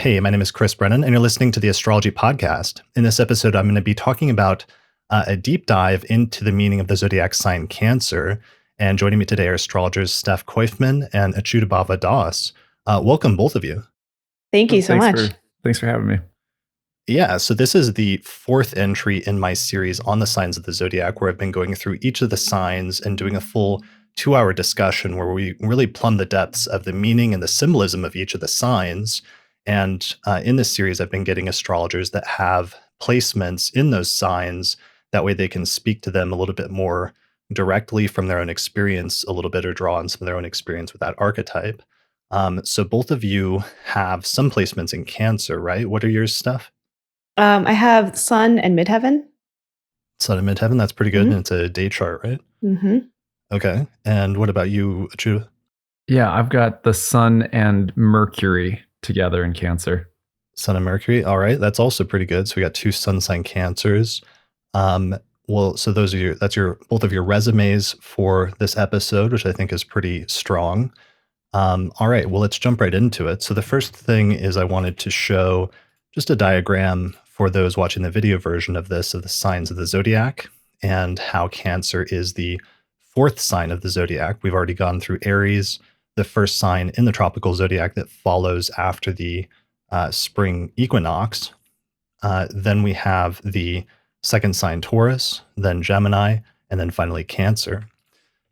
Hey, my name is Chris Brennan, and you're listening to the Astrology Podcast. In this episode, I'm going to be talking about a deep dive into the meaning of the zodiac sign Cancer. And joining me today are astrologers Steph Koyfman and Acyuta-bava. Welcome, both of you. Thank you so much. Thanks for having me. Yeah, so this is the fourth entry in my series on the signs of the zodiac, where I've been going through each of the signs and doing a full 2-hour discussion where we really plumb the depths of the meaning and the symbolism of each of the signs. And in this series, I've been getting astrologers that have placements in those signs. That way they can speak to them a little bit more directly from their own experience a little bit, or draw on some of their own experience with that archetype. So both of you have some placements in Cancer, right? What are yours, Steph? I have Sun and Midheaven. Sun and Midheaven, that's pretty good. And it's a day chart, right? Mm-hmm. Okay. And what about you, Achu? Yeah, I've got the Sun and Mercury together in Cancer. Sun and Mercury. All right. That's also pretty good. So we got 2 sun sign Cancers. Well, so those are both of your resumes for this episode, which I think is pretty strong. All right. Well, let's jump right into it. So the first thing is I wanted to show just a diagram for those watching the video version of this, of the signs of the zodiac, and how Cancer is the 4th sign of the zodiac. We've already gone through Aries, the first sign in the tropical zodiac that follows after the spring equinox. Then we have the second sign Taurus, then Gemini, and then finally Cancer.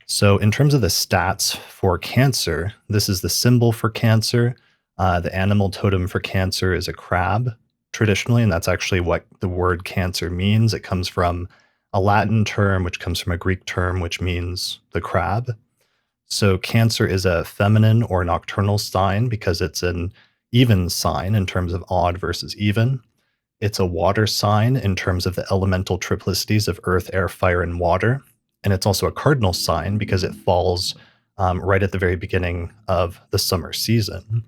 So in terms of the stats for Cancer, this is the symbol for Cancer. The animal totem for Cancer is a crab, traditionally, and that's actually what the word Cancer means. It comes from a Latin term, which comes from a Greek term, which means the crab. So Cancer is a feminine or nocturnal sign because it's an even sign in terms of odd versus even. It's a water sign in terms of the elemental triplicities of earth, air, fire, and water. And it's also a cardinal sign because it falls right at the very beginning of the summer season.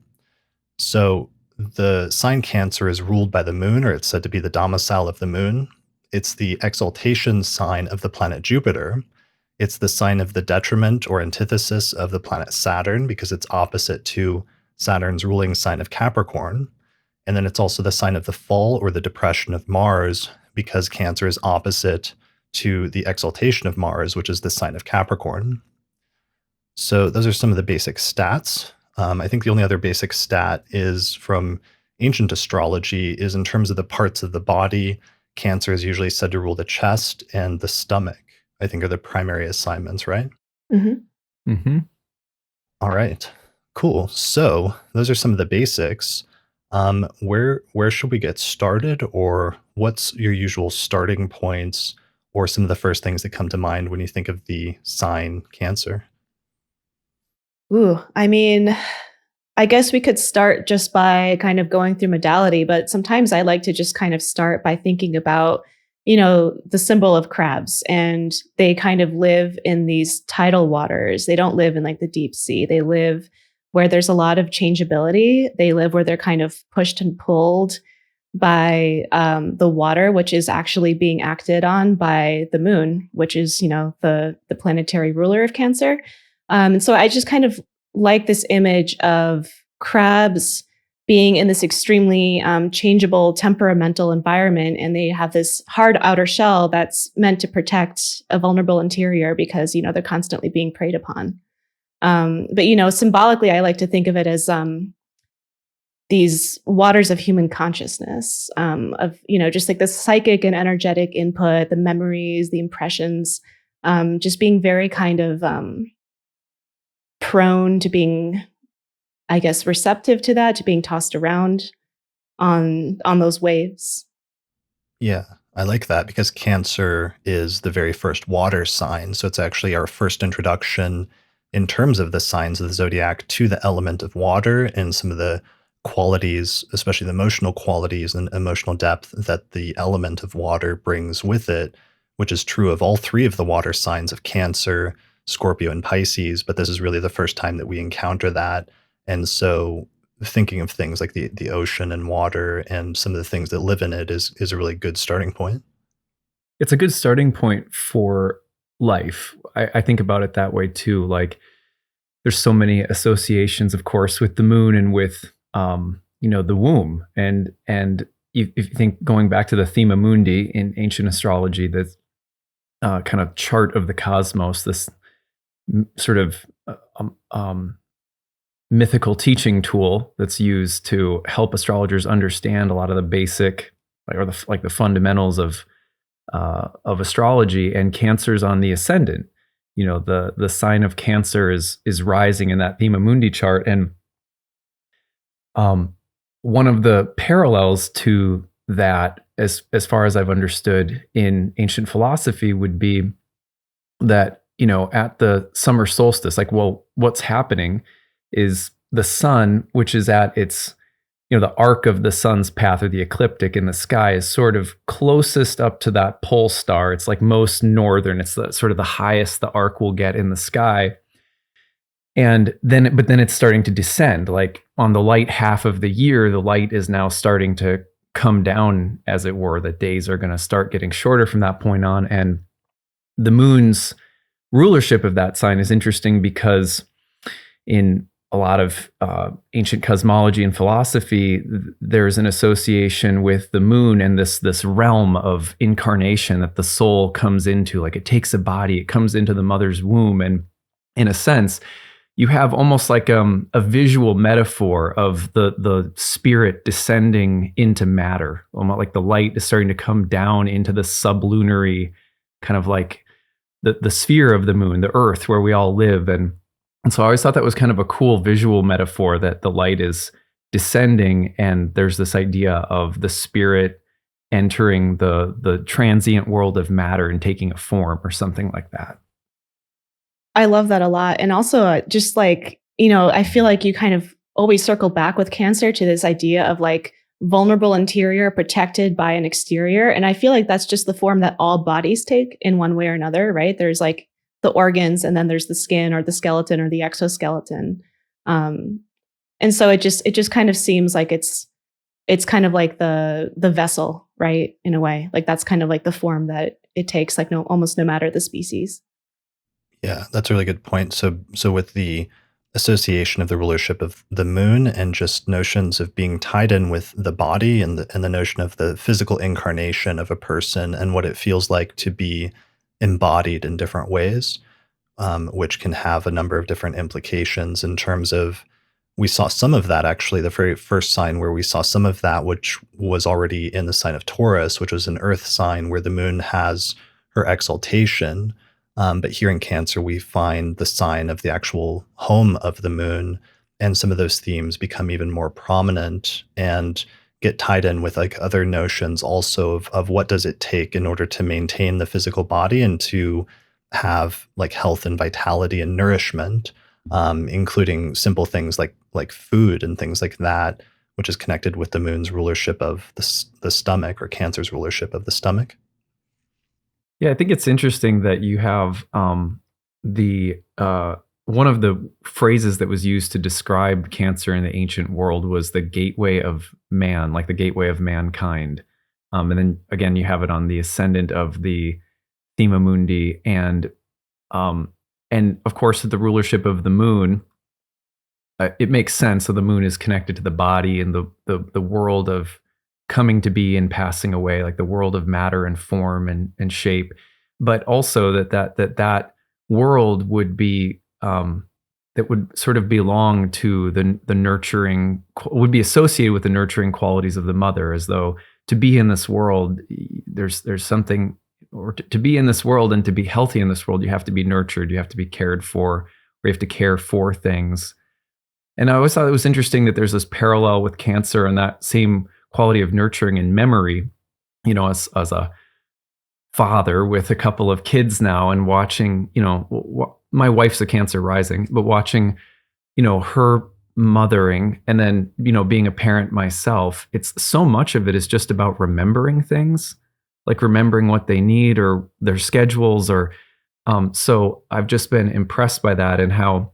So the sign Cancer is ruled by the moon, or it's said to be the domicile of the moon. It's the exaltation sign of the planet Jupiter. It's the sign of the detriment or antithesis of the planet Saturn because it's opposite to Saturn's ruling sign of Capricorn. And then it's also the sign of the fall or the depression of Mars because Cancer is opposite to the exaltation of Mars, which is the sign of Capricorn. So those are some of the basic stats. I think the only other basic stat is from ancient astrology is in terms of the parts of the body. Cancer is usually said to rule the chest and the stomach, I think, are the primary assignments, right? Mm-hmm. Mm-hmm. All right, cool. So those are some of the basics. Where should we get started, or what's your usual starting points, or some of the first things that come to mind when you think of the sign Cancer? Ooh, I mean, I guess we could start just by kind of going through modality, but sometimes I like to just kind of start by thinking about, the symbol of crabs, and they kind of live in these tidal waters. They don't live in like the deep sea. They live where there's a lot of changeability. They live where they're kind of pushed and pulled by the water, which is actually being acted on by the moon, which is, the planetary ruler of Cancer. And so I just kind of like this image of crabs being in this extremely changeable temperamental environment. And they have this hard outer shell that's meant to protect a vulnerable interior because, they're constantly being preyed upon. But symbolically, I like to think of it as these waters of human consciousness, of, just like the psychic and energetic input, the memories, the impressions, just being very kind of prone to being, I guess, receptive to that, to being tossed around on those waves. Yeah, I like that because Cancer is the very first water sign. So it's actually our first introduction in terms of the signs of the zodiac to the element of water and some of the qualities, especially the emotional qualities and emotional depth that the element of water brings with it, which is true of all 3 of the water signs of Cancer, Scorpio, and Pisces. But this is really the first time that we encounter that. And so thinking of things like the ocean and water and some of the things that live in it is a really good starting point. It's a good starting point for life. I think about it that way too. Like there's so many associations, of course, with the moon and with the womb. And if you think, going back to the Thema Mundi in ancient astrology, the kind of chart of the cosmos, this sort of mythical teaching tool that's used to help astrologers understand a lot of the basic, or the fundamentals of astrology. And Cancer's on the ascendant. The sign of Cancer is rising in that Thema Mundi chart. And one of the parallels to that, as far as I've understood in ancient philosophy, would be that, at the summer solstice, what's happening is the sun, which is at its, the arc of the sun's path, or the ecliptic in the sky, is sort of closest up to that pole star. It's like most northern. It's sort of the highest the arc will get in the sky. And then it's starting to descend. Like on the light half of the year, the light is now starting to come down, as it were. The days are going to start getting shorter from that point on. And the moon's rulership of that sign is interesting, because in a lot of ancient cosmology and philosophy, there's an association with the moon and this realm of incarnation that the soul comes into. Like, it takes a body, it comes into the mother's womb. And in a sense, you have almost like a visual metaphor of the spirit descending into matter, almost like the light is starting to come down into the sublunary, kind of like the sphere of the moon, the earth where we all live. And so I always thought that was kind of a cool visual metaphor, that the light is descending, and there's this idea of the spirit entering the transient world of matter and taking a form, or something like that. I love that a lot. And also just like, I feel like you kind of always circle back with Cancer to this idea of like vulnerable interior protected by an exterior. And I feel like that's just the form that all bodies take in one way or another, right? There's like the organs, and then there's the skin, or the skeleton, or the exoskeleton. And so it just kind of seems like it's kind of like the vessel, right? In a way, like that's kind of like the form that it takes, like almost no matter the species. Yeah, that's a really good point. So with the association of the rulership of the moon, and just notions of being tied in with the body, and the notion of the physical incarnation of a person, and what it feels like to be embodied in different ways, which can have a number of different implications in terms of, we saw some of that actually, the very first sign where we saw some of that, which was already in the sign of Taurus, which was an earth sign where the moon has her exaltation. But here in Cancer, we find the sign of the actual home of the moon, and some of those themes become even more prominent and get tied in with like other notions also of what does it take in order to maintain the physical body and to have like health and vitality and nourishment, including simple things like food and things like that, which is connected with the moon's rulership of the stomach, or Cancer's rulership of the stomach. Yeah, I think it's interesting that you have the one of the phrases that was used to describe Cancer in the ancient world was the gateway of man, like the gateway of mankind. And then again, you have it on the ascendant of the Thema Mundi, and of course, the rulership of the moon. It makes sense. So the moon is connected to the body and the world of coming to be and passing away, like the world of matter and form and shape, but also that world would be that would sort of belong to the nurturing, would be associated with the nurturing qualities of the mother, as though to be in this world, there's something, or to be in this world and to be healthy in this world, you have to be nurtured, you have to be cared for, or you have to care for things. And I always thought it was interesting that there's this parallel with Cancer and that same quality of nurturing and memory, as a father with a couple of kids now, and watching, my wife's a Cancer rising, but watching, her mothering, and then, being a parent myself, it's so much of it is just about remembering things, like remembering what they need or their schedules, or so I've just been impressed by that, and how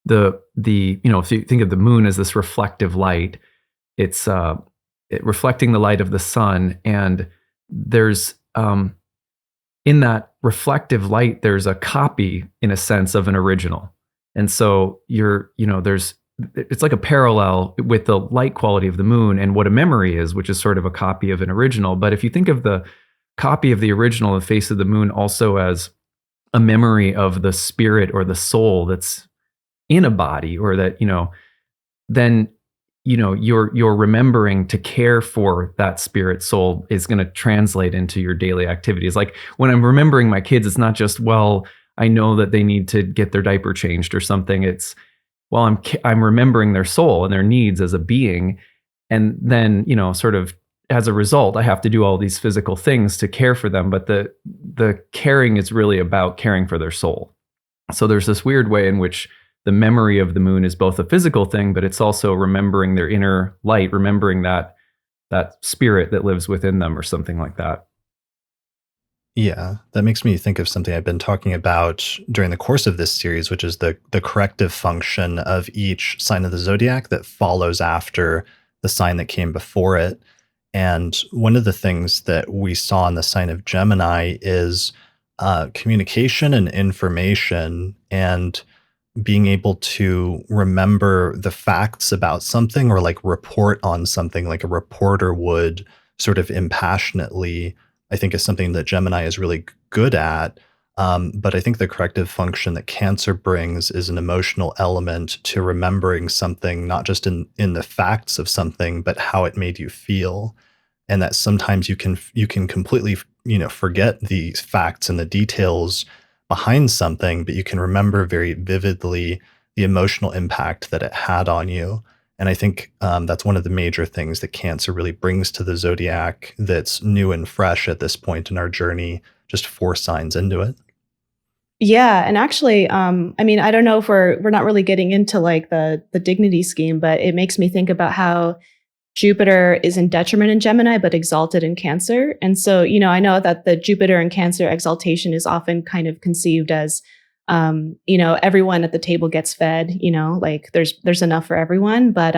the if you think of the moon as this reflective light, it's reflecting the light of the sun, and there's in that reflective light, there's a copy, in a sense, of an original. And so there's it's like a parallel with the light quality of the moon and what a memory is, which is sort of a copy of an original. But if you think of the copy of the original, the face of the moon, also as a memory of the spirit or the soul that's in a body, or that, then, you're remembering to care for that spirit soul is going to translate into your daily activities. Like when I'm remembering my kids, it's not just, well, I know that they need to get their diaper changed or something. It's, well, I'm remembering their soul and their needs as a being. And then, sort of as a result, I have to do all these physical things to care for them. But the caring is really about caring for their soul. So there's this weird way in which the memory of the moon is both a physical thing, but it's also remembering their inner light, remembering that spirit that lives within them or something like that. Yeah, that makes me think of something I've been talking about during the course of this series, which is the corrective function of each sign of the zodiac that follows after the sign that came before it. And one of the things that we saw in the sign of Gemini is communication and information, and being able to remember the facts about something, or like report on something like a reporter would, sort of impassionately, I think is something that Gemini is really good at. But I think the corrective function that Cancer brings is an emotional element to remembering something, not just in the facts of something, but how it made you feel. And that sometimes you can completely, forget the facts and the details behind something, but you can remember very vividly the emotional impact that it had on you. And I think that's one of the major things that Cancer really brings to the zodiac that's new and fresh at this point in our journey, just 4 signs into it. Yeah, and actually, I don't know if we're not really getting into like the dignity scheme, but it makes me think about how Jupiter is in detriment in Gemini, but exalted in Cancer. And so, I know that the Jupiter in Cancer exaltation is often kind of conceived as, everyone at the table gets fed, like there's enough for everyone. But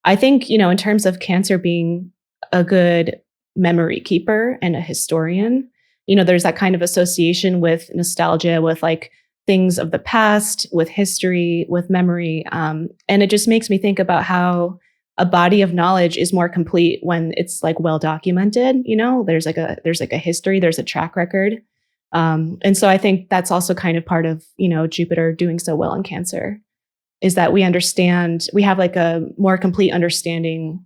I think, in terms of Cancer being a good memory keeper and a historian, there's that kind of association with nostalgia, with like things of the past, with history, with memory. And it just makes me think about how a body of knowledge is more complete when it's like well documented. There's like a history, there's a track record. And so I think that's also kind of part of, Jupiter doing so well in Cancer, is that we have like a more complete understanding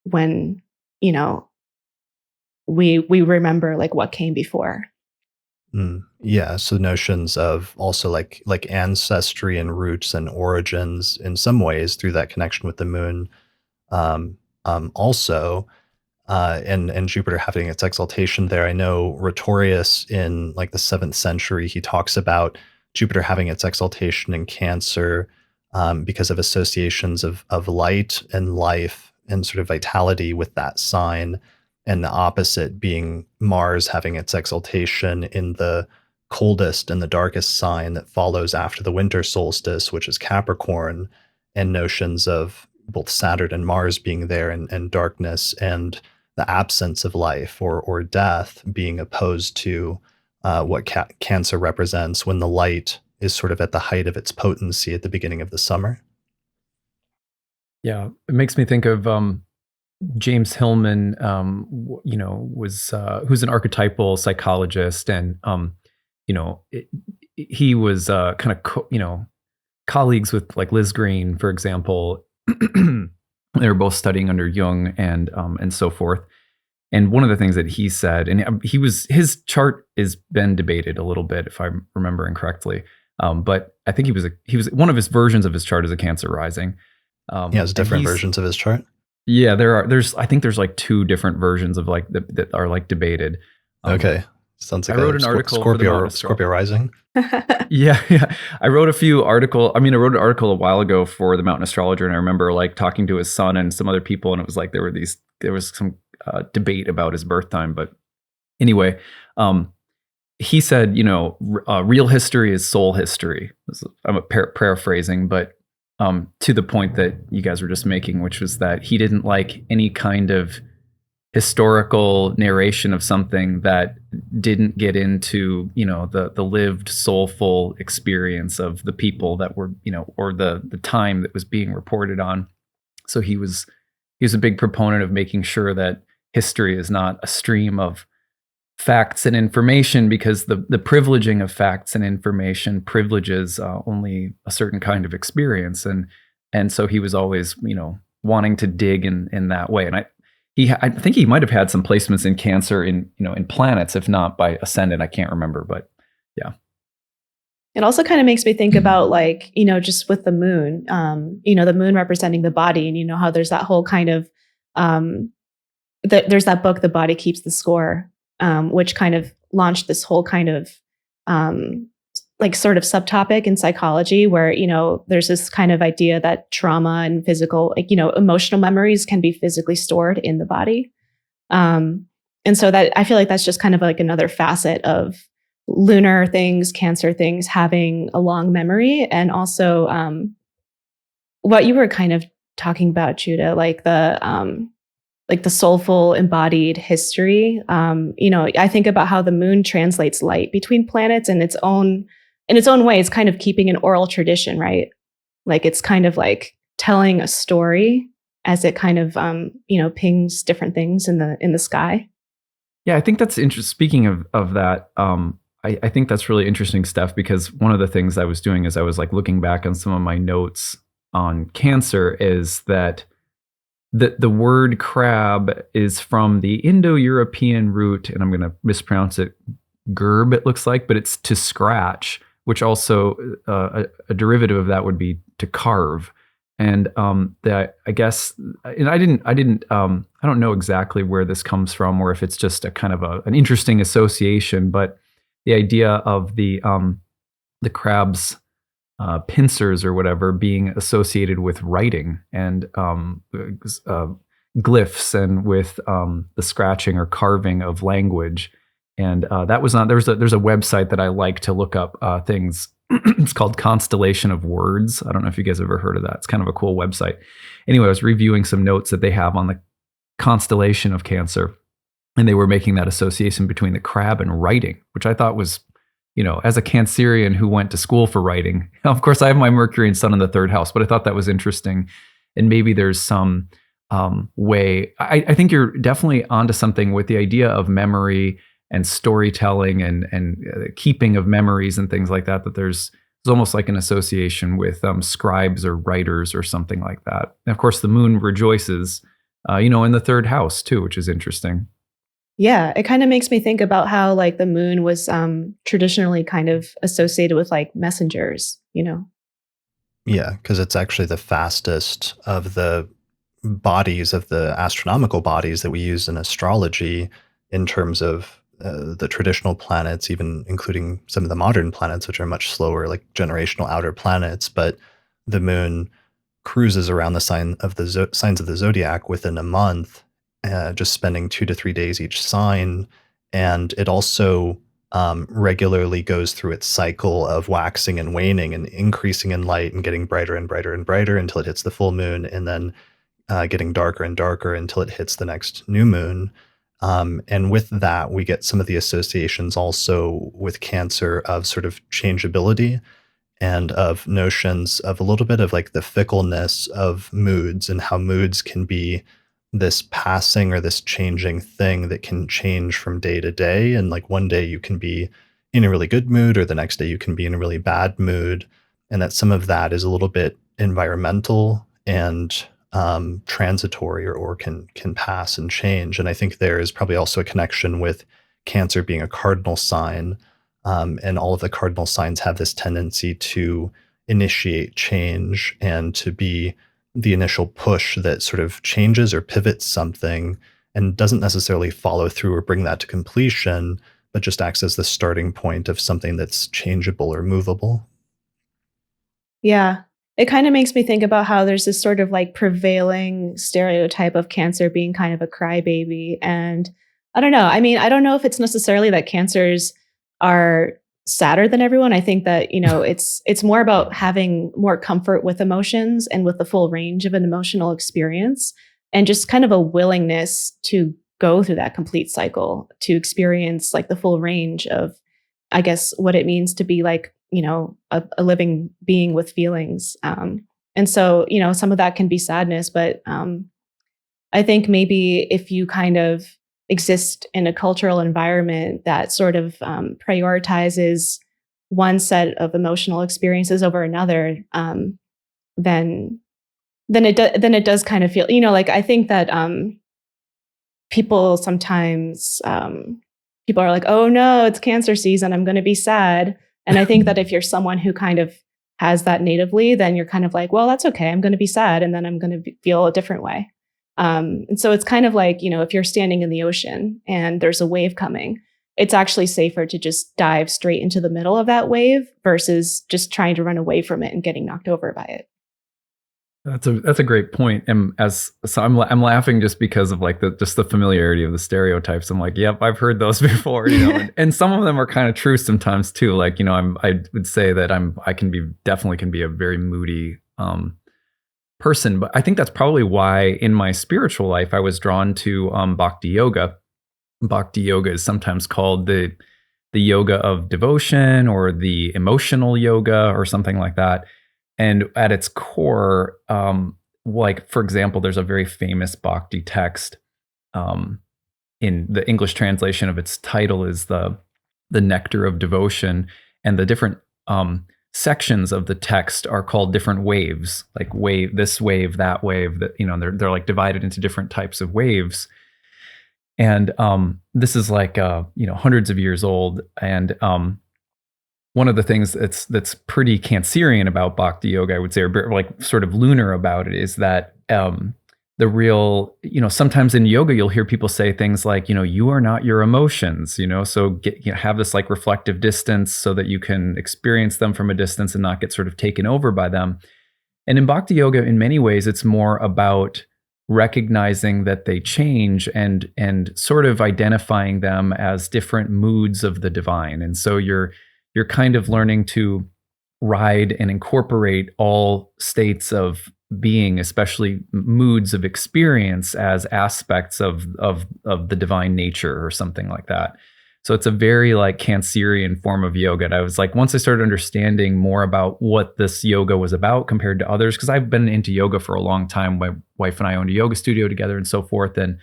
when, we remember like what came before. Yeah, so notions of also like ancestry and roots and origins in some ways through that connection with the moon. Also, and Jupiter having its exaltation there. I know Rhetorius in like the 7th century, he talks about Jupiter having its exaltation in Cancer because of associations of light and life and sort of vitality with that sign, and the opposite being Mars having its exaltation in the coldest and the darkest sign that follows after the winter solstice, which is Capricorn, and notions of both Saturn and Mars being there, and darkness and the absence of life or death being opposed to what Cancer represents when the light is sort of at the height of its potency at the beginning of the summer. Yeah, it makes me think of James Hillman, who's an archetypal psychologist, and he was kind of colleagues with like Liz Green, for example. They were both studying under Jung and so forth. And one of the things that he said, and his chart has been debated a little bit, if I'm remembering correctly. But I think he was one of his versions of his chart is a Cancer rising. He has different versions of his chart. Yeah, I think there's like 2 different versions of like that are like debated. Okay. Sounds like I wrote an article Scorpio rising. Yeah. I wrote an article a while ago for the Mountain Astrologer, and I remember like talking to his son and some other people, and it was like there was some debate about his birth time. But anyway, he said, real history is soul history. I'm paraphrasing, but to the point that you guys were just making, which was that he didn't like any kind of historical narration of something that didn't get into, the lived soulful experience of the people that were, or the time that was being reported on. So he was a big proponent of making sure that history is not a stream of facts and information, because the privileging of facts and information privileges only a certain kind of experience. And so he was always, wanting to dig in that way. And I think he might have had some placements in Cancer in planets, if not by ascendant. I can't remember, but yeah. It also kind of makes me think about just with the moon, the moon representing the body, and how there's that whole kind of, there's that book, The Body Keeps the Score, which kind of launched this whole kind of sort of subtopic in psychology where, there's this kind of idea that trauma and physical, emotional memories can be physically stored in the body. And so that I feel like that's just kind of like another facet of lunar things, Cancer things having a long memory. And also what you were kind of talking about, Judah, like the soulful embodied history. I think about how the moon translates light between planets in its own way. It's kind of keeping an oral tradition, right? Like it's kind of like telling a story as it kind of pings different things in the sky. Yeah, I think that's interesting. Speaking of that, I think that's really interesting, Steph, because one of the things I was doing is I was like looking back on some of my notes on Cancer is that the word crab is from the Indo-European root, and I'm going to mispronounce it, gerb, it looks like, but it's to scratch, which also a derivative of that would be to carve. And that I guess, and I don't know exactly where this comes from, or if it's just a kind of an interesting association, but the idea of the crab's pincers or whatever being associated with writing and glyphs and with the scratching or carving of language. And that was not, there's a website that I like to look up things. It's called Constellation of Words. I don't know if you guys ever heard of that. It's kind of a cool website. Anyway, I was reviewing some notes that they have on the constellation of Cancer, and they were making that association between the crab and writing, which I thought was, as a Cancerian who went to school for writing, of course I have my Mercury and Sun in the third house, but I thought that was interesting. And maybe there's some way, I think you're definitely onto something with the idea of memory and storytelling and keeping of memories and things like that, that there's almost like an association with scribes or writers or something like that. And of course, the moon rejoices, in the third house too, which is interesting. Yeah, it kind of makes me think about how like the moon was traditionally kind of associated with like messengers, Yeah, because it's actually the fastest of the bodies, of the astronomical bodies that we use in astrology in terms of the traditional planets, even including some of the modern planets, which are much slower, like generational outer planets. But the moon cruises around the signs of the zodiac within a month, just spending 2 to 3 days each sign. And it also regularly goes through its cycle of waxing and waning and increasing in light and getting brighter and brighter and brighter until it hits the full moon, and then getting darker and darker until it hits the next new moon. And with that, we get some of the associations also with Cancer of sort of changeability and of notions of a little bit of like the fickleness of moods, and how moods can be this passing or this changing thing that can change from day to day. And like one day you can be in a really good mood, or the next day you can be in a really bad mood. And that some of that is a little bit environmental and transitory, or can pass and change. And I think there is probably also a connection with Cancer being a cardinal sign, and all of the cardinal signs have this tendency to initiate change and to be the initial push that sort of changes or pivots something and doesn't necessarily follow through or bring that to completion, but just acts as the starting point of something that's changeable or movable. Yeah. It kind of makes me think about how there's this sort of like prevailing stereotype of Cancer being kind of a crybaby. And I don't know. I mean, I don't know if it's necessarily that Cancers are sadder than everyone. I think that, it's more about having more comfort with emotions and with the full range of an emotional experience, and just kind of a willingness to go through that complete cycle to experience like the full range of, I guess, what it means to be like, a living being with feelings. And so, some of that can be sadness, but I think maybe if you kind of exist in a cultural environment that sort of prioritizes one set of emotional experiences over another, then it does kind of feel, like I think that people sometimes people are like, oh no, it's Cancer season, I'm going to be sad. And I think that if you're someone who kind of has that natively, then you're kind of like, well, that's okay, I'm going to be sad, and then I'm going to feel a different way. And so it's kind of like, if you're standing in the ocean and there's a wave coming, it's actually safer to just dive straight into the middle of that wave versus just trying to run away from it and getting knocked over by it. That's a great point. And I'm laughing just because of like the familiarity of the stereotypes. I'm like, yep, I've heard those before, and some of them are kind of true sometimes too. Like, I would say that I definitely can be a very moody person, but I think that's probably why in my spiritual life I was drawn to bhakti yoga. Bhakti yoga is sometimes called the yoga of devotion or the emotional yoga or something like that. And at its core, like, for example, there's a very famous bhakti text in the English translation of its title is the Nectar of Devotion. And the different sections of the text are called different waves, like this wave, that wave, that, they're like divided into different types of waves. And this is like, hundreds of years old. And one of the things that's pretty Cancerian about bhakti yoga, I would say, or like sort of lunar about it, is that the real, sometimes in yoga, you'll hear people say things like, you are not your emotions, so have this like reflective distance so that you can experience them from a distance and not get sort of taken over by them. And in bhakti yoga, in many ways, it's more about recognizing that they change and sort of identifying them as different moods of the divine. And so you're kind of learning to ride and incorporate all states of being, especially moods of experience, as aspects of the divine nature or something like that. So it's a very like Cancerian form of yoga. And I was like, once I started understanding more about what this yoga was about compared to others, because I've been into yoga for a long time. My wife and I owned a yoga studio together and so forth. And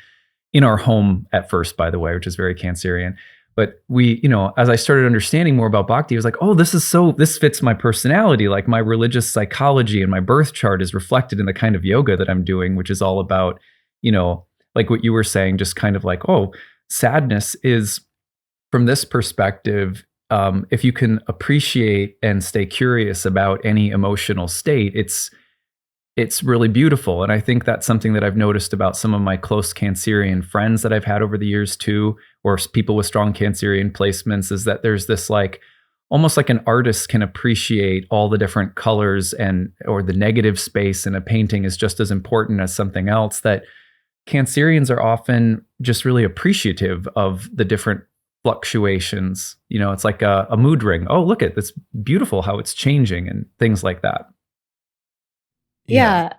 in our home at first, by the way, which is very Cancerian. But we, as I started understanding more about bhakti, I was like, oh, this fits my personality. Like my religious psychology and my birth chart is reflected in the kind of yoga that I'm doing, which is all about, like what you were saying, just kind of like, oh, sadness is, from this perspective, if you can appreciate and stay curious about any emotional state, it's really beautiful. And I think that's something that I've noticed about some of my close Cancerian friends that I've had over the years too, or people with strong Cancerian placements, is that there's this like, almost like an artist can appreciate all the different colors or the negative space in a painting is just as important as something else, that Cancerians are often just really appreciative of the different fluctuations. It's like a mood ring. Oh, look it's beautiful how it's changing and things like that. Yeah.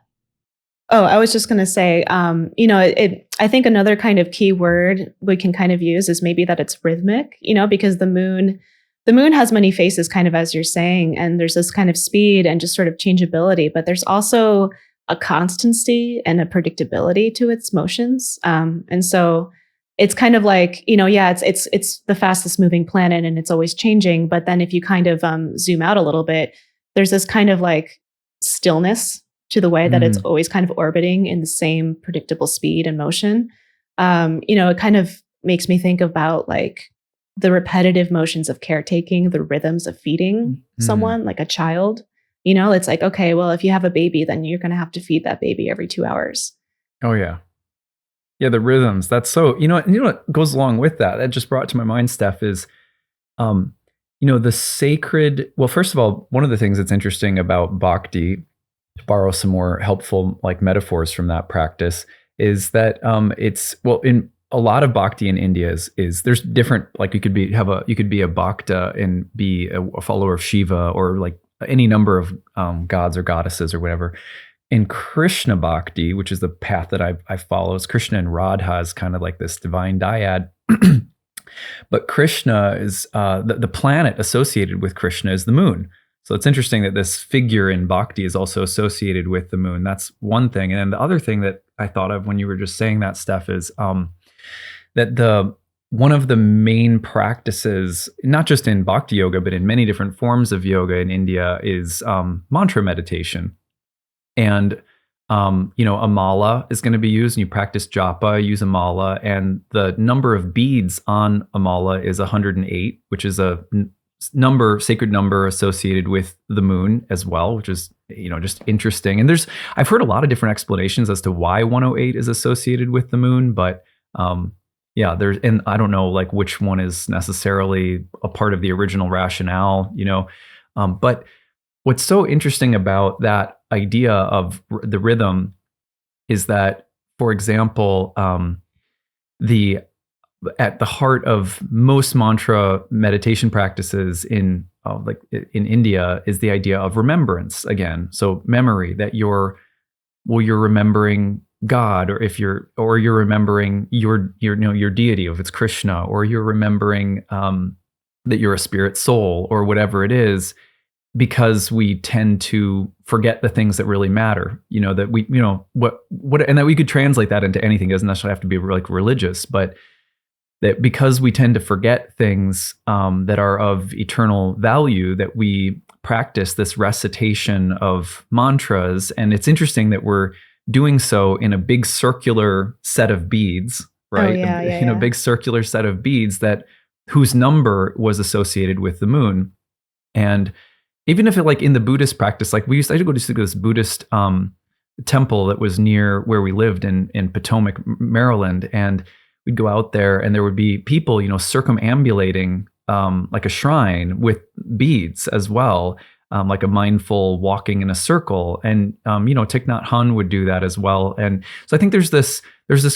Oh, I was just going to say, I think another kind of key word we can kind of use is maybe that it's rhythmic, because the moon has many faces, kind of as you're saying, and there's this kind of speed and just sort of changeability, but there's also a constancy and a predictability to its motions. And so it's kind of like, it's the fastest moving planet and it's always changing. But then if you kind of zoom out a little bit, there's this kind of like stillness to the way that it's always kind of orbiting in the same predictable speed and motion. It kind of makes me think about like the repetitive motions of caretaking, the rhythms of feeding someone, like a child. It's like, okay, well, if you have a baby, then you're going to have to feed that baby every 2 hours. Oh, yeah. Yeah, the rhythms. That's so, what goes along with that. That just brought to my mind, Steph, is, the sacred. Well, first of all, one of the things that's interesting about bhakti, to borrow some more helpful like metaphors from that practice, is that in a lot of bhakti in India is there's different, like you could be a bhakta and be a follower of Shiva or like any number of gods or goddesses or whatever. in Krishna Bhakti, which is the path that I follow, is Krishna and Radha is kind of like this divine dyad. But Krishna is the planet associated with Krishna is the moon. So it's interesting that this figure in Bhakti is also associated with the moon. That's one thing. And then the other thing that I thought of when you were just saying that, Steph, is that one of the main practices, not just in Bhakti yoga, but in many different forms of yoga in India, is mantra meditation. And a mala is going to be used, and you practice japa, use a mala, and the number of beads on a mala is 108, which is a sacred number associated with the moon as well, which is just interesting. And I've heard a lot of different explanations as to why 108 is associated with the moon, but and I don't know like which one is necessarily a part of the original rationale, but what's so interesting about that idea of the rhythm is that, for example, at the heart of most mantra meditation practices in India is the idea of remembrance again. So memory, that you're remembering God, or you're remembering your deity, if it's Krishna, or you're remembering that you're a spirit soul or whatever it is, because we tend to forget the things that really matter, that we, and that we could translate that into anything. It doesn't necessarily have to be like religious, but that because we tend to forget things that are of eternal value, that we practice this recitation of mantras. And it's interesting that we're doing so in a big circular set of beads, right? Oh, yeah. A big circular set of beads whose number was associated with the moon. And even if in the Buddhist practice, like I used to go to this Buddhist temple that was near where we lived in Potomac, Maryland, and we'd go out there and there would be people, circumambulating like a shrine with beads as well, like a mindful walking in a circle. And Thich Nhat Hanh would do that as well. And so I think there's this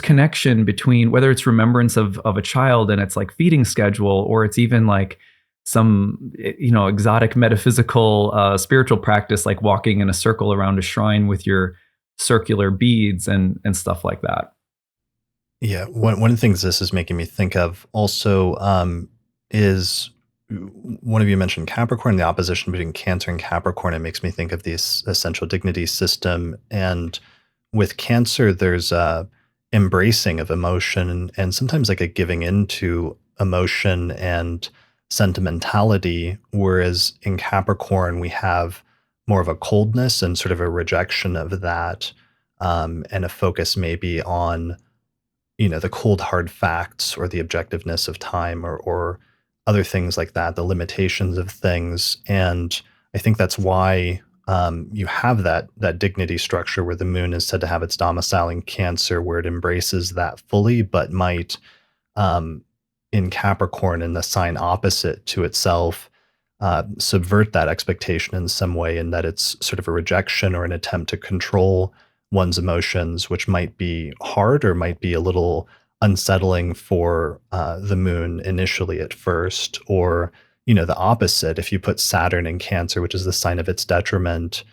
connection between whether it's remembrance of a child and its like feeding schedule, or it's even like some exotic metaphysical spiritual practice, like walking in a circle around a shrine with your circular beads and stuff like that. Yeah, one of the things this is making me think of also is one of you mentioned Capricorn, the opposition between Cancer and Capricorn. It makes me think of the essential dignity system. And with Cancer, there's a embracing of emotion and sometimes like a giving into emotion and sentimentality, whereas in Capricorn, we have more of a coldness and sort of a rejection of that, and a focus maybe on the cold hard facts or the objectiveness of time or other things like that, the limitations of things. And I think that's why you have that dignity structure where the moon is said to have its domicile in Cancer, where it embraces that fully, but might in Capricorn, in the sign opposite to itself, subvert that expectation in some way, in that it's sort of a rejection or an attempt to control one's emotions, which might be hard or might be a little unsettling for the moon initially at first. Or, the opposite, if you put Saturn in Cancer, which is the sign of its detriment,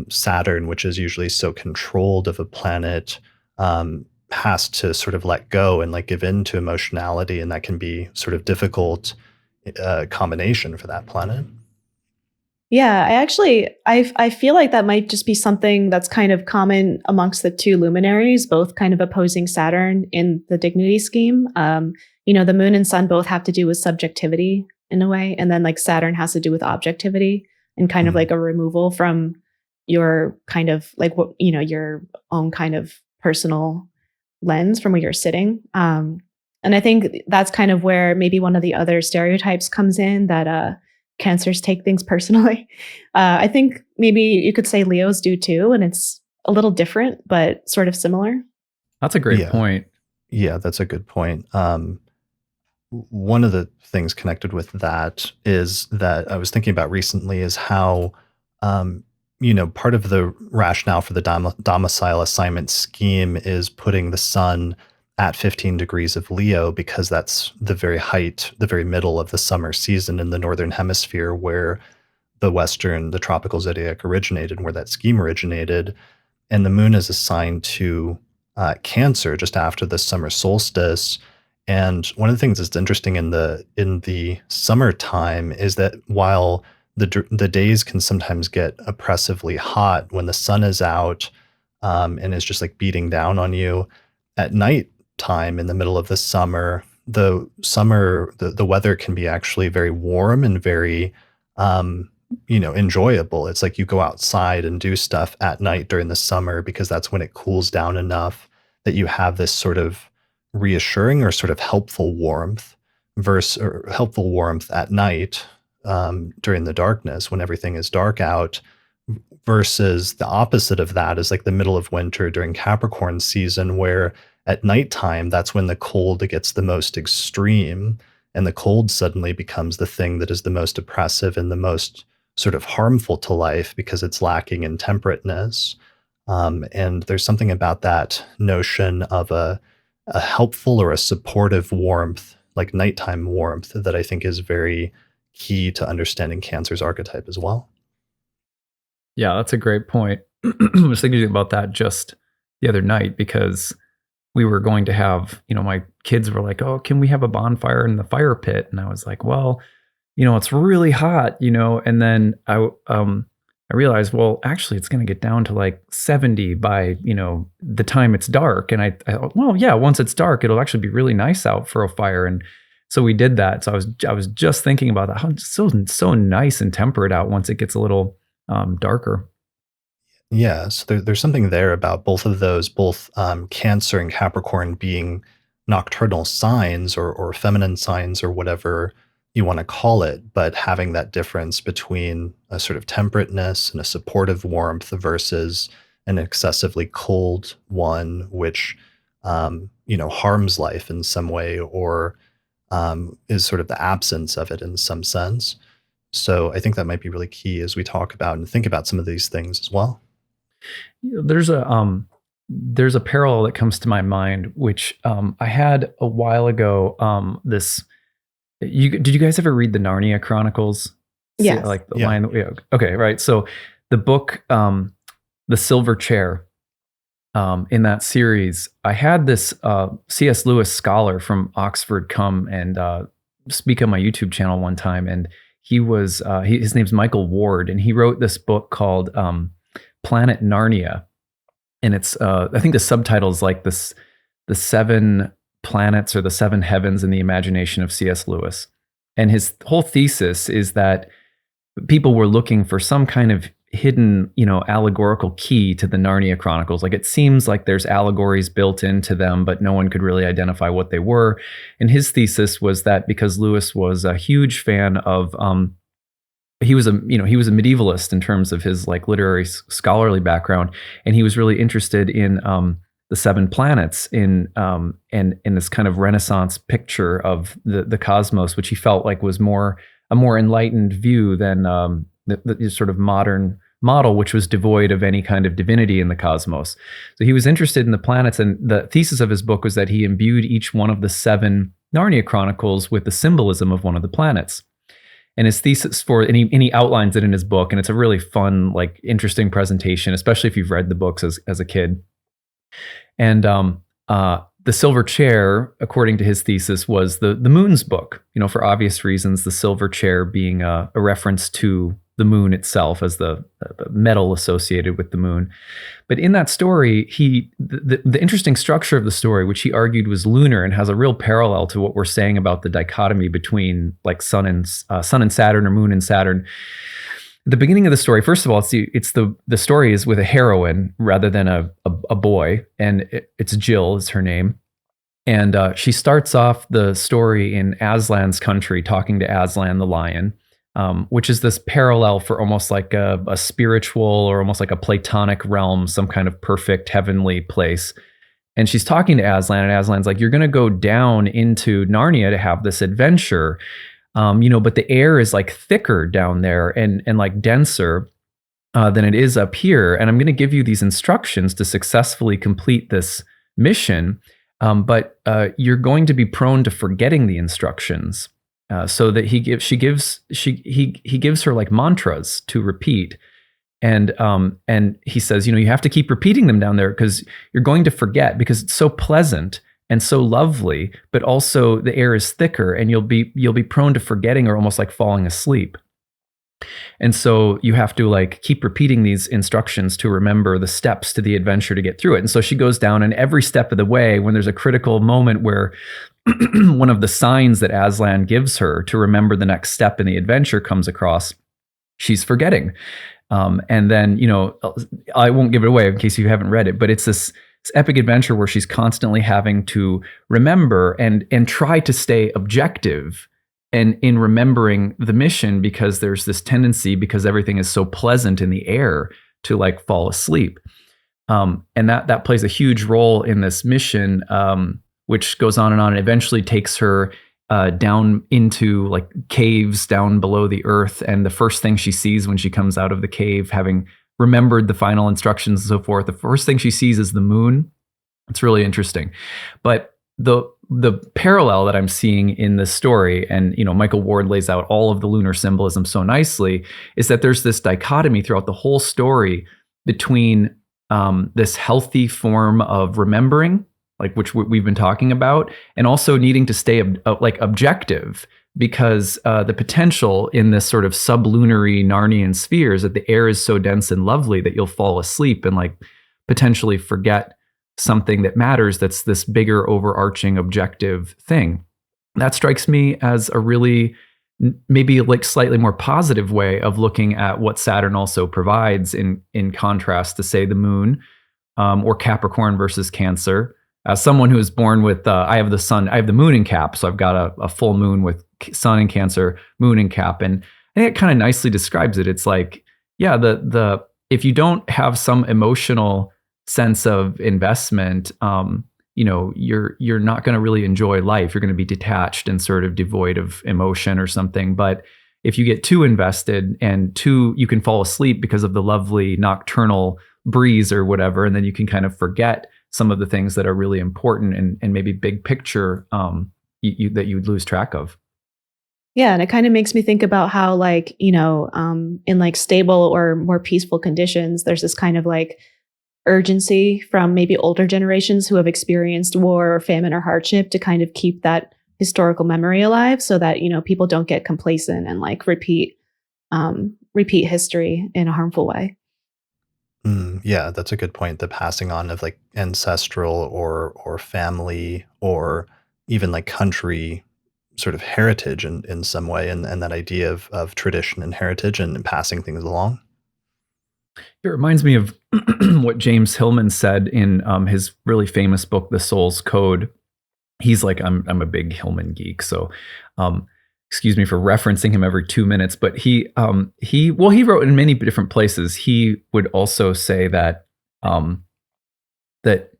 Saturn, which is usually so controlled of a planet, has to sort of let go and like give in to emotionality, and that can be sort of difficult combination for that planet. Yeah, I feel like that might just be something that's kind of common amongst the two luminaries, both kind of opposing Saturn in the dignity scheme. The moon and sun both have to do with subjectivity in a way, and then like Saturn has to do with objectivity and kind of like a removal from your kind of like what your own kind of personal lens from where you're sitting. And I think that's kind of where maybe one of the other stereotypes comes in, that Cancers take things personally. I think maybe you could say Leos do too, and it's a little different, but sort of similar. That's a great point. Yeah, that's a good point. One of the things connected with that is that I was thinking about recently is how, part of the rationale for the domicile assignment scheme is putting the sun at 15 degrees of Leo, because that's the very middle of the summer season in the Northern Hemisphere, where the tropical zodiac originated, where that scheme originated. and the moon is assigned to Cancer just after the summer solstice. And one of the things that's interesting in the summertime is that while the days can sometimes get oppressively hot when the sun is out, and is just like beating down on you, at night time in the middle of the summer, the weather can be actually very warm and very enjoyable. It's like you go outside and do stuff at night during the summer because that's when it cools down enough that you have this sort of reassuring or sort of helpful warmth at night, during the darkness when everything is dark out, versus the opposite of that is like the middle of winter during Capricorn season, where at nighttime, that's when the cold gets the most extreme, and the cold suddenly becomes the thing that is the most oppressive and the most sort of harmful to life because it's lacking in temperateness. And there's something about that notion of a helpful or a supportive warmth, like nighttime warmth, that I think is very key to understanding Cancer's archetype as well. Yeah, that's a great point. I was thinking about that just the other night because we were going to have, my kids were like, "Oh, can we have a bonfire in the fire pit?" And I was like, "Well, it's really hot, and then I realized, well, actually it's going to get down to like 70 by, the time it's dark. And I thought, well, yeah, once it's dark, it'll actually be really nice out for a fire. And so we did that. So I was just thinking about that. How it's so nice and temperate out once it gets a little darker. Yeah, so there's something there about both of those, both Cancer and Capricorn being nocturnal signs or feminine signs or whatever you want to call it, but having that difference between a sort of temperateness and a supportive warmth versus an excessively cold one, which harms life in some way or is sort of the absence of it in some sense. So I think that might be really key as we talk about and think about some of these things as well. There's a parallel that comes to my mind, which I had a while ago. Did you guys ever read the Narnia Chronicles? Yes. Like the Yeah. line. Yeah. Okay, right. So the book, The Silver Chair, in that series, I had this C.S. Lewis scholar from Oxford come and speak on my YouTube channel one time, and he was his name's Michael Ward, and he wrote this book called Planet Narnia, and it's I think the subtitle is like this: the seven planets or the seven heavens in the imagination of C.S. Lewis. And his whole thesis is that people were looking for some kind of hidden, allegorical key to the Narnia Chronicles. Like it seems like there's allegories built into them, but no one could really identify what they were. And his thesis was that because Lewis was a huge fan of he was a medievalist in terms of his like literary scholarly background, and he was really interested in the seven planets in this kind of Renaissance picture of the cosmos, which he felt like was a more enlightened view than the sort of modern model, which was devoid of any kind of divinity in the cosmos. So he was interested in the planets, and the thesis of his book was that he imbued each one of the seven Narnia Chronicles with the symbolism of one of the planets. And his thesis and he outlines it in his book, and it's a really fun, like interesting presentation, especially if you've read the books as a kid. And the Silver Chair, according to his thesis, was the moon's book, for obvious reasons, the silver chair being a reference to the moon itself as the metal associated with the moon. But in that story, the interesting structure of the story, which he argued was lunar and has a real parallel to what we're saying about the dichotomy between like sun and Saturn or moon and Saturn. The beginning of the story, first of all, the story is with a heroine rather than a boy, and it's Jill is her name, and she starts off the story in Aslan's country, talking to Aslan the lion, which is this parallel for almost like a spiritual or almost like a Platonic realm, some kind of perfect heavenly place. And she's talking to Aslan, and Aslan's like, "You're going to go down into Narnia to have this adventure." But the air is like thicker down there and like denser than it is up here. And I'm going to give you these instructions to successfully complete this mission. But you're going to be prone to forgetting the instructions. So that he gives her like mantras to repeat. And he says, you have to keep repeating them down there because you're going to forget, because it's so pleasant and so lovely, but also the air is thicker and you'll be prone to forgetting or almost like falling asleep. And so you have to like keep repeating these instructions to remember the steps to the adventure to get through it. And so she goes down, and every step of the way, when there's a critical moment where one of the signs that Aslan gives her to remember the next step in the adventure comes across, she's forgetting. And then, I won't give it away in case you haven't read it, but it's this epic adventure where she's constantly having to remember and try to stay objective and in remembering the mission, because there's this tendency, because everything is so pleasant in the air, to like fall asleep. And that plays a huge role in this mission, which goes on and eventually takes her down into like caves down below the earth. And the first thing she sees when she comes out of the cave, having remembered the final instructions and so forth, the first thing she sees is the moon. It's really interesting. But the parallel that I'm seeing in this story, and Michael Ward lays out all of the lunar symbolism so nicely, is that there's this dichotomy throughout the whole story between this healthy form of remembering, like which we've been talking about, and also needing to stay objective, because the potential in this sort of sublunary Narnian spheres, that the air is so dense and lovely that you'll fall asleep and like potentially forget something that matters, that's this bigger overarching objective thing. That strikes me as a really maybe like slightly more positive way of looking at what Saturn also provides, in contrast to, say, the moon, or Capricorn versus Cancer. As someone who is born with, I have the moon in Cap, so I've got a full moon with Sun in Cancer, moon in Cap, and I think it kind of nicely describes it. It's like, yeah, the if you don't have some emotional sense of investment, you're not going to really enjoy life. You're going to be detached and sort of devoid of emotion or something. But if you get too invested and you can fall asleep because of the lovely nocturnal breeze or whatever, and then you can kind of forget some of the things that are really important and maybe big picture that you'd lose track of. Yeah, and it kind of makes me think about how, like, in like stable or more peaceful conditions, there's this kind of like urgency from maybe older generations who have experienced war or famine or hardship to kind of keep that historical memory alive, so that people don't get complacent and like repeat history in a harmful way. Yeah, that's a good point. The passing on of like ancestral or family or even like country sort of heritage in some way, and that idea of tradition and heritage and passing things along. It reminds me of what James Hillman said in his really famous book, The Soul's Code. He's like, I'm a big Hillman geek, so excuse me for referencing him every 2 minutes. But he wrote in many different places. He would also say that that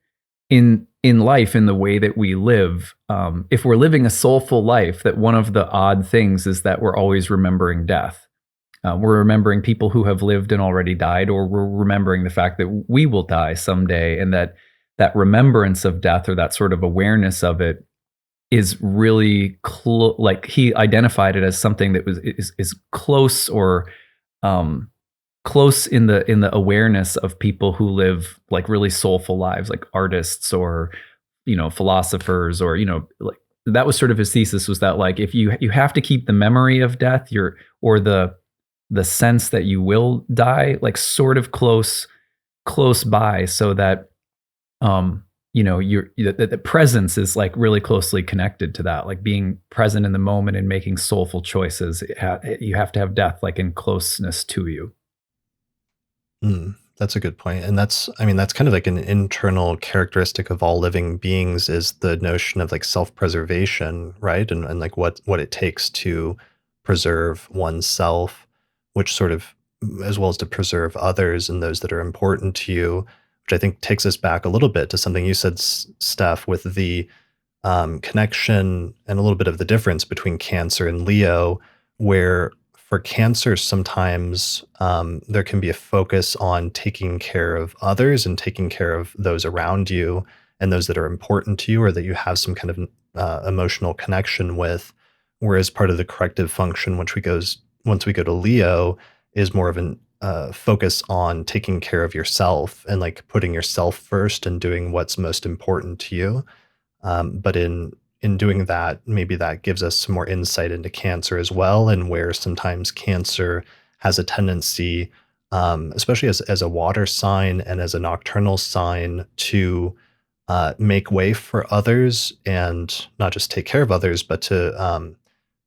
in life, in the way that we live, if we're living a soulful life, that one of the odd things is that we're always remembering death. We're remembering people who have lived and already died, or we're remembering the fact that we will die someday, and that remembrance of death, or that sort of awareness of it, is really like he identified it as something that is close, or close in the awareness of people who live like really soulful lives, like artists or philosophers, or like that was sort of his thesis, was that like if you have to keep the memory of death, or the sense that you will die, like sort of close by, so that the presence is like really closely connected to that, like being present in the moment and making soulful choices. You have to have death like in closeness to you. That's a good point. And that's kind of like an internal characteristic of all living beings, is the notion of like self-preservation, right? And like what it takes to preserve oneself, which sort of, as well as to preserve others and those that are important to you, which I think takes us back a little bit to something you said, Steph, with the connection and a little bit of the difference between Cancer and Leo, where for Cancer, sometimes there can be a focus on taking care of others and taking care of those around you and those that are important to you, or that you have some kind of emotional connection with. Whereas part of the corrective function, once we go to Leo, is more of an focus on taking care of yourself and like putting yourself first and doing what's most important to you. But in doing that, maybe that gives us some more insight into Cancer as well, and where sometimes Cancer has a tendency, especially as a water sign and as a nocturnal sign, to make way for others and not just take care of others, but to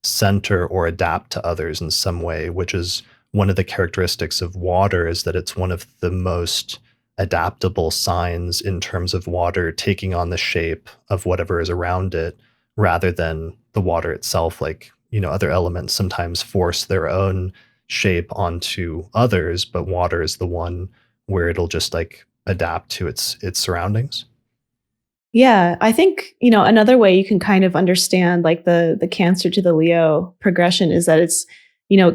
center or adapt to others in some way, which is one of the characteristics of water, is that it's one of the most adaptable signs in terms of water taking on the shape of whatever is around it, rather than the water itself. Like, other elements sometimes force their own shape onto others, but water is the one where it'll just like adapt to its surroundings. Yeah, I think, another way you can kind of understand like the Cancer to the Leo progression is that it's,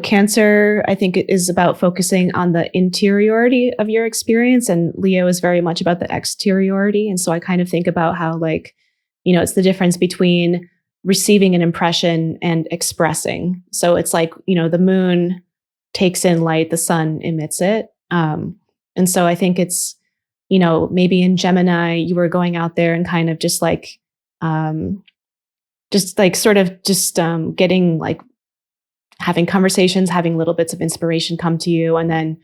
Cancer, I think, it is about focusing on the interiority of your experience, and Leo is very much about the exteriority. And so I kind of think about how, like, it's the difference between receiving an impression and expressing. So it's like, the moon takes in light, the sun emits it. And so I think it's, maybe in Gemini, you were going out there and kind of just like getting like having conversations, having little bits of inspiration come to you. And then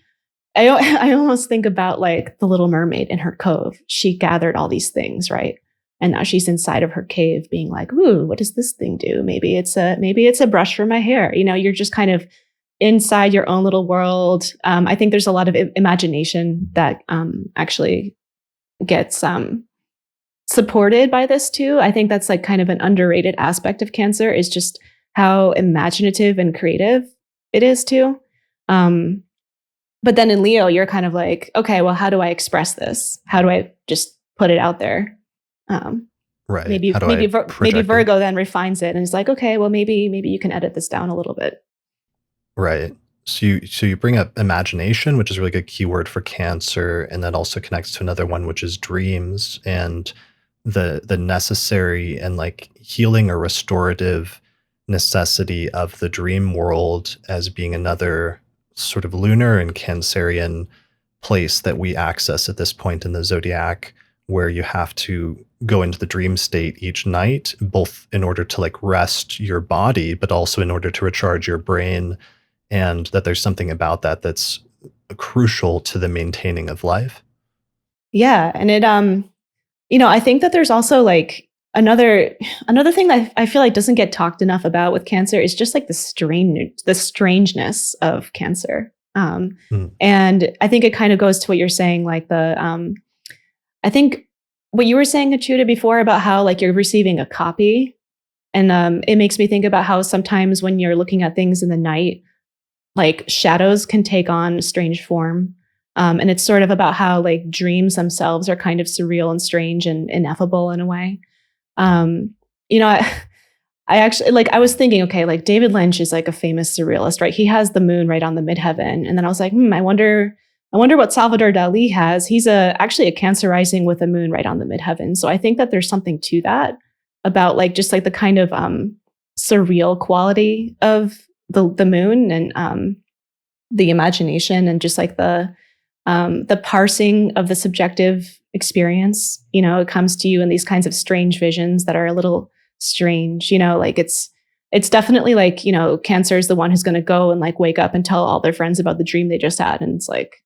I almost think about like the Little Mermaid in her cove. She gathered all these things, right? And now she's inside of her cave being like, ooh, what does this thing do? Maybe it's a brush for my hair. You're just kind of inside your own little world. I think there's a lot of imagination that actually gets supported by this too. I think that's like kind of an underrated aspect of Cancer, is just how imaginative and creative it is too. But then in Leo, you're kind of like, okay, well, how do I express this? How do I just put it out there? Right. Maybe Virgo then refines it and is like, okay, well, maybe you can edit this down a little bit. Right. So you bring up imagination, which is a really good keyword for Cancer, and that also connects to another one, which is dreams, and the necessary and like healing or restorative necessity of the dream world as being another sort of lunar and Cancerian place that we access at this point in the zodiac, where you have to go into the dream state each night, both in order to like rest your body, but also in order to recharge your brain. And that there's something about that that's crucial to the maintaining of life. Yeah. And it, I think that there's also like another thing that I feel like doesn't get talked enough about with Cancer is just like the strangeness of Cancer. And I think it kind of goes to what you're saying, like I think what you were saying, Acyuta, before about how like you're receiving a copy. And it makes me think about how sometimes when you're looking at things in the night, like shadows can take on a strange form. And it's sort of about how like dreams themselves are kind of surreal and strange and ineffable in a way. I actually, like, I was thinking, okay, like David Lynch is like a famous surrealist, right? He has the moon right on the midheaven. And then I was like, I wonder what Salvador Dali has. He's actually a Cancer rising with a moon right on the midheaven. So I think that there's something to that about like just like the kind of surreal quality of the moon and the imagination and just like the parsing of the subjective experience. It comes to you in these kinds of strange visions that are a little strange. Like it's definitely like, Cancer is the one who's going to go and like wake up and tell all their friends about the dream they just had. And it's like,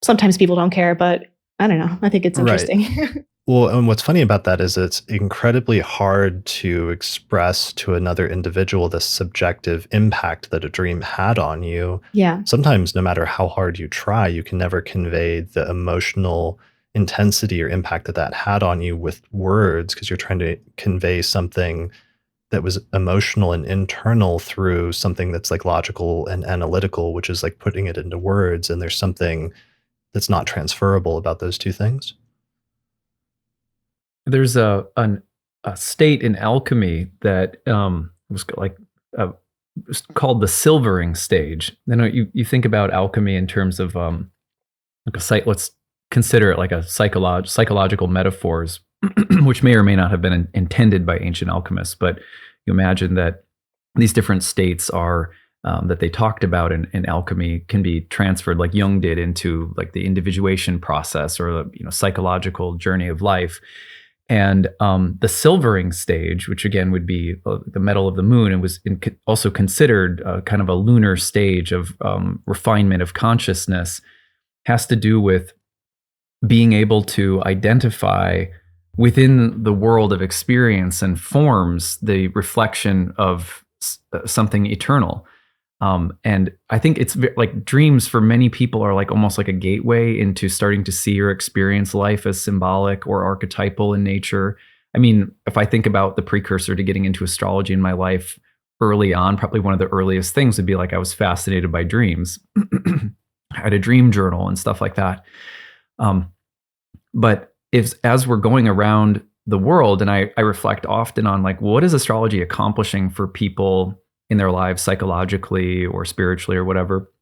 sometimes people don't care, but I don't know. I think it's interesting. Right. Well, and what's funny about that is it's incredibly hard to express to another individual the subjective impact that a dream had on you. Yeah. Sometimes, no matter how hard you try, you can never convey the emotional intensity or impact that had on you with words, because you're trying to convey something that was emotional and internal through something that's like logical and analytical, which is like putting it into words. And there's something that's not transferable about those two things. There's a state in alchemy that was like was called the silvering stage. You think about alchemy in terms of like a site. Let's consider it like a psychological metaphors, which may or may not have been intended by ancient alchemists. But you imagine that these different states are that they talked about in alchemy can be transferred, like Jung did, into like the individuation process or the psychological journey of life. And the silvering stage, which again would be the metal of the moon, and was also considered kind of a lunar stage of refinement of consciousness, has to do with being able to identify within the world of experience and forms the reflection of something eternal. And I think it's like dreams for many people are like almost like a gateway into starting to see or experience life as symbolic or archetypal in nature. I mean, if I think about the precursor to getting into astrology in my life early on, probably one of the earliest things would be like I was fascinated by dreams. I had a dream journal and stuff like that. But as we're going around the world, and I reflect often on like, what is astrology accomplishing for people in their lives psychologically or spiritually or whatever.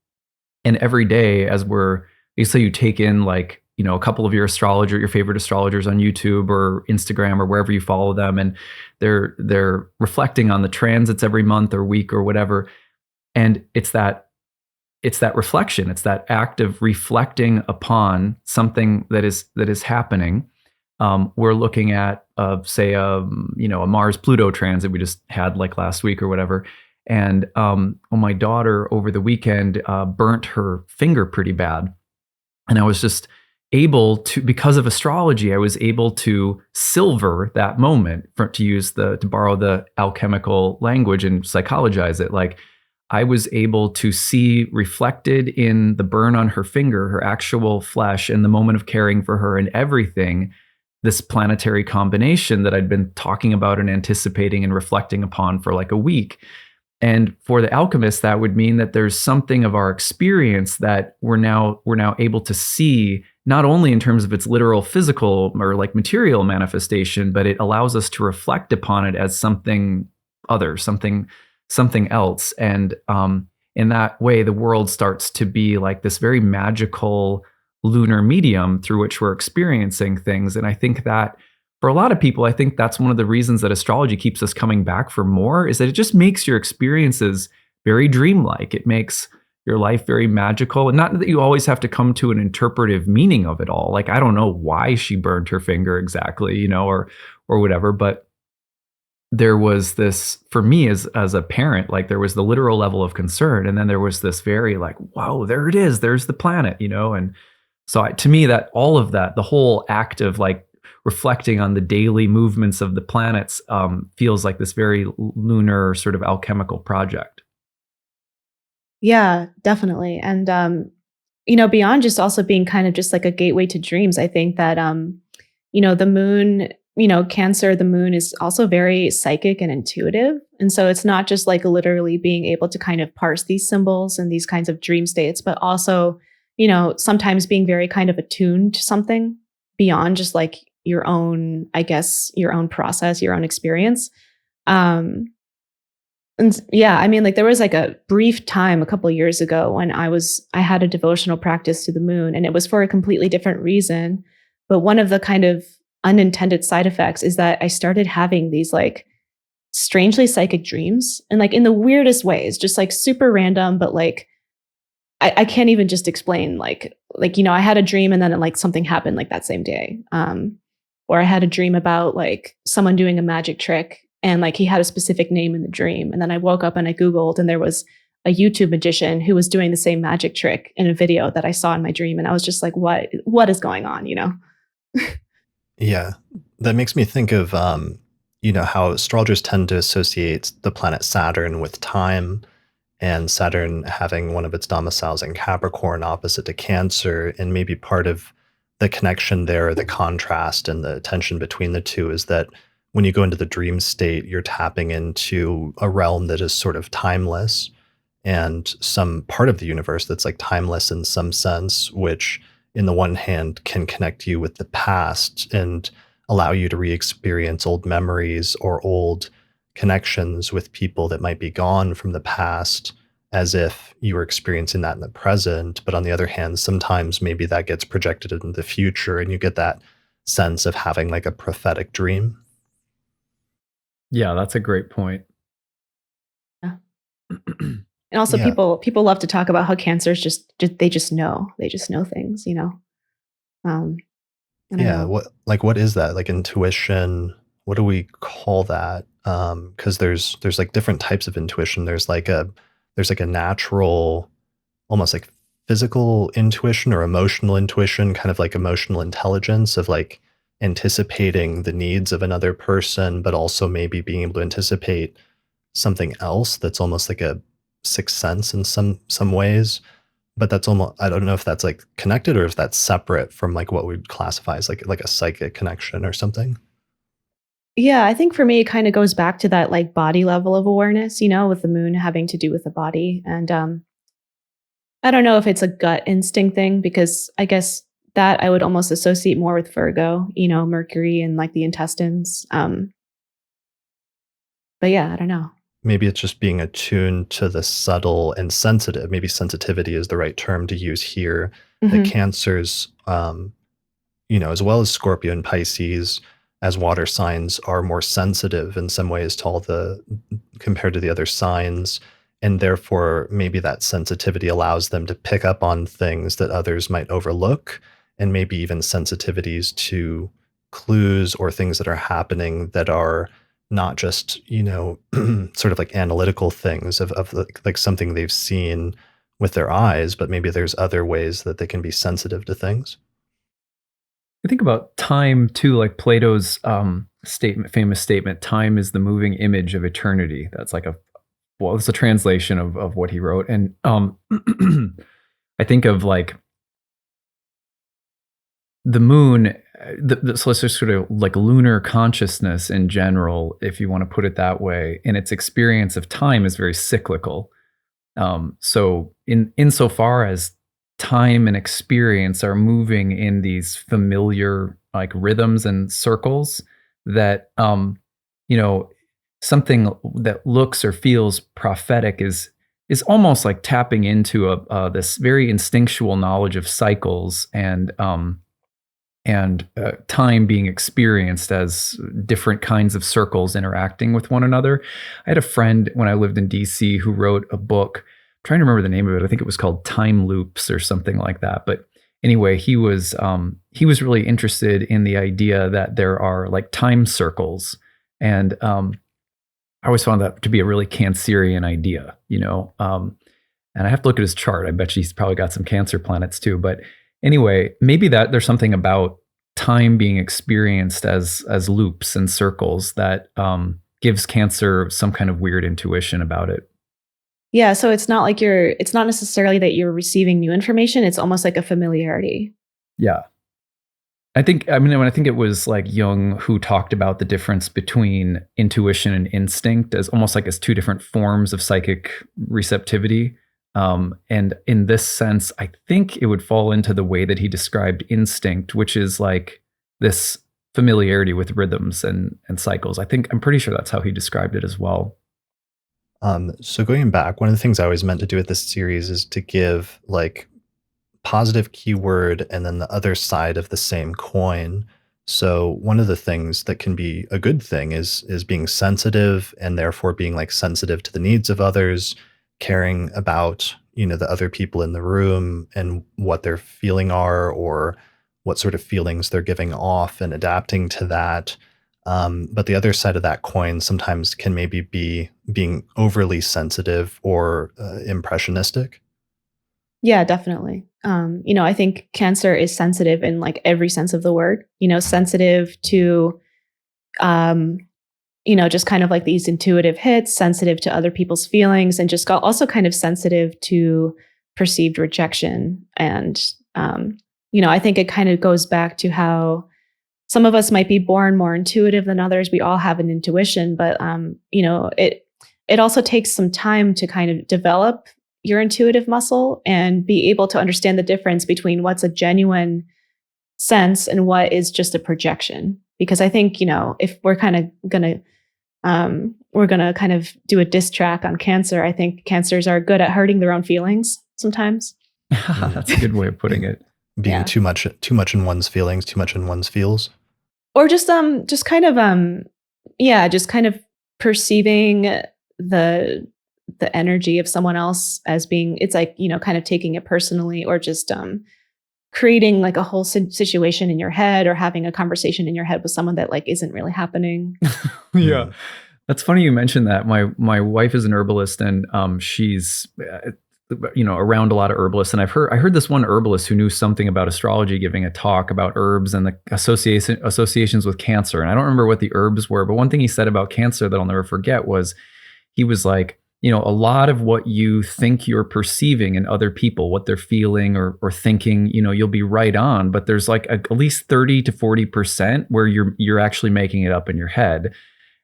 And every day as you say, you take in like, a couple of your favorite astrologers on YouTube or Instagram or wherever you follow them. And they're reflecting on the transits every month or week or whatever. And it's that reflection. It's that act of reflecting upon something that is happening. We're looking at, say, a Mars-Pluto transit we just had like last week or whatever. And my daughter over the weekend burnt her finger pretty bad. And I was just able to, because of astrology, I was able to silver that moment, to borrow the alchemical language and psychologize it. Like I was able to see reflected in the burn on her finger, her actual flesh, and the moment of caring for her and everything, this planetary combination that I'd been talking about and anticipating and reflecting upon for like a week. And for the alchemist, that would mean that there's something of our experience that we're now able to see, not only in terms of its literal physical or like material manifestation, but it allows us to reflect upon it as something other, something else. And in that way, the world starts to be like this very magical lunar medium through which we're experiencing things. And I think that for a lot of people, I think that's one of the reasons that astrology keeps us coming back for more, is that it just makes your experiences very dreamlike. It makes your life very magical. And not that you always have to come to an interpretive meaning of it all. Like, I don't know why she burned her finger exactly, or whatever, but there was this, for me as a parent, like there was the literal level of concern. And then there was this very like, wow, there it is. There's the planet, and so to me, that all of that, the whole act of like reflecting on the daily movements of the planets feels like this very lunar sort of alchemical project. Yeah, definitely. And, beyond just also being kind of just like a gateway to dreams, I think that, the moon, Cancer, the moon is also very psychic and intuitive. And so it's not just like literally being able to kind of parse these symbols and these kinds of dream states, but also, sometimes being very kind of attuned to something beyond just like your own process, your own experience. And yeah, I mean, like there was like a brief time a couple of years ago when I had a devotional practice to the moon, and it was for a completely different reason. But one of the kind of unintended side effects is that I started having these like strangely psychic dreams, and like in the weirdest ways, just like super random, but like I can't even just explain like I had a dream and then like something happened like that same day. Or I had a dream about like someone doing a magic trick, and like he had a specific name in the dream. And then I woke up and I Googled, and there was a YouTube magician who was doing the same magic trick in a video that I saw in my dream. And I was just like, what is going on, Yeah, that makes me think of how astrologers tend to associate the planet Saturn with time, and Saturn having one of its domiciles in Capricorn opposite to Cancer. And maybe part of the connection there, the contrast and the tension between the two, is that when you go into the dream state, you're tapping into a realm that is sort of timeless, and some part of the universe that's like timeless in some sense, which in the one hand can connect you with the past and allow you to re-experience old memories or old connections with people that might be gone from the past, as if you were experiencing that in the present. But on the other hand, sometimes maybe that gets projected into the future, and you get that sense of having like a prophetic dream. Yeah, that's a great point. Yeah. And also Yeah. people love to talk about how Cancers they just know. They just know things, I don't Yeah. know. What is that? Like intuition? What do we call that? Because there's like different types of intuition. There's like a natural, almost like physical intuition or emotional intuition, kind of like emotional intelligence of like anticipating the needs of another person, but also maybe being able to anticipate something else that's almost like a sixth sense in some ways. But that's almost, I don't know if that's like connected or if that's separate from like what we'd classify as like a psychic connection or something. Yeah, I think for me, it kind of goes back to that like body level of awareness, with the moon having to do with the body. And I don't know if it's a gut instinct thing because I guess that I would almost associate more with Virgo, Mercury and like the intestines. But yeah, I don't know. Maybe it's just being attuned to the subtle and sensitive. Maybe sensitivity is the right term to use here. The Hmm. Cancers, as well as Scorpio and Pisces, as water signs, are more sensitive in some ways to all compared to the other signs. And therefore, maybe that sensitivity allows them to pick up on things that others might overlook, and maybe even sensitivities to clues or things that are happening that are not just, sort of like analytical things of like something they've seen with their eyes, but maybe there's other ways that they can be sensitive to things. I think about time too, like Plato's famous statement, time is the moving image of eternity. That's like it's a translation of what he wrote. And I think of like the moon, so let's just sort of like lunar consciousness in general, if you want to put it that way, and its experience of time is very cyclical. So insofar as time and experience are moving in these familiar like rhythms and circles that something that looks or feels prophetic is almost like tapping into this very instinctual knowledge of cycles and time being experienced as different kinds of circles interacting with one another. I had a friend when I lived in DC who wrote a book. I'm trying to remember the name of it. I think it was called Time Loops or something like that. But anyway, he was really interested in the idea that there are like time circles, and I always found that to be a really Cancerian idea, and I have to look at his chart. I bet you he's probably got some Cancer planets too. But anyway, maybe that there's something about time being experienced as loops and circles that gives Cancer some kind of weird intuition about it. Yeah, so it's not necessarily that you're receiving new information. It's almost like a familiarity. Yeah. When I think it was like Jung who talked about the difference between intuition and instinct as almost like as two different forms of psychic receptivity. And in this sense, I think it would fall into the way that he described instinct, which is like this familiarity with rhythms and cycles. I'm pretty sure that's how he described it as well. So going back, one of the things I always meant to do with this series is to give like positive keyword and then the other side of the same coin. So one of the things that can be a good thing is being sensitive and therefore being like sensitive to the needs of others, caring about, the other people in the room and what their feeling are or what sort of feelings they're giving off and adapting to that. But the other side of that coin sometimes can maybe be being overly sensitive or impressionistic. Yeah, definitely. I think Cancer is sensitive in like every sense of the word, sensitive to, just kind of like these intuitive hits, sensitive to other people's feelings, and just also kind of sensitive to perceived rejection. And, I think it kind of goes back to how some of us might be born more intuitive than others. We all have an intuition, but, it also takes some time to kind of develop your intuitive muscle and be able to understand the difference between what's a genuine sense and what is just a projection. Because I think, if we're kind of we're gonna kind of do a diss track on Cancer, I think Cancers are good at hurting their own feelings sometimes. That's a good way of putting it. Being too much in one's feelings, too much in one's feels. Or just kind of perceiving the energy of someone else as being, it's like, kind of taking it personally, or just creating like a whole situation in your head, or having a conversation in your head with someone that like isn't really happening. Yeah. That's funny you mentioned that. My wife is an herbalist, and she's around a lot of herbalists, and I heard this one herbalist who knew something about astrology giving a talk about herbs and the associations with cancer. And I don't remember what the herbs were, but one thing he said about cancer that I'll never forget was, he was like, a lot of what you think you're perceiving in other people, what they're feeling or thinking, you'll be right on, but there's like at least 30 to 40% where you're actually making it up in your head.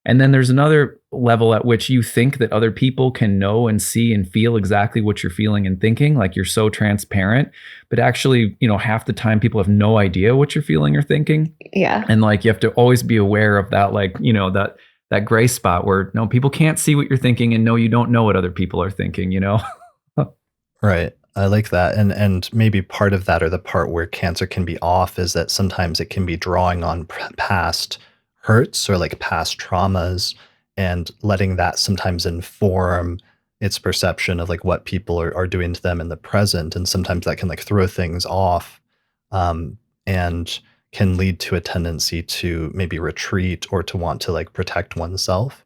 And then there's another level at which you think that other people can know and see and feel exactly what you're feeling and thinking, like you're so transparent, but actually, half the time people have no idea what you're feeling or thinking. Yeah. And like, you have to always be aware of that, like, that gray spot where no, people can't see what you're thinking, and no, you don't know what other people are thinking, Right. I like that. And maybe part of that, or the part where Cancer can be off, is that sometimes it can be drawing on past hurts or like past traumas, and letting that sometimes inform its perception of like what people are doing to them in the present. And sometimes that can like throw things off, and can lead to a tendency to maybe retreat or to want to like protect oneself.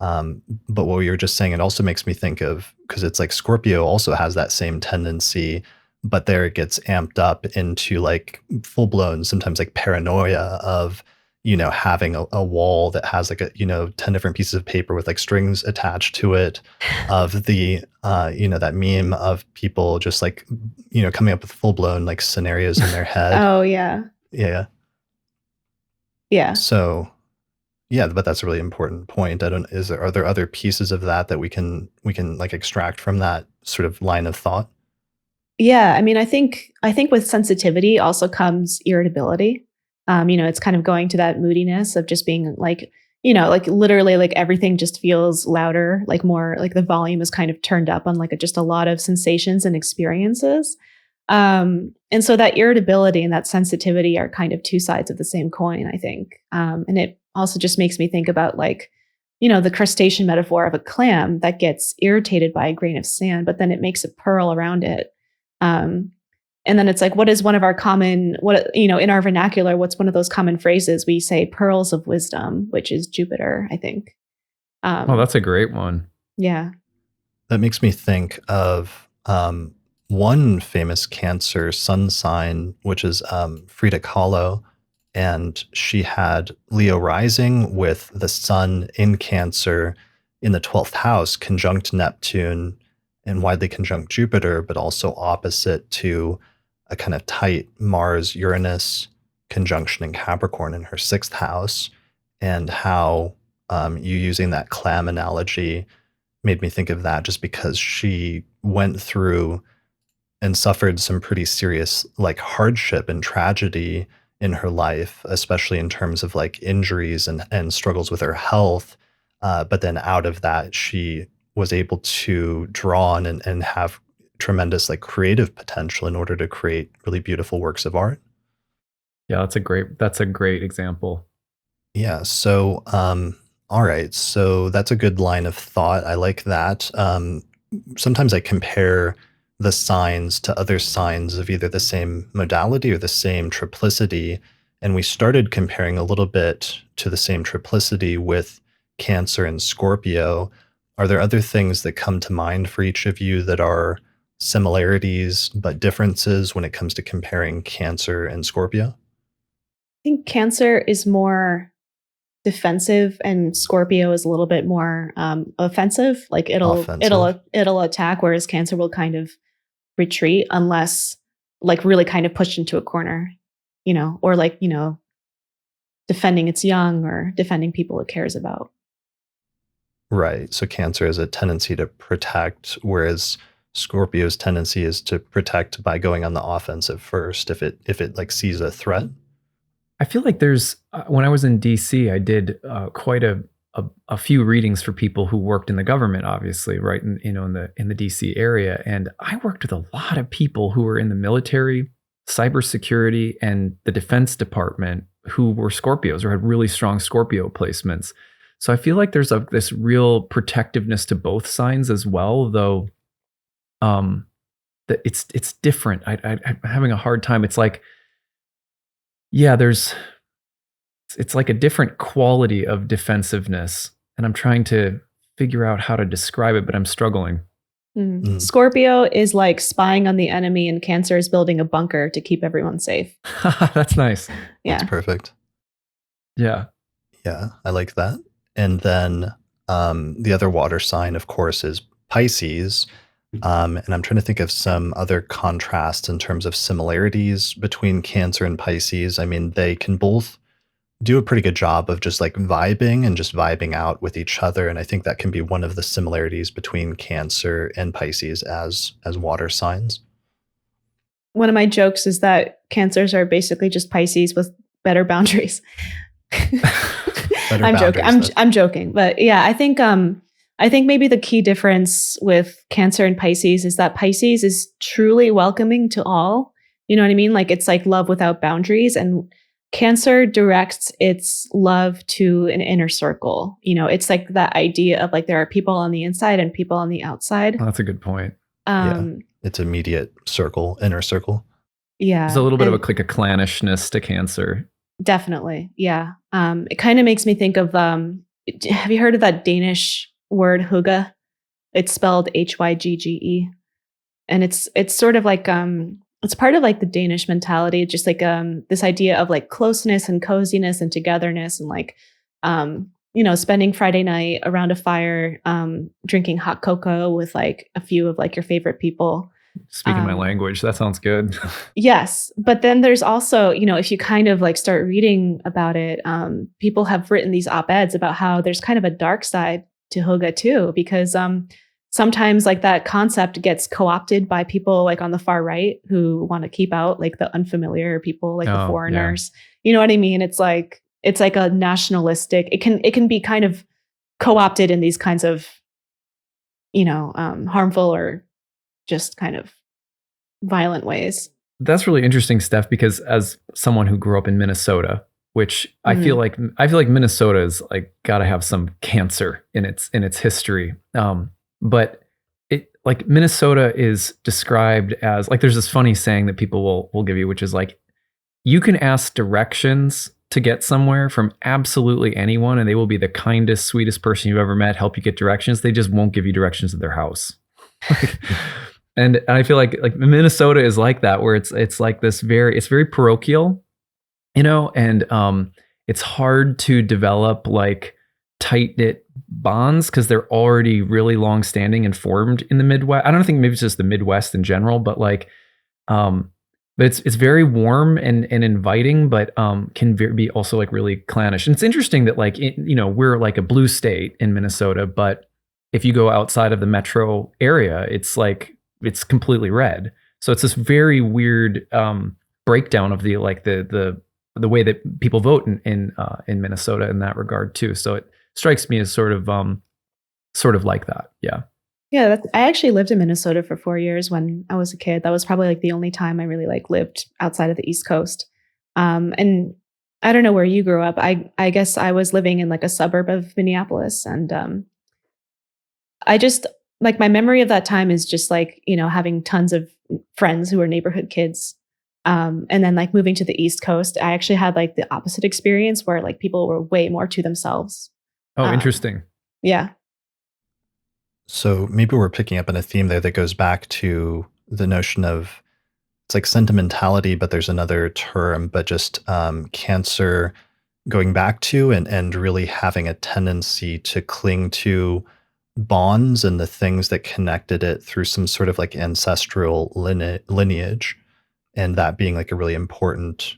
But what you were just saying, it also makes me think of, because it's like Scorpio also has that same tendency, but there it gets amped up into like full blown, sometimes like paranoia of, having a wall that has like 10 different pieces of paper with like strings attached to it, of the, that meme of people just like, coming up with full blown like scenarios in their head. Oh yeah. Yeah. Yeah. So, yeah, but that's a really important point. Are there other pieces of that we can like extract from that sort of line of thought? Yeah. I mean, I think with sensitivity also comes irritability. It's kind of going to that moodiness of just being like, like literally like everything just feels louder, like more like the volume is kind of turned up on like just a lot of sensations and experiences. And so that irritability and that sensitivity are kind of two sides of the same coin, I think. And it also just makes me think about like, the crustacean metaphor of a clam that gets irritated by a grain of sand, but then it makes a pearl around it. And then it's like, what is one of our common, in our vernacular, what's one of those common phrases? We say pearls of wisdom, which is Jupiter, I think. Oh, that's a great one. Yeah. That makes me think of one famous Cancer sun sign, which is Frida Kahlo. And she had Leo rising with the sun in Cancer in the 12th house, conjunct Neptune and widely conjunct Jupiter, but also opposite to a kind of tight Mars-Uranus conjunction in Capricorn in her 6th house. And how you using that clam analogy made me think of that, just because she went through and suffered some pretty serious like hardship and tragedy in her life, especially in terms of like injuries and struggles with her health. But then out of that, she was able to draw on and have tremendous like creative potential in order to create really beautiful works of art. Yeah, that's a great example. Yeah. So, all right. So that's a good line of thought. I like that. Sometimes I compare the signs to other signs of either the same modality or the same triplicity. And we started comparing a little bit to the same triplicity with Cancer and Scorpio. Are there other things that come to mind for each of you that are similarities but differences when it comes to comparing Cancer and Scorpio? I think Cancer is more defensive and Scorpio is a little bit more offensive. Like it'll attack, whereas Cancer will kind of retreat unless like really kind of pushed into a corner, or like, defending its young or defending people it cares about. Right. So Cancer has a tendency to protect, whereas Scorpio's tendency is to protect by going on the offensive first if it like sees a threat. I feel like there's when I was in DC, I did quite a few readings for people who worked in the government, obviously, right? In the DC area, and I worked with a lot of people who were in the military, cybersecurity, and the Defense Department who were Scorpios or had really strong Scorpio placements. So I feel like there's this real protectiveness to both signs as well, though that it's different. I'm having a hard time. It's like, yeah, it's like a different quality of defensiveness, and I'm trying to figure out how to describe it, but I'm struggling. Scorpio is like spying on the enemy, and Cancer is building a bunker to keep everyone safe. That's nice. Yeah. That's perfect. Yeah. Yeah, I like that. And then the other water sign, of course, is Pisces. And I'm trying to think of some other contrasts in terms of similarities between Cancer and Pisces. I mean, they can both do a pretty good job of just like vibing and just vibing out with each other. And I think that can be one of the similarities between Cancer and Pisces as water signs. One of my jokes is that Cancers are basically just Pisces with better boundaries. I'm joking. I'm joking, but yeah, I think maybe the key difference with Cancer and Pisces is that Pisces is truly welcoming to all. You know what I mean? Like it's like love without boundaries, and Cancer directs its love to an inner circle. You know, it's like that idea of like there are people on the inside and people on the outside. Oh, that's a good point. It's immediate circle, inner circle. Yeah, there's a little bit of a clannishness to Cancer. Definitely. Yeah. It kind of makes me think of, have you heard of that Danish word hygge? It's spelled Hygge. And it's sort of like, it's part of like the Danish mentality, just like this idea of like closeness and coziness and togetherness and like, spending Friday night around a fire, drinking hot cocoa with like a few of like your favorite people. Speaking my language, that sounds good. Yes. But then there's also, if you kind of like start reading about it, people have written these op-eds about how there's kind of a dark side to hygge too, because sometimes like that concept gets co-opted by people like on the far right who want to keep out like the unfamiliar people, like the foreigners. Yeah. You know what I mean? It's like a nationalistic, it can be kind of co-opted in these kinds of, harmful or just kind of violent ways. That's really interesting, Steph, because as someone who grew up in Minnesota, which I feel like Minnesota is like got to have some Cancer in its history. But it like Minnesota is described as like there's this funny saying that people will give you, which is like you can ask directions to get somewhere from absolutely anyone, and they will be the kindest, sweetest person you've ever met, help you get directions. They just won't give you directions to their house. And I feel like Minnesota is like that, where it's like this it's very parochial, and it's hard to develop like tight knit bonds because they're already really long standing and formed in the Midwest. I don't think maybe it's just the Midwest in general, but like, but it's very warm and inviting, but can be also like really clannish. And it's interesting that like we're like a blue state in Minnesota, but if you go outside of the metro area, it's completely red. So it's this very weird breakdown of the way that people vote in Minnesota in that regard too. So it strikes me as sort of like that. Yeah. Yeah. I actually lived in Minnesota for 4 years when I was a kid. That was probably like the only time I really like lived outside of the East Coast. And I don't know where you grew up. I guess I was living in like a suburb of Minneapolis, and I just like my memory of that time is just like, having tons of friends who were neighborhood kids. And then like moving to the East Coast, I actually had like the opposite experience where like people were way more to themselves. Oh, interesting. Yeah. So maybe we're picking up on a theme there that goes back to the notion of it's like sentimentality, but there's another term, but just Cancer going back to and really having a tendency to cling to bonds and the things that connected it through some sort of like ancestral lineage, and that being like a really important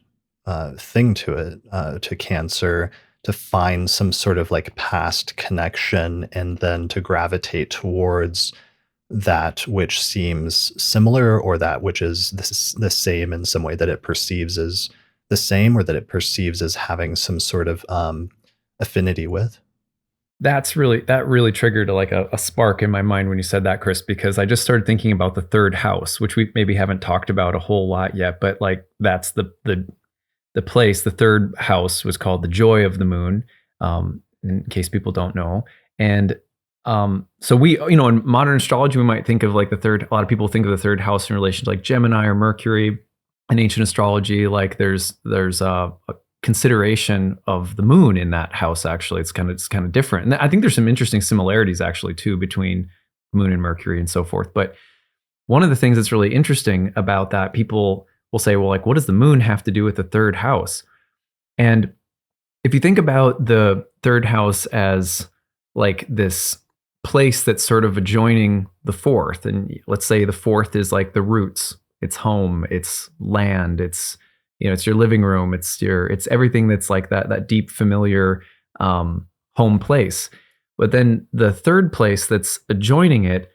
thing to it, to Cancer, to find some sort of like past connection and then to gravitate towards that which seems similar or that which is the same in some way that it perceives as the same or that it perceives as having some sort of affinity with. That really triggered like a spark in my mind when you said that, Chris, because I just started thinking about the third house, which we maybe haven't talked about a whole lot yet, but like that's the place. The third house was called the joy of the moon. in case people don't know. And so we, in modern astrology, we might think of like a lot of people think of the third house in relation to like Gemini or Mercury. In ancient astrology, like there's a consideration of the moon in that house. Actually, it's kind of different. And I think there's some interesting similarities actually too between moon and Mercury and so forth. But one of the things that's really interesting about that, people will say, well, like, what does the moon have to do with the third house? And if you think about the third house as like this place that's sort of adjoining the fourth, and let's say the fourth is like the roots, it's home, it's land, it's it's your living room, it's everything that's like that deep familiar home place. But then the third place that's adjoining it,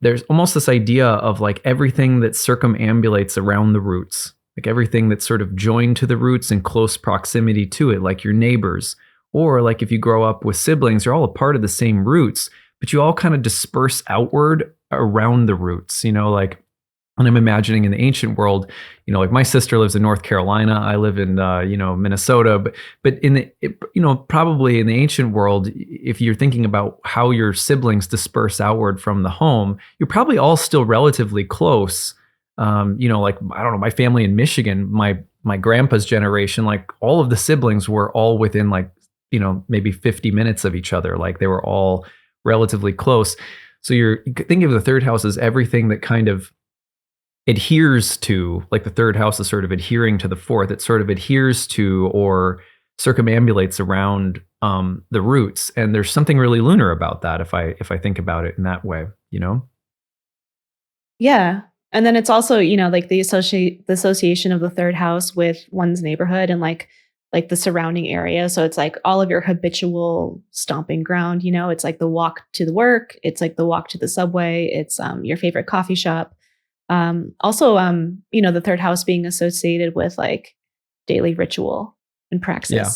there's almost this idea of like everything that circumambulates around the roots, like everything that's sort of joined to the roots in close proximity to it, like your neighbors, or like if you grow up with siblings, you're all a part of the same roots, but you all kind of disperse outward around the roots, like. And I'm imagining in the ancient world, like my sister lives in North Carolina, I live in, Minnesota, but in the, probably in the ancient world, if you're thinking about how your siblings disperse outward from the home, you're probably all still relatively close. Like, I don't know, my family in Michigan, my grandpa's generation, like all of the siblings were all within like, maybe 50 minutes of each other. Like they were all relatively close. So you think of the third house as everything that kind of adheres to, like the third house is sort of adhering to the fourth. It sort of adheres to or circumambulates around the roots. And there's something really lunar about that if I think about it in that way, Yeah. And then it's also, like the association of the third house with one's neighborhood and like the surrounding area. So it's like all of your habitual stomping ground, it's like the walk to the work. It's like the walk to the subway. It's your favorite coffee shop. Also, the third house being associated with like daily ritual and praxis. Yeah.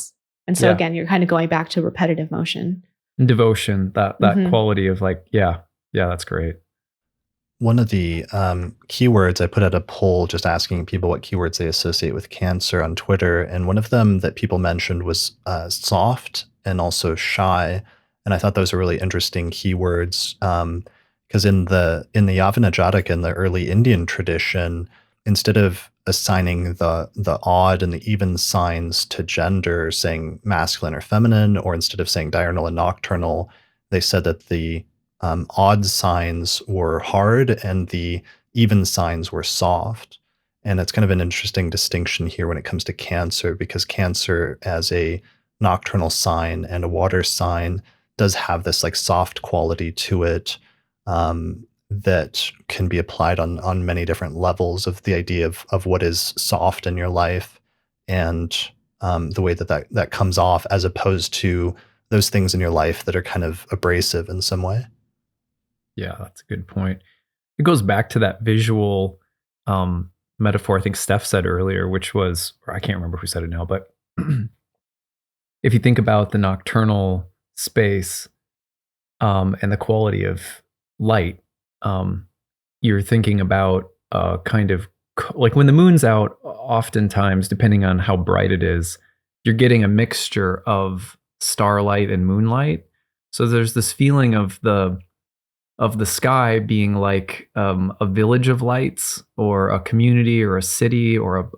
And so again, you're kind of going back to repetitive motion. And devotion, that quality of like, yeah, that's great. One of the keywords, I put out a poll just asking people what keywords they associate with Cancer on Twitter. And one of them that people mentioned was soft and also shy. And I thought those were really interesting keywords. Because in the Yavana Jataka, in the early Indian tradition, instead of assigning the odd and the even signs to gender, saying masculine or feminine, or instead of saying diurnal and nocturnal, they said that the odd signs were hard and the even signs were soft. And it's kind of an interesting distinction here when it comes to Cancer, because Cancer as a nocturnal sign and a water sign does have this like soft quality to it. That can be applied on many different levels of the idea of what is soft in your life and the way that comes off, as opposed to those things in your life that are kind of abrasive in some way. Yeah, that's a good point. It goes back to that visual metaphor I think Steph said earlier, which was, or I can't remember who said it now, but if you think about the nocturnal space and the quality of light, you're thinking about kind of like when the moon's out, oftentimes, depending on how bright it is, you're getting a mixture of starlight and moonlight. So there's this feeling of the sky being like a village of lights, or a community, or a city, or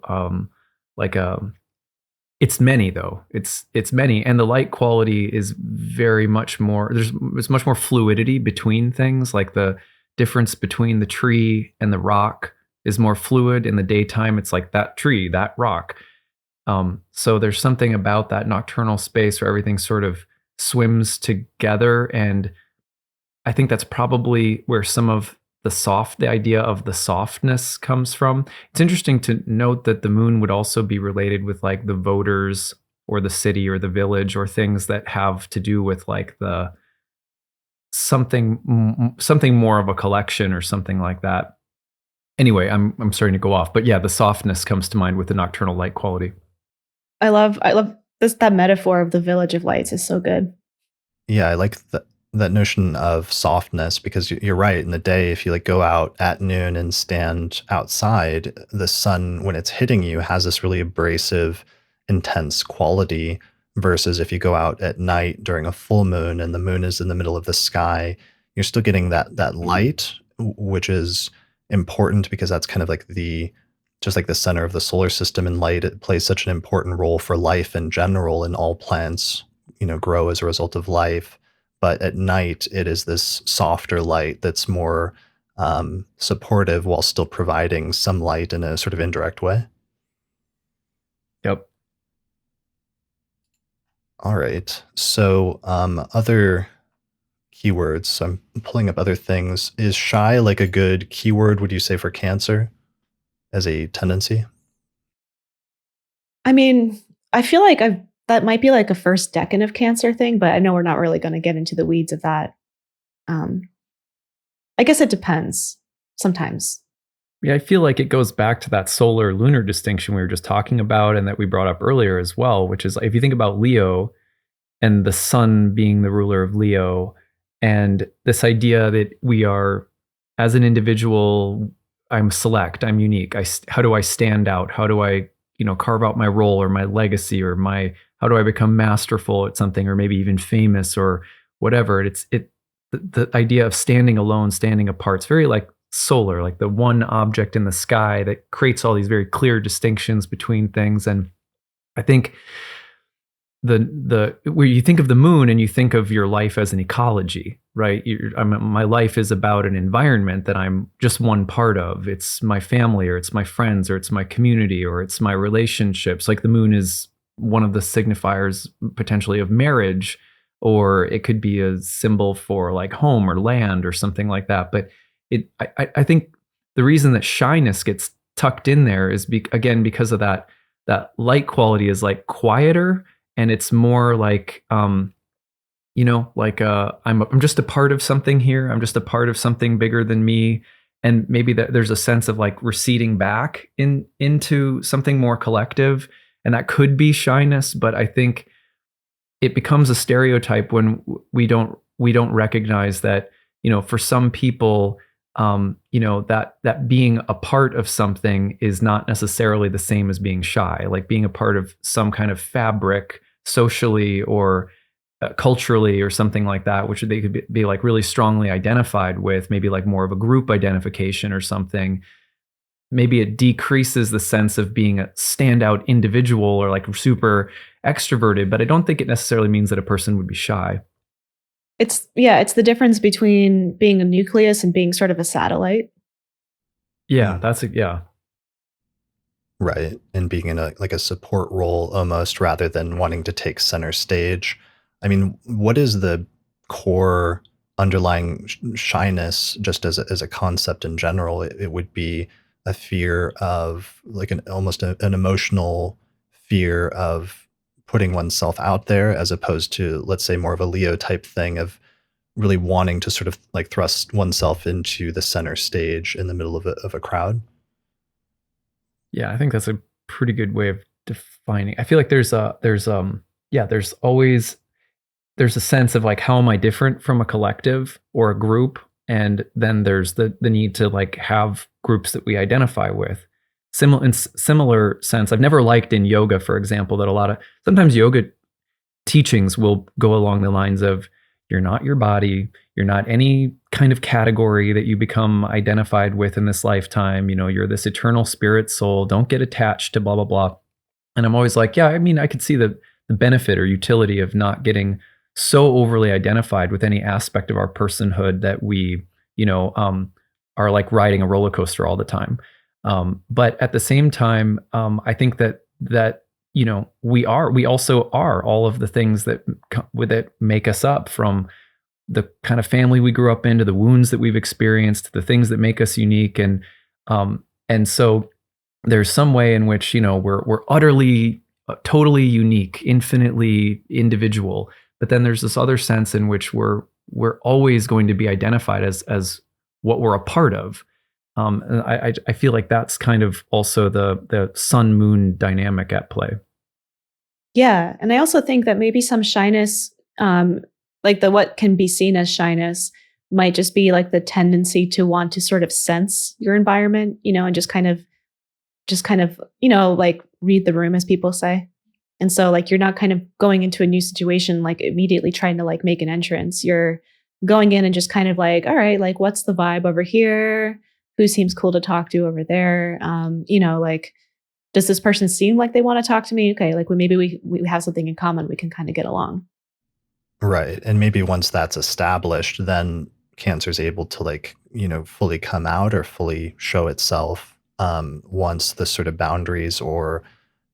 it's many though. It's many, and the light quality is very much more. There's much more fluidity between things. Like the difference between the tree and the rock is more fluid. In the daytime, it's like that tree, that rock. So there's something about that nocturnal space where everything sort of swims together, and I think that's probably where some of the idea of the softness comes from. It's interesting to note that the moon would also be related with like the voters or the city or the village, or things that have to do with like the something more of a collection or something like that. Anyway, I'm starting to go off, but yeah, the softness comes to mind with the nocturnal light quality. I love this. That metaphor of the village of lights is so good. Yeah, I like that notion of softness, because you're right. In the day, if you like go out at noon and stand outside, the sun, when it's hitting you, has this really abrasive, intense quality. versus if you go out at night during a full moon and the moon is in the middle of the sky, you're still getting that light, which is important because that's kind of like just like the center of the solar system, and light, it plays such an important role for life in general, and all plants, grow as a result of life. But at night, it is this softer light that's more supportive while still providing some light in a sort of indirect way. Yep. All right. So other keywords. So I'm pulling up other things. Is shy like a good keyword, would you say, for Cancer as a tendency? I mean, I feel like that might be like a first decan of Cancer thing, but I know we're not really going to get into the weeds of that. I guess it depends sometimes. Yeah, I feel like it goes back to that solar lunar distinction we were just talking about and that we brought up earlier as well, which is if you think about Leo and the sun being the ruler of Leo, and this idea that we are, as an individual, I'm select, I'm unique. How do I stand out? How do I, carve out my role or my legacy, or how do I become masterful at something, or maybe even famous or whatever? The idea of standing alone, standing apart. It's very like solar, like the one object in the sky that creates all these very clear distinctions between things. And I think where you think of the moon and you think of your life as an ecology, right? My life is about an environment that I'm just one part of. It's my family, or it's my friends, or it's my community, or it's my relationships. Like the moon is one of the signifiers potentially of marriage, or it could be a symbol for like home or land or something like that. But I think the reason that shyness gets tucked in there is again because of that light quality is like quieter. And it's more like, I'm just a part of something here. I'm just a part of something bigger than me. And maybe that there's a sense of like receding back into something more collective. And that could be shyness, but I think it becomes a stereotype when we don't recognize that, for some people, that being a part of something is not necessarily the same as being shy, like being a part of some kind of fabric socially or culturally or something like that, which they could be like really strongly identified with, maybe like more of a group identification or something. Maybe it decreases the sense of being a standout individual or like super extroverted, but I don't think it necessarily means that a person would be shy. It's the difference between being a nucleus and being sort of a satellite. Yeah, yeah. Right. And being in a support role almost, rather than wanting to take center stage. I mean, what is the core underlying shyness, just as a concept in general? It would be a fear of like almost an emotional fear of putting oneself out there, as opposed to, let's say, more of a Leo type thing of really wanting to sort of like thrust oneself into the center stage in the middle of a crowd. Yeah, I think that's a pretty good way of defining. I feel like there's always a sense of like, how am I different from a collective or a group? And then there's the need to like have groups that we identify with. Similar sense, I've never liked in yoga, for example, that sometimes yoga teachings will go along the lines of, you're not your body, you're not any kind of category that you become identified with in this lifetime. You're this eternal spirit soul. Don't get attached to blah, blah, blah. And I'm always like, yeah, I mean, I could see the benefit or utility of not getting so overly identified with any aspect of our personhood that we, are like riding a roller coaster all the time. But at the same time, I think that we also are all of the things that make us up, from the kind of family we grew up in, to the wounds that we've experienced, to the things that make us unique. And so there's some way in which, we're utterly, totally unique, infinitely individual. But then there's this other sense in which we're always going to be identified as what we're a part of. And I feel like that's kind of also the sun moon dynamic at play. Yeah. And I also think that maybe some shyness, like what can be seen as shyness, might just be like the tendency to want to sort of sense your environment, and just kind of, like read the room, as people say. And so like you're not kind of going into a new situation like immediately trying to like make an entrance. You're going in and just kind of like, all right, like what's the vibe over here? Who seems cool to talk to over there? Like, does this person seem like they want to talk to me? Okay, like maybe we have something in common. We can kind of get along. Right. And maybe once that's established, then Cancer's able to like, fully come out or fully show itself once the sort of boundaries, or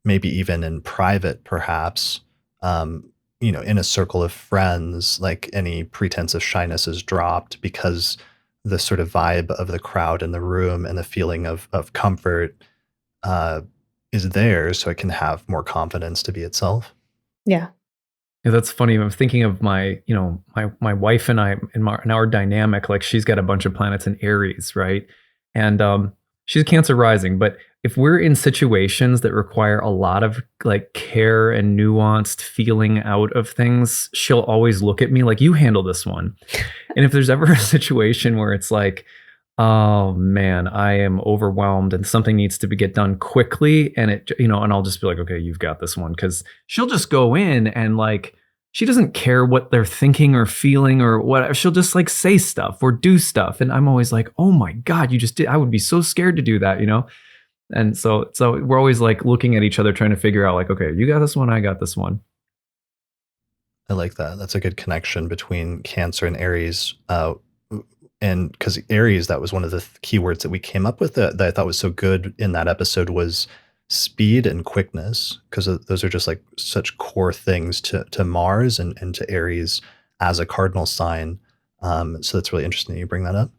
maybe even in private, perhaps, in a circle of friends, like any pretense of shyness is dropped because the sort of vibe of the crowd in the room and the feeling of comfort uh, is there, so it can have more confidence to be itself. Yeah. Yeah, that's funny. I'm thinking of my wife and I in our dynamic. Like she's got a bunch of planets in Aries, right? And she's Cancer rising. But if we're in situations that require a lot of like care and nuanced feeling out of things, she'll always look at me like, "You handle this one." And if there's ever a situation where it's like, "Oh man, I am overwhelmed and something needs to get done quickly," and and I'll just be like, "Okay, you've got this one," because she'll just go in and like she doesn't care what they're thinking or feeling or what. She'll just like say stuff or do stuff, and I'm always like, "Oh my god, you just did!" I would be so scared to do that, And so we're always like looking at each other, trying to figure out like, okay, you got this one, I got this one. I like that. That's a good connection between Cancer and Aries. And because Aries, that was one of the keywords that we came up with that I thought was so good in that episode was speed and quickness, because those are just like such core things to Mars and to Aries as a cardinal sign. So that's really interesting that you bring that up.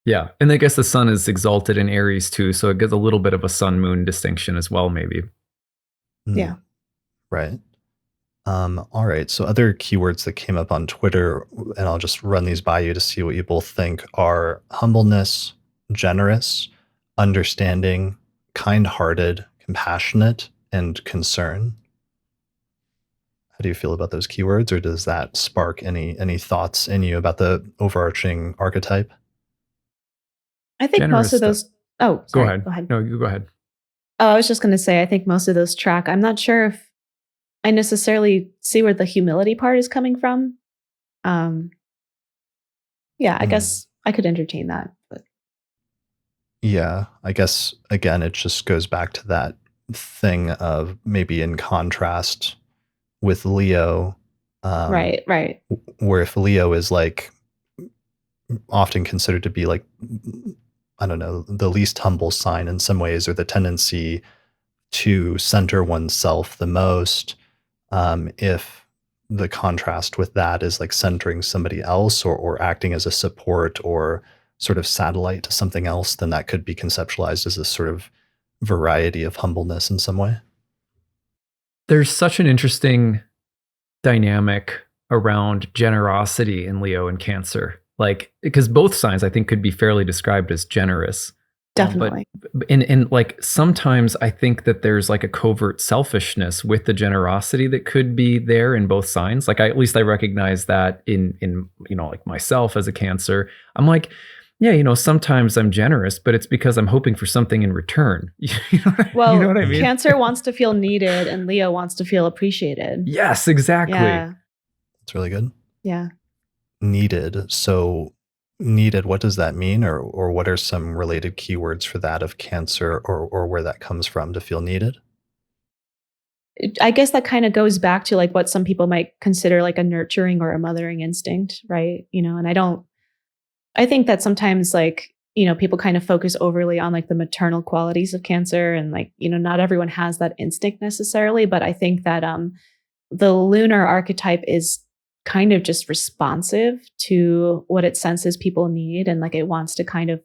Yeah, and I guess the sun is exalted in Aries too, so it gets a little bit of a sun-moon distinction as well, maybe. Yeah. Right. All right. So other keywords that came up on Twitter, and I'll just run these by you to see what you both think, are humbleness, generous, understanding, kind-hearted, compassionate, and concern. How do you feel about those keywords, or does that spark any thoughts in you about the overarching archetype? I think most Generous of stuff. those. Oh, Go sorry. ahead. No, you go ahead. Oh, I was just going to say, I think most of those track. I'm not sure if I necessarily see where the humility part is coming from. Yeah, I guess I could entertain that. But Yeah, I guess again, it just goes back to that thing of maybe in contrast with Leo, um, right. where if Leo is like often considered to be like, I don't know, the least humble sign in some ways, or the tendency to center oneself the most, if the contrast with that is like centering somebody else, or acting as a support or sort of satellite to something else, then that could be conceptualized as a sort of variety of humbleness in some way. There's such an interesting dynamic around generosity in Leo and Cancer. Like, because both signs I think could be fairly described as generous. Definitely. But in like sometimes I think that there's like a covert selfishness with the generosity that could be there in both signs. Like at least I recognize that in like myself as a Cancer. I'm like, yeah, sometimes I'm generous, but it's because I'm hoping for something in return. Well, you know what I mean? Cancer wants to feel needed and Leo wants to feel appreciated. Yes, exactly. Yeah. That's really good. Yeah. Needed. So needed, what does that mean? Or what are some related keywords for that of Cancer, or where that comes from to feel needed? I guess that kind of goes back to like what some people might consider like a nurturing or a mothering instinct, right? And I think that sometimes like, people kind of focus overly on like the maternal qualities of Cancer, and like, not everyone has that instinct necessarily, but I think that the lunar archetype is kind of just responsive to what it senses people need, and like it wants to kind of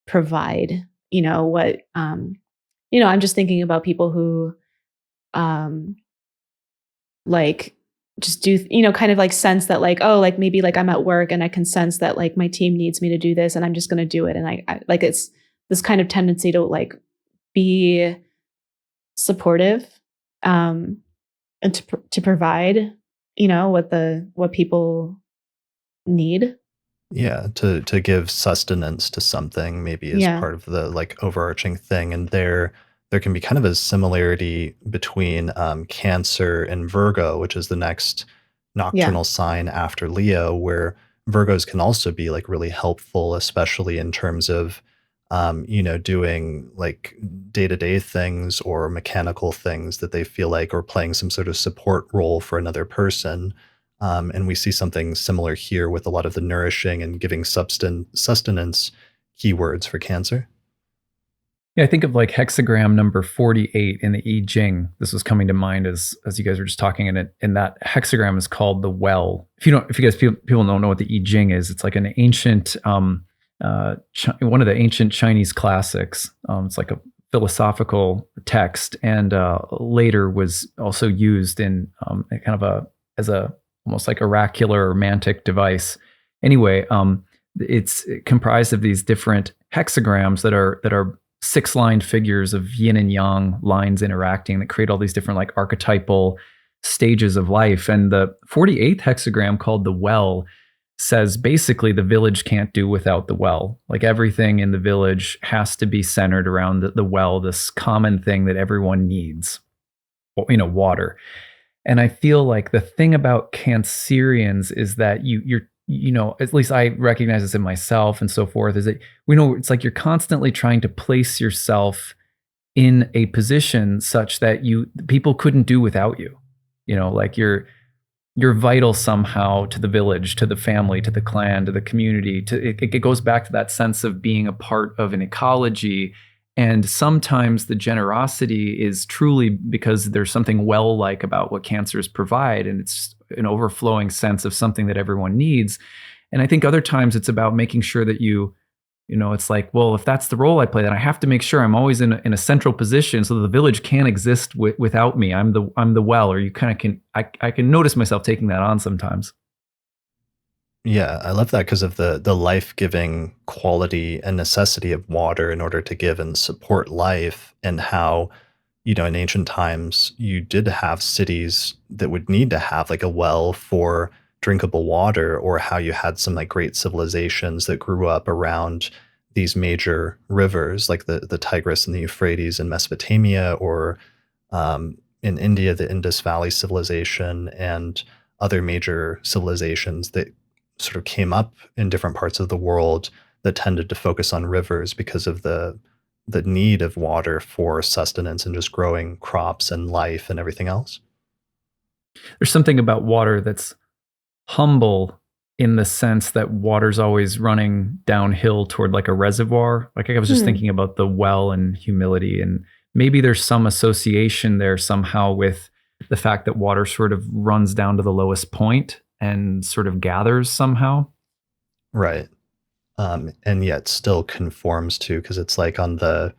provide, what I'm just thinking about people who like just do, kind of like sense that like, oh, like maybe like I'm at work and I can sense that like my team needs me to do this and I'm just going to do it. And I like, it's this kind of tendency to like be supportive, and to provide, what people need. Yeah, to give sustenance to something maybe is Yeah. part of the like overarching thing. And there there can be kind of a similarity between Cancer and Virgo, which is the next Yeah. nocturnal sign after Leo, where Virgos can also be like really helpful, especially in terms of, doing like day to day things or mechanical things that they feel like, or playing some sort of support role for another person. And we see something similar here with a lot of the nourishing and giving sustenance keywords for Cancer. Yeah, I think of like hexagram number 48 in the I Ching. This was coming to mind as you guys were just talking, and that hexagram is called the well. If you guys people don't know what the I Ching is, it's like an ancient one of the ancient Chinese classics. It's like a philosophical text, and later was also used in a kind of as a almost like oracular romantic device. Anyway, it's comprised of these different hexagrams that are six-lined figures of yin and yang lines interacting that create all these different like archetypal stages of life. And the 48th hexagram, called the well, says basically the village can't do without the well. Like everything in the village has to be centered around the well, this common thing that everyone needs, water. And I feel like the thing about Cancerians is that you're at least I recognize this in myself and so forth, is that it's like you're constantly trying to place yourself in a position such that people couldn't do without you. Like you're vital somehow to the village, to the family, to the clan, to the community. It goes back to that sense of being a part of an ecology. And sometimes the generosity is truly because there's something well-like about what Cancers provide, and it's an overflowing sense of something that everyone needs. And I think other times it's about making sure that it's like, well, if that's the role I play, then I have to make sure I'm always in a central position so that the village can't exist without me. I'm the well, or you kind of can, I can notice myself taking that on sometimes. Yeah, I love that because of the life-giving quality and necessity of water in order to give and support life, and how, in ancient times, you did have cities that would need to have like a well for drinkable water, or how you had some like great civilizations that grew up around these major rivers, like the Tigris and the Euphrates in Mesopotamia, or in India, the Indus Valley civilization, and other major civilizations that sort of came up in different parts of the world that tended to focus on rivers because of the need of water for sustenance and just growing crops and life and everything else. There's something about water that's humble, in the sense that water's always running downhill toward like a reservoir. Like I was just thinking about the well and humility, and maybe there's some association there somehow with the fact that water sort of runs down to the lowest point and sort of gathers somehow. Right. And yet still conforms to, because it's like on the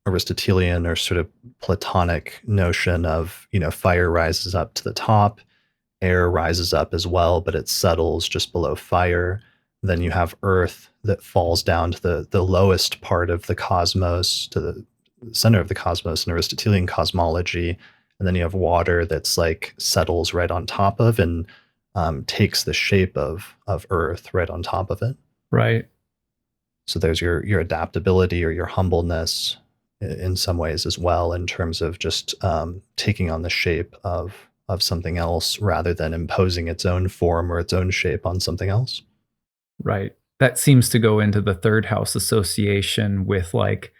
Aristotelian or sort of Platonic notion of, fire rises up to the top, air rises up as well, but it settles just below fire. Then you have earth that falls down to the lowest part of the cosmos, to the center of the cosmos in Aristotelian cosmology. And then you have water that's like settles right on top of, and takes the shape of earth right on top of it. Right. So there's your adaptability or your humbleness in some ways as well, in terms of just taking on the shape of something else rather than imposing its own form or its own shape on something else. Right. That seems to go into the third house association with like,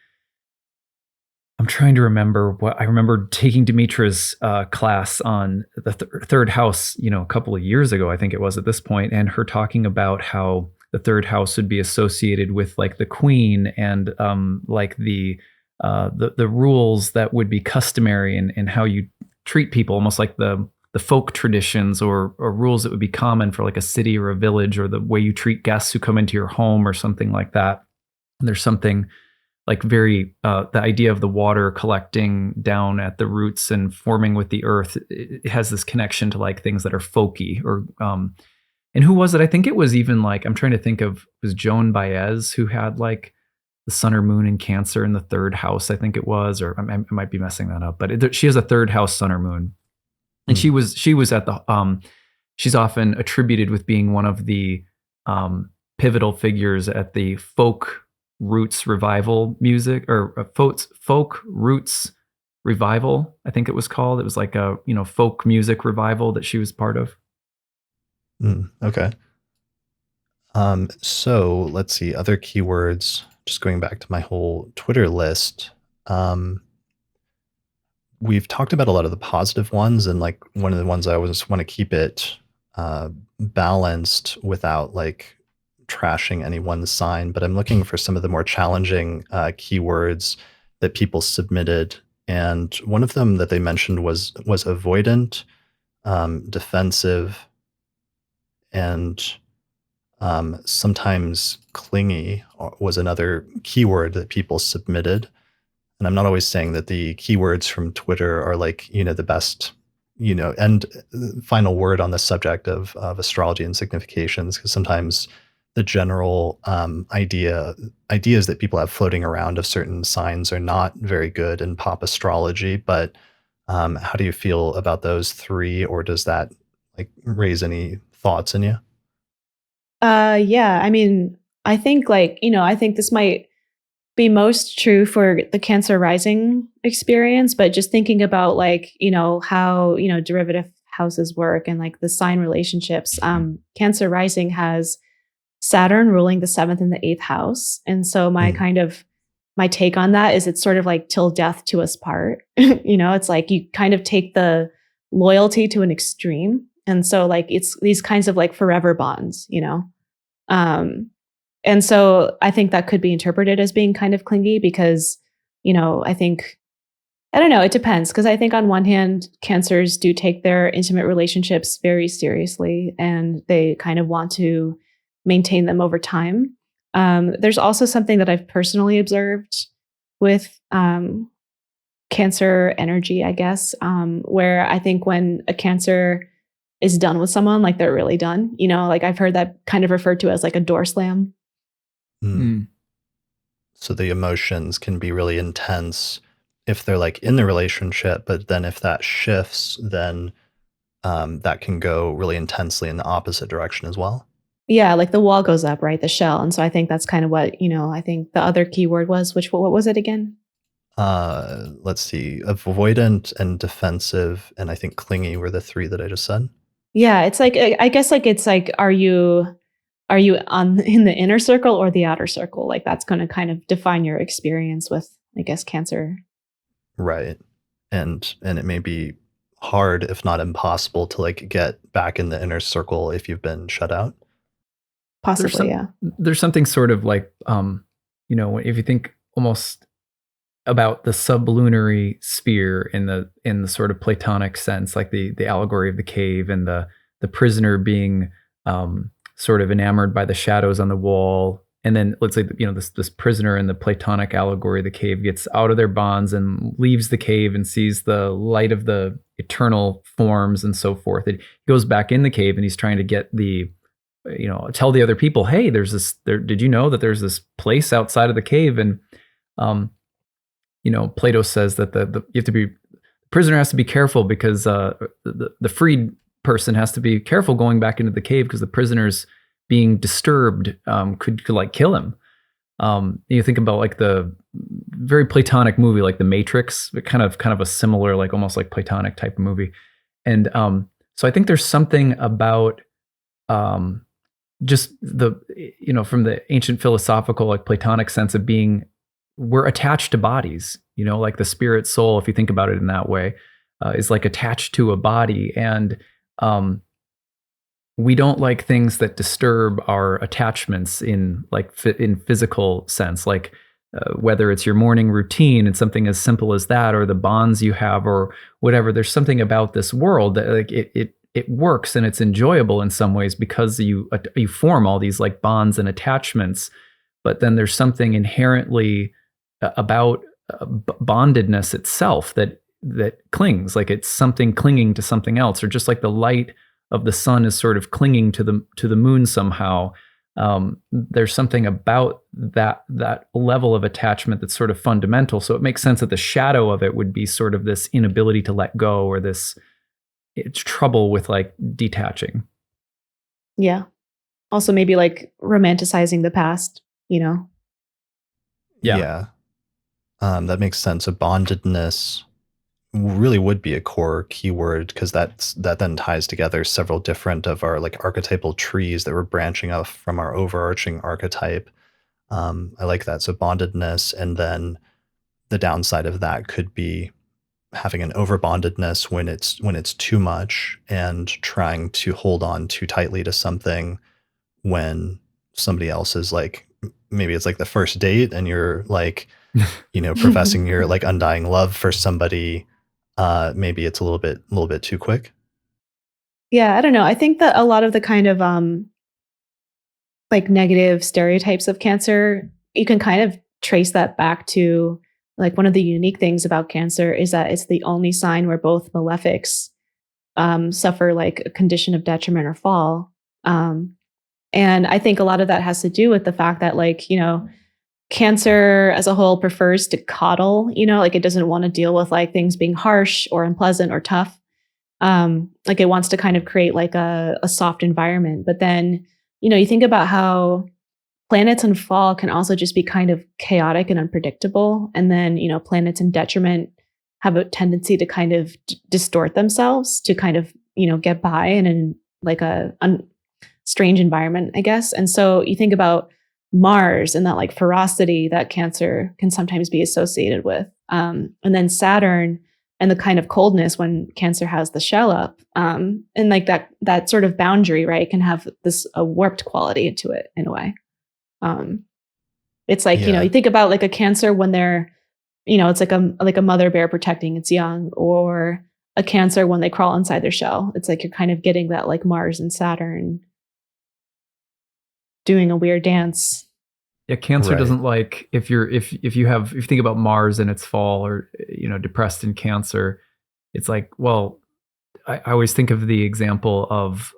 I'm trying to remember what I remember taking Demetra's class on the third house, a couple of years ago, I think it was at this point, and her talking about how the third house would be associated with like the queen, and like the rules that would be customary, and how you treat people, almost like the folk traditions or rules that would be common for like a city or a village, or the way you treat guests who come into your home or something like that. And there's something like very the idea of the water collecting down at the roots and forming with the earth. It has this connection to like things that are folky, or and who was it? I think it was even like, I'm trying to think of, it was Joan Baez who had like the sun or moon in Cancer in the third house, I think it was, or I might be messing that up, but she has a third house sun or moon, and she was at the she's often attributed with being one of the pivotal figures at the folk roots revival music, or folk roots revival, I think it was called. It was like a, folk music revival that she was part of. Okay. So let's see, other keywords, just going back to my whole Twitter list. We've talked about a lot of the positive ones, and like one of the ones I always want to keep it balanced without like trashing any one sign, but I'm looking for some of the more challenging keywords that people submitted. And one of them that they mentioned was avoidant, defensive, and sometimes clingy was another keyword that people submitted. And I'm not always saying that the keywords from Twitter are like, the best, and final word on the subject of astrology and significations, because sometimes the general ideas that people have floating around of certain signs are not very good in pop astrology. But how do you feel about those three, or does that like raise any thoughts in you? Yeah, I mean, I think I think this might be most true for the Cancer rising experience, but just thinking about how, derivative houses work and like the sign relationships. Cancer rising has Saturn ruling the 7th and the 8th house. And so my take on that is it's sort of like till death to us part. It's like you kind of take the loyalty to an extreme. And so like it's these kinds of like forever bonds, and so I think that could be interpreted as being kind of clingy because, I think, I don't know, it depends. Because I think on one hand, Cancers do take their intimate relationships very seriously and they kind of want to maintain them over time. There's also something that I've personally observed with Cancer energy, I guess, where I think when a Cancer is done with someone, like they're really done, like I've heard that kind of referred to as like a door slam. So the emotions can be really intense if they're like in the relationship, but then if that shifts, then that can go really intensely in the opposite direction as well. Yeah, like the wall goes up, right? The shell. And so I think that's kind of what, I think the other keyword was, what was it again? Let's see, avoidant and defensive, and I think clingy were the three that I just said. Yeah, it's like, I guess like it's like, are you in the inner circle or the outer circle? Like that's going to kind of define your experience with, I guess, Cancer. Right. And it may be hard, if not impossible, to like get back in the inner circle if you've been shut out. Possibly, yeah. There's something sort of like, if you think almost about the sublunary sphere in the sort of Platonic sense, like the allegory of the cave and the prisoner being sort of enamored by the shadows on the wall. And then let's say, this prisoner in the Platonic allegory of the cave gets out of their bonds and leaves the cave and sees the light of the eternal forms and so forth. He goes back in the cave and he's trying to get tell the other people, hey, did you know that there's this place outside of the cave? And, Plato says that the prisoner has to be careful because the freed person has to be careful going back into the cave because the prisoner's being disturbed could like kill him. You think about like the very Platonic movie, like The Matrix, kind of a similar, like almost like Platonic type of movie. And so I think there's something about just from the ancient philosophical, like Platonic sense of being, we're attached to bodies, like the spirit soul, if you think about it in that way, is like attached to a body. And we don't like things that disturb our attachments in physical sense, like whether it's your morning routine and something as simple as that, or the bonds you have or whatever. There's something about this world that like it works and it's enjoyable in some ways because you form all these like bonds and attachments. But then there's something inherently about bondedness itself that clings, like it's something clinging to something else, or just like the light of the sun is sort of clinging to the moon somehow. There's something about that level of attachment that's sort of fundamental. So it makes sense that the shadow of it would be sort of this inability to let go, or it's trouble with like detaching. Yeah. Also maybe like romanticizing the past, Yeah. That makes sense. So bondedness really would be a core keyword because that then ties together several different of our like archetypal trees that we're branching off from our overarching archetype. I like that. So bondedness, and then the downside of that could be having an overbondedness when it's too much and trying to hold on too tightly to something when somebody else is like, maybe it's like the first date and you're like, professing your like undying love for somebody. Maybe it's a little bit too quick. Yeah, I don't know. I think that a lot of the kind of like negative stereotypes of Cancer, you can kind of trace that back to like one of the unique things about Cancer is that it's the only sign where both malefics suffer like a condition of detriment or fall. And I think a lot of that has to do with the fact that like, Cancer as a whole prefers to coddle, like it doesn't want to deal with like things being harsh or unpleasant or tough. Like it wants to kind of create like a soft environment. But then, you think about how planets in fall can also just be kind of chaotic and unpredictable. And then, planets in detriment have a tendency to kind of distort themselves to kind of, get by in like a strange environment, I guess. And so you think about Mars and that like ferocity that Cancer can sometimes be associated with. And then Saturn and the kind of coldness when Cancer has the shell up. And like that sort of boundary, right, can have this a warped quality to it in a way. It's like, Yeah. you think about like a Cancer when they're, it's like a mother bear protecting its young, or a Cancer when they crawl inside their shell. It's like you're kind of getting that like Mars and Saturn doing a weird dance. Yeah, Cancer Right. doesn't like if you think about Mars and its fall, or depressed in Cancer, it's like, well, I always think of the example of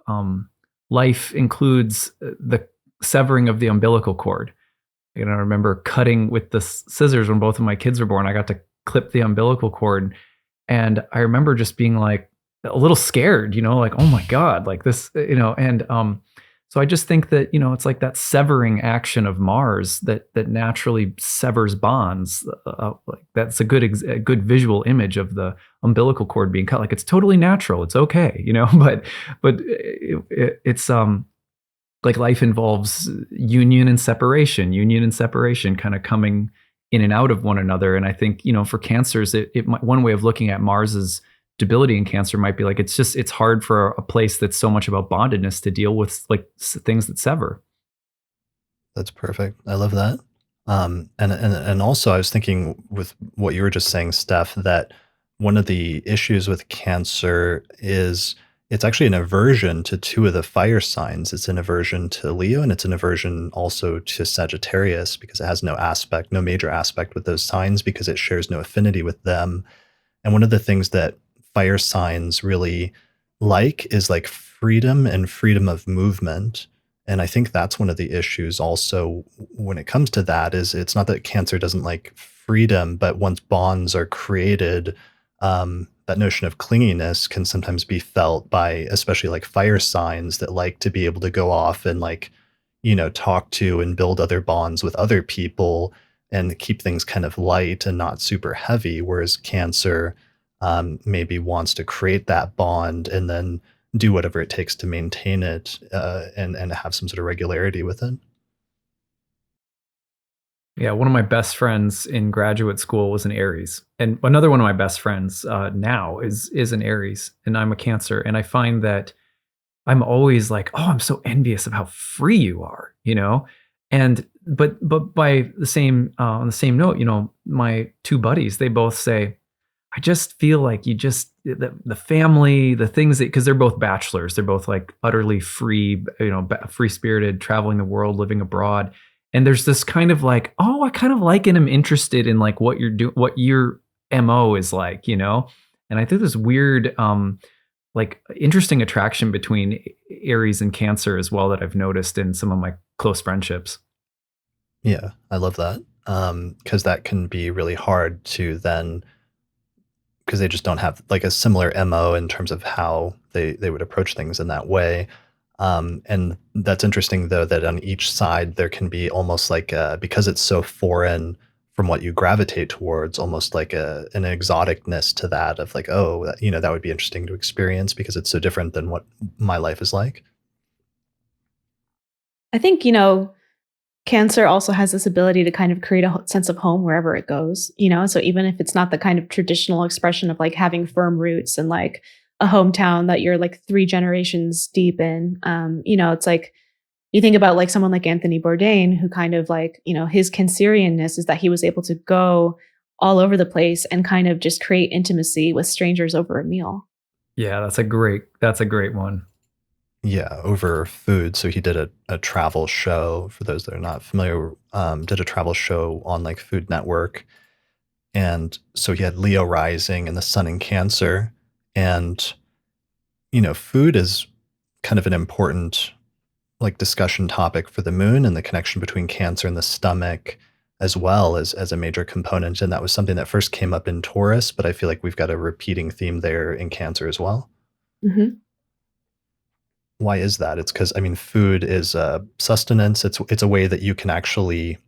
life includes the severing of the umbilical cord. I remember cutting with the scissors when both of my kids were born. I got to clip the umbilical cord, and I remember just being like a little scared, like, oh my God, like this, and so I just think that, it's like that severing action of Mars that naturally severs bonds. Like that's a good visual image of the umbilical cord being cut. Like it's totally natural. It's okay, but it's like life involves union and separation kind of coming in and out of one another. And I think, for Cancers, it might, one way of looking at Mars's stability in Cancer might be like, it's hard for a place that's so much about bondedness to deal with like things that sever. That's perfect. I love that. And also I was thinking with what you were just saying, Steph, that one of the issues with Cancer is it's actually an aversion to two of the fire signs. It's an aversion to Leo, and it's an aversion also to Sagittarius because it has no major aspect with those signs because it shares no affinity with them. And one of the things that fire signs really like is like freedom and freedom of movement. And I think that's one of the issues also when it comes to that is it's not that Cancer doesn't like freedom, but once bonds are created, that notion of clinginess can sometimes be felt by especially like fire signs that like to be able to go off and like, talk to and build other bonds with other people and keep things kind of light and not super heavy. Whereas Cancer maybe wants to create that bond and then do whatever it takes to maintain it and have some sort of regularity with it. Yeah, one of my best friends in graduate school was an Aries, and another one of my best friends now is an Aries, and I'm a Cancer, and I find that I'm always like, oh, I'm so envious of how free you are, and but by the same on the same note, my two buddies, they both say, I just feel like the family, the things that, because they're both bachelors, they're both like utterly free, free spirited, traveling the world, living abroad. And there's this kind of like, oh, I kind of like and am interested in like what you're doing, what your MO is like, And I think this weird, like interesting attraction between Aries and Cancer as well that I've noticed in some of my close friendships. Yeah, I love that. Because that can be really hard to then, because they just don't have like a similar MO in terms of how they would approach things in that way. And that's interesting though, that on each side there can be almost like because it's so foreign, from what you gravitate towards, almost like an exoticness to that of like, oh, that would be interesting to experience because it's so different than what my life is like. I think, Cancer also has this ability to kind of create a sense of home wherever it goes, So even if it's not the kind of traditional expression of like having firm roots and like a hometown that you're like 3 generations deep in, it's like you think about like someone like Anthony Bourdain, who kind of like, his Cancerianness is that he was able to go all over the place and kind of just create intimacy with strangers over a meal. Yeah, that's a great one. Yeah, over food. So he did a travel show. For those that are not familiar, did a travel show on like Food Network, and so he had Leo rising and the Sun in Cancer, and food is kind of an important like discussion topic for the moon and the connection between Cancer and the stomach, as well as a major component. And that was something that first came up in Taurus, but I feel like we've got a repeating theme there in Cancer as well. Hmm. Why is that? It's because, I mean, food is sustenance. It's a way that you can actually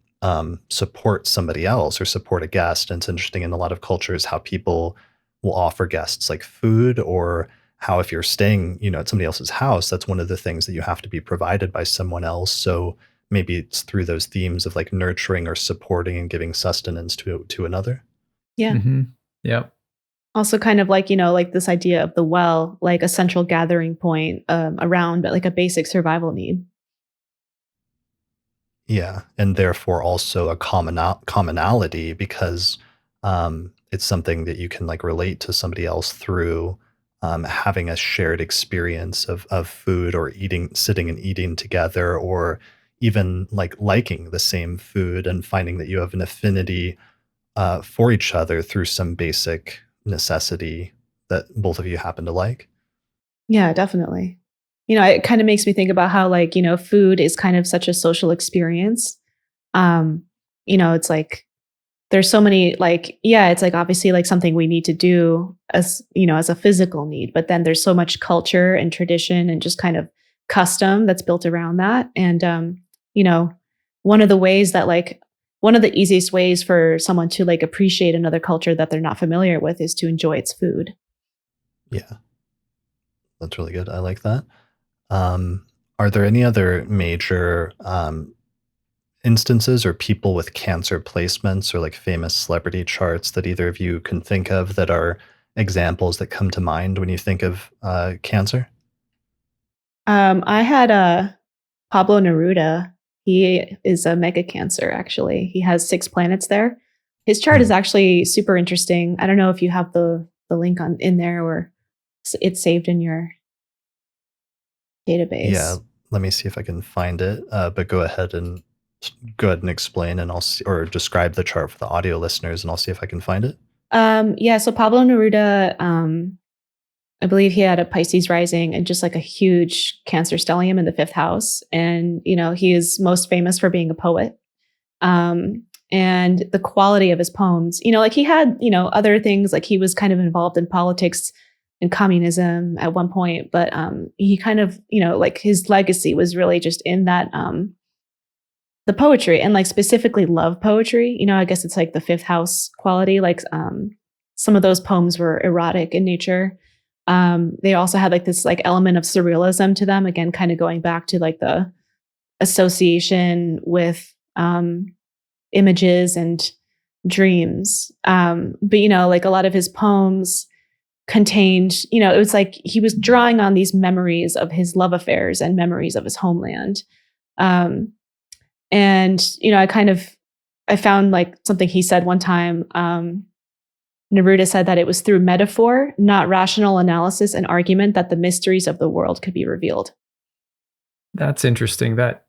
support somebody else or support a guest. And it's interesting in a lot of cultures how people will offer guests like food, or how if you're staying, at somebody else's house, that's one of the things that you have to be provided by someone else. So maybe it's through those themes of like nurturing or supporting and giving sustenance to another. Yeah. Mm-hmm. Yep. Also kind of like, like this idea of the well, like a central gathering point around, but like a basic survival need. Yeah, and therefore also a commonality because it's something that you can like relate to somebody else through having a shared experience of food, or sitting and eating together, or even like liking the same food and finding that you have an affinity for each other through some basic necessity that both of you happen to like. Yeah, definitely. It kind of makes me think about how like, food is kind of such a social experience. Um, it's like there's so many like, yeah, it's like obviously like something we need to do as, as a physical need, but then there's so much culture and tradition and just kind of custom that's built around that. And you know, one of the ways that like one of the easiest ways for someone to like appreciate another culture that they're not familiar with is to enjoy its food. Yeah, that's really good. I like that. Are there any other major instances or people with Cancer placements or like famous celebrity charts that either of you can think of that are examples that come to mind when you think of Cancer? I had a Pablo Neruda. He is a mega Cancer, actually. He has 6 planets there. His chart is Mhm. actually super interesting. I don't know if you have the link on in there, or it's saved in your Yeah, database. let me see if I can find it. But go ahead and explain, and I'll see, or describe the chart for the audio listeners, and I'll see if I can find it. Yeah, so Pablo Neruda, I believe he had a Pisces rising and just like a huge Cancer stellium in the 5th house. And, he is most famous for being a poet. And the quality of his poems, like he had, other things, like he was kind of involved in politics and communism at one point, but he kind of, like his legacy was really just in that the poetry, and like specifically love poetry. I guess it's like the 5th house quality. Like some of those poems were erotic in nature. They also had like this like element of surrealism to them. Again, kind of going back to like the association with images and dreams. But like a lot of his poems contained, it was like he was drawing on these memories of his love affairs and memories of his homeland. Um, and I found like something he said one time. Neruda said that it was through metaphor, not rational analysis and argument, that the mysteries of the world could be revealed. That's interesting. That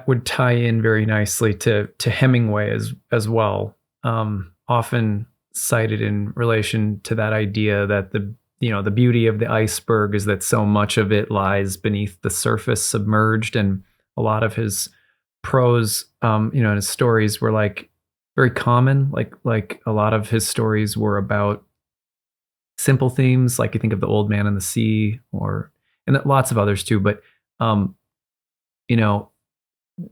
would tie in very nicely to Hemingway as well. Often cited in relation to that idea that the beauty of the iceberg is that so much of it lies beneath the surface, submerged, and a lot of his prose, and his stories were like very common. Like a lot of his stories were about simple themes, like you think of The Old Man and the Sea, and lots of others too. But you know,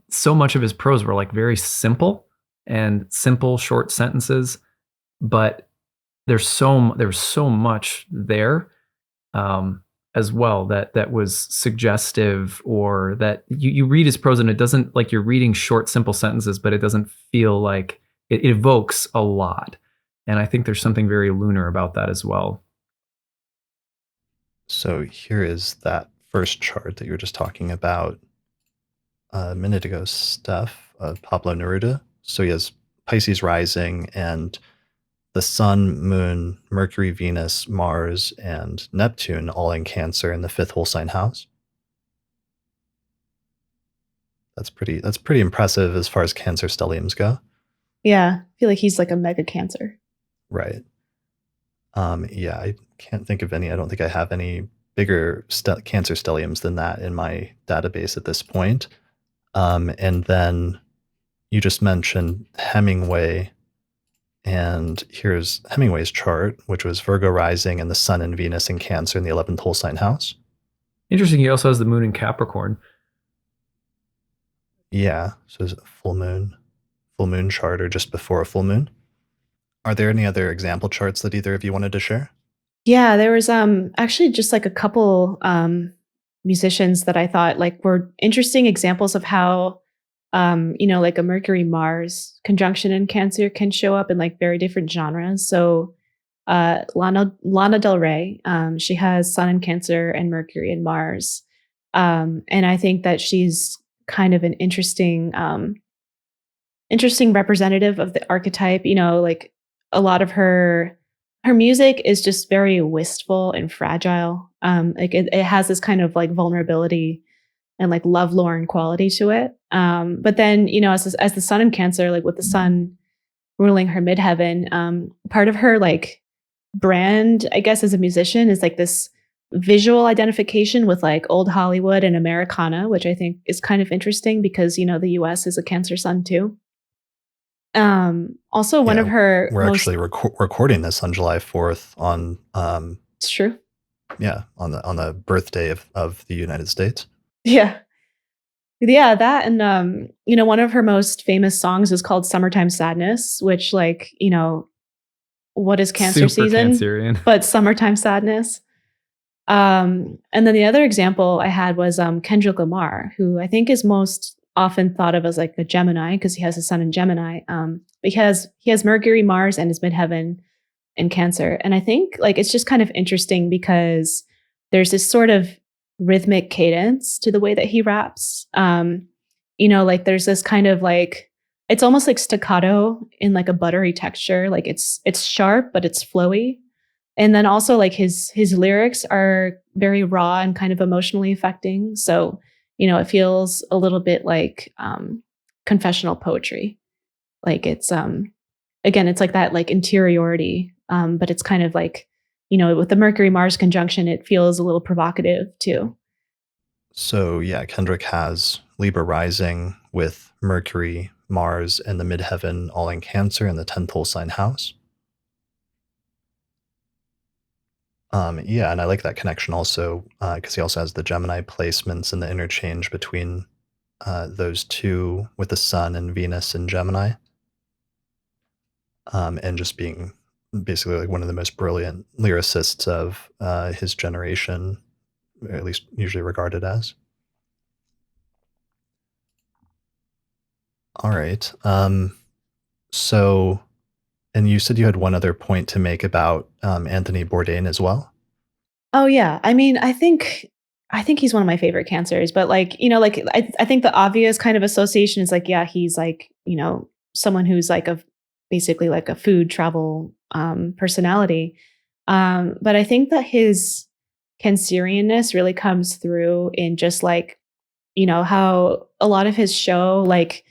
so much of his prose were like very simple, and simple, short sentences, but there's so much there as well that was suggestive, or that you read his prose and it doesn't, like, you're reading short, simple sentences, but it doesn't feel like it evokes a lot. And I think there's something very lunar about that as well. So here is that first chart that you were just talking about a minute ago, Steph, Pablo Neruda. So he has Pisces rising and the Sun, Moon, Mercury, Venus, Mars, and Neptune all in Cancer in the fifth whole sign house. That's pretty impressive as far as Cancer stelliums go. Yeah, I feel like he's like a mega Cancer. Right. Yeah, I can't think of any. I don't think I have any bigger Cancer stelliums than that in my database at this point. And then you just mentioned Hemingway, and here's Hemingway's chart, which was Virgo rising and the Sun and Venus in Cancer in the 11th whole sign house. Interesting. He also has the moon in Capricorn. Yeah, so it's a full moon chart, or just before a full moon. Are there any other example charts that either of you wanted to share? Yeah, there was actually just like a couple musicians that I thought like were interesting examples of how like a Mercury Mars conjunction in Cancer can show up in like very different genres. So Lana Del Rey, she has Sun in Cancer and Mercury and Mars. And I think that she's kind of an interesting representative of the archetype. Like a lot of her music is just very wistful and fragile. Like it has this kind of like vulnerability and like lovelorn quality to it. But then, as the Sun in Cancer, like with the Sun ruling her midheaven, part of her like brand, I guess, as a musician is like this visual identification with like old Hollywood and Americana, which I think is kind of interesting because, the US is a Cancer Sun too. Also one of her we're actually recording this on July 4th on it's true. Yeah, on the birthday of the United States. Yeah, that, and one of her most famous songs is called Summertime Sadness, which, like, what is Cancer Super season Cancerian. but summertime sadness. And then the other example I had was Kendrick Lamar, who I think is most often thought of as like a Gemini because he has a Sun in Gemini, because he has Mercury, Mars, and his midheaven in Cancer. And I think like it's just kind of interesting because there's this sort of rhythmic cadence to the way that he raps. Like there's this kind of like, it's almost like staccato in like a buttery texture. Like it's sharp, but it's flowy. And then also like his lyrics are very raw and kind of emotionally affecting. So, it feels a little bit like confessional poetry. Like it's, again, it's like that like interiority, but it's kind of like, with the Mercury Mars conjunction, it feels a little provocative too. So yeah, Kendrick has Libra rising with Mercury, Mars, and the midheaven all in Cancer in the 10th whole sign house. Yeah, and I like that connection also because he also has the Gemini placements and the interchange between those two with the Sun and Venus in Gemini, and just being basically like one of the most brilliant lyricists of his generation, or at least usually regarded as. All right. So, and you said you had one other point to make about Anthony Bourdain as well. Oh yeah. I mean, I think he's one of my favorite Cancers, but like, like I think the obvious kind of association is like, yeah, he's like, someone who's like basically like a food travel personality. But I think that his Cancerianness really comes through in just like, how a lot of his show, like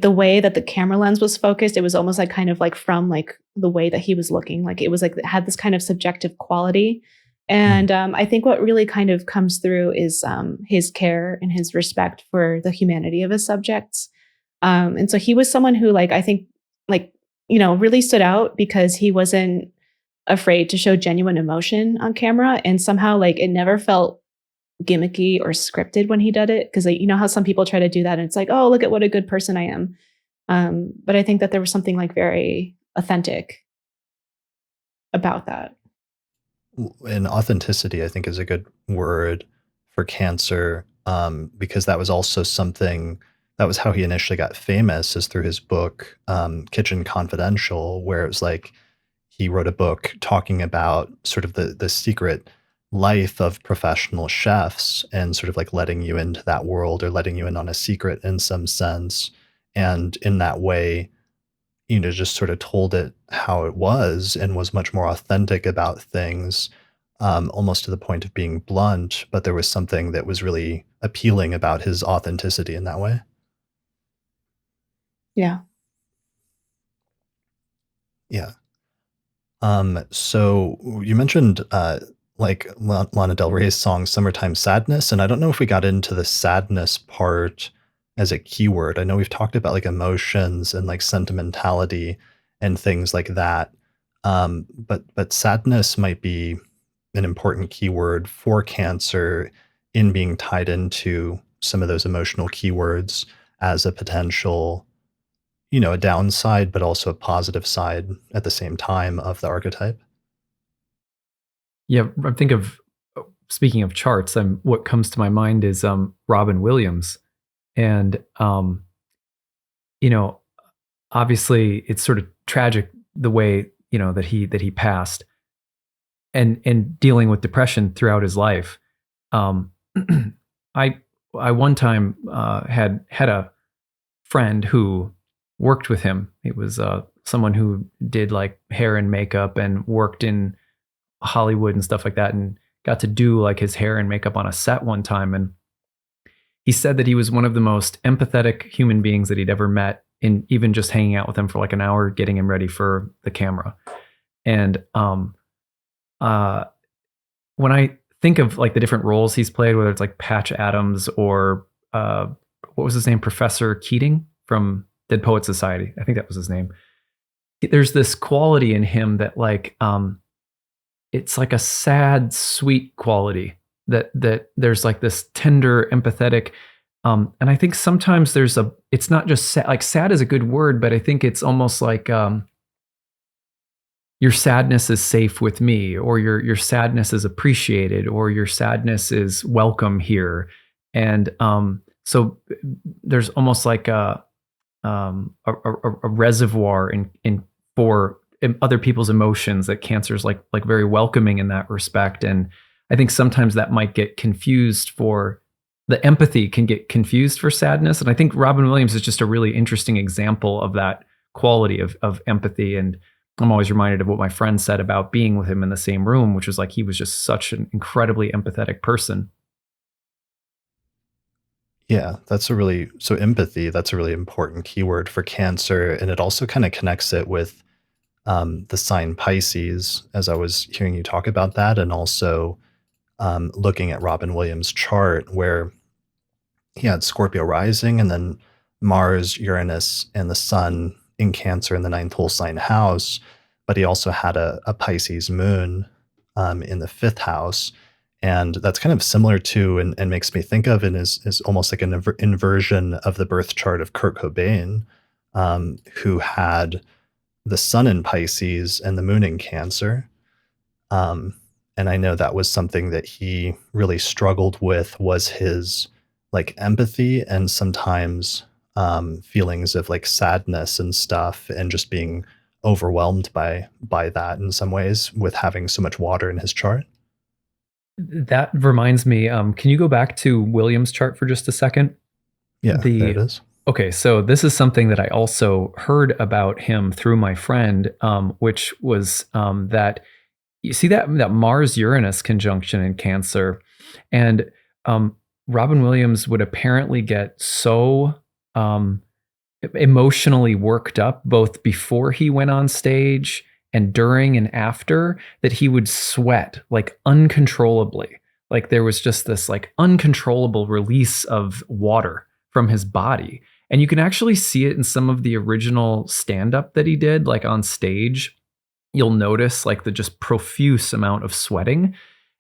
the way that the camera lens was focused, it was almost like kind of like from like the way that he was looking, like it was like it had this kind of subjective quality. And I think what really kind of comes through is his care and his respect for the humanity of his subjects. And so he was someone who, like, I think, like, really stood out because he wasn't afraid to show genuine emotion on camera. And somehow, like, it never felt gimmicky or scripted when he did it. Because, like, how some people try to do that and it's like, oh, look at what a good person I am. But I think that there was something like very authentic about that. And authenticity, I think, is a good word for Cancer, because that was also something that was how he initially got famous, is through his book, Kitchen Confidential, where it was like he wrote a book talking about sort of the secret life of professional chefs and sort of like letting you into that world or letting you in on a secret in some sense. And in that way, just sort of told it how it was and was much more authentic about things, almost to the point of being blunt, but there was something that was really appealing about his authenticity in that way. Yeah. Yeah. So you mentioned like Lana Del Rey's song "Summertime Sadness," and I don't know if we got into the sadness part as a keyword. I know we've talked about like emotions and like sentimentality and things like that. But sadness might be an important keyword for Cancer in being tied into some of those emotional keywords as a potential, a downside, but also a positive side at the same time of the archetype. Yeah, I think of speaking of charts, what comes to my mind is Robin Williams, and you know, obviously it's sort of tragic the way that he passed, and dealing with depression throughout his life. Um, I I one time had a friend who worked with him. It was someone who did like hair and makeup and worked in Hollywood and stuff like that, and got to do like his hair and makeup on a set one time. And he said that he was one of the most empathetic human beings that he'd ever met, in even just hanging out with him for like an hour, getting him ready for the camera. And uh, when I think of like the different roles he's played, whether it's like Patch Adams or what was his name, Professor Keating from Dead Poet Society, I think that was his name. There's this quality in him that like it's like a sad, sweet quality that there's like this tender, empathetic. And I think sometimes it's not just sad, like sad is a good word, but I think it's almost like your sadness is safe with me, or your sadness is appreciated, or your sadness is welcome here. And so there's almost like a reservoir in for other people's emotions, that Cancer's like very welcoming in that respect. And I think sometimes that might get confused for the empathy can get confused for sadness. And I think Robin Williams is just a really interesting example of that quality of empathy. And I'm always reminded of what my friend said about being with him in the same room, which was like he was just such an incredibly empathetic person. Yeah, so empathy, that's a really important keyword for Cancer. And it also kind of connects it with the sign Pisces, as I was hearing you talk about that. And also looking at Robin Williams' chart, where he had Scorpio rising and then Mars, Uranus, and the Sun in Cancer in the ninth whole sign house. But he also had a Pisces moon in the fifth house. And that's kind of similar to, and makes me think of, and is almost like an inversion of the birth chart of Kurt Cobain, who had the Sun in Pisces and the moon in Cancer. And I know that was something that he really struggled with, was his like empathy and sometimes feelings of like sadness and stuff, and just being overwhelmed by that in some ways with having so much water in his chart. That reminds me, can you go back to Williams' chart for just a second? Yeah, there it is. Okay, so this is something that I also heard about him through my friend, which was that you see that Mars Uranus conjunction in Cancer, and Robin Williams would apparently get so emotionally worked up both before he went on stage and during and after, that he would sweat like uncontrollably. Like there was just this like uncontrollable release of water from his body. And you can actually see it in some of the original stand-up that he did, like on stage. You'll notice like the just profuse amount of sweating.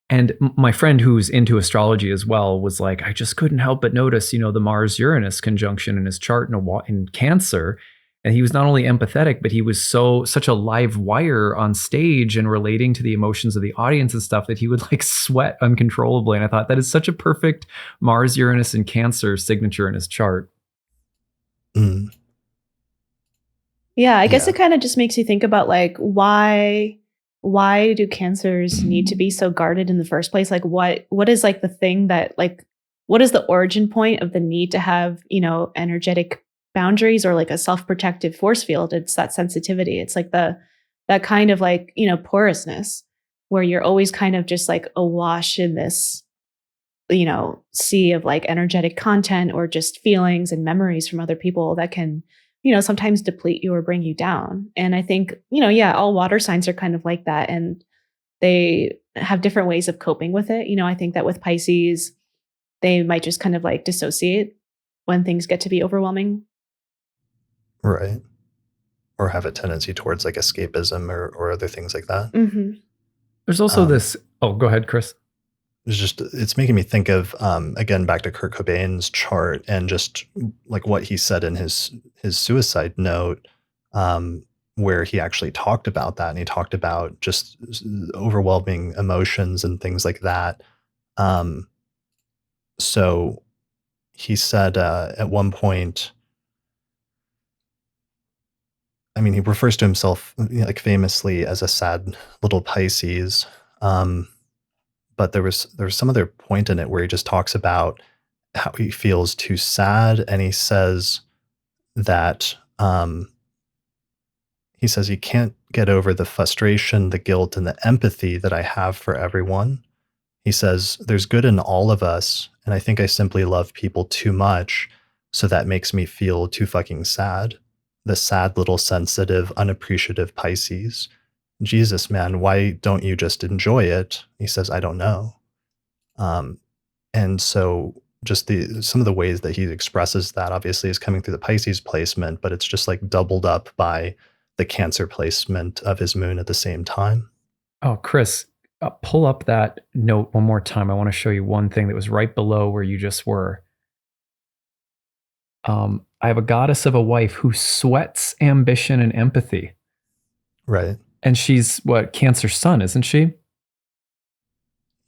And my friend who's into astrology as well was like, I just couldn't help but notice, the Mars Uranus conjunction in his chart in Cancer. And he was not only empathetic, but he was such a live wire on stage and relating to the emotions of the audience and stuff that he would like sweat uncontrollably. And I thought that is such a perfect Mars, Uranus, and Cancer signature in his chart. Mm. Yeah, I guess Yeah. it kind of just makes you think about like why do cancers need to be so guarded in the first place? Like what is like the thing that like what is the origin point of the need to have, energetic boundaries or like a self-protective force field? It's that sensitivity. It's like that kind of like, porousness where you're always kind of just like awash in this, sea of like energetic content or just feelings and memories from other people that can sometimes deplete you or bring you down. And I think, all water signs are kind of like that. And they have different ways of coping with it. I think that with Pisces, they might just kind of like dissociate when things get to be overwhelming. Right. Or have a tendency towards like escapism or other things like that. Mm-hmm. There's also this. Oh, go ahead, Chris. It's making me think of again back to Kurt Cobain's chart and just like what he said in his suicide note, where he actually talked about that, and he talked about just overwhelming emotions and things like that. So he said at one point, I mean, he refers to himself like famously as a sad little Pisces. But there was some other point in it where he just talks about how he feels too sad, and he says that he can't get over the frustration, the guilt, and the empathy that I have for everyone. He says there's good in all of us, and I think I simply love people too much, so that makes me feel too fucking sad. The sad little sensitive, unappreciative Pisces. Jesus, man, why don't you just enjoy it? He says, I don't know. And so just some of the ways that he expresses that obviously is coming through the Pisces placement, but it's just like doubled up by the Cancer placement of his moon at the same time. Oh, Chris, pull up that note one more time. I want to show you one thing that was right below where you just were. I have a goddess of a wife who sweats ambition and empathy. Right. And she's what, Cancer sun, isn't she?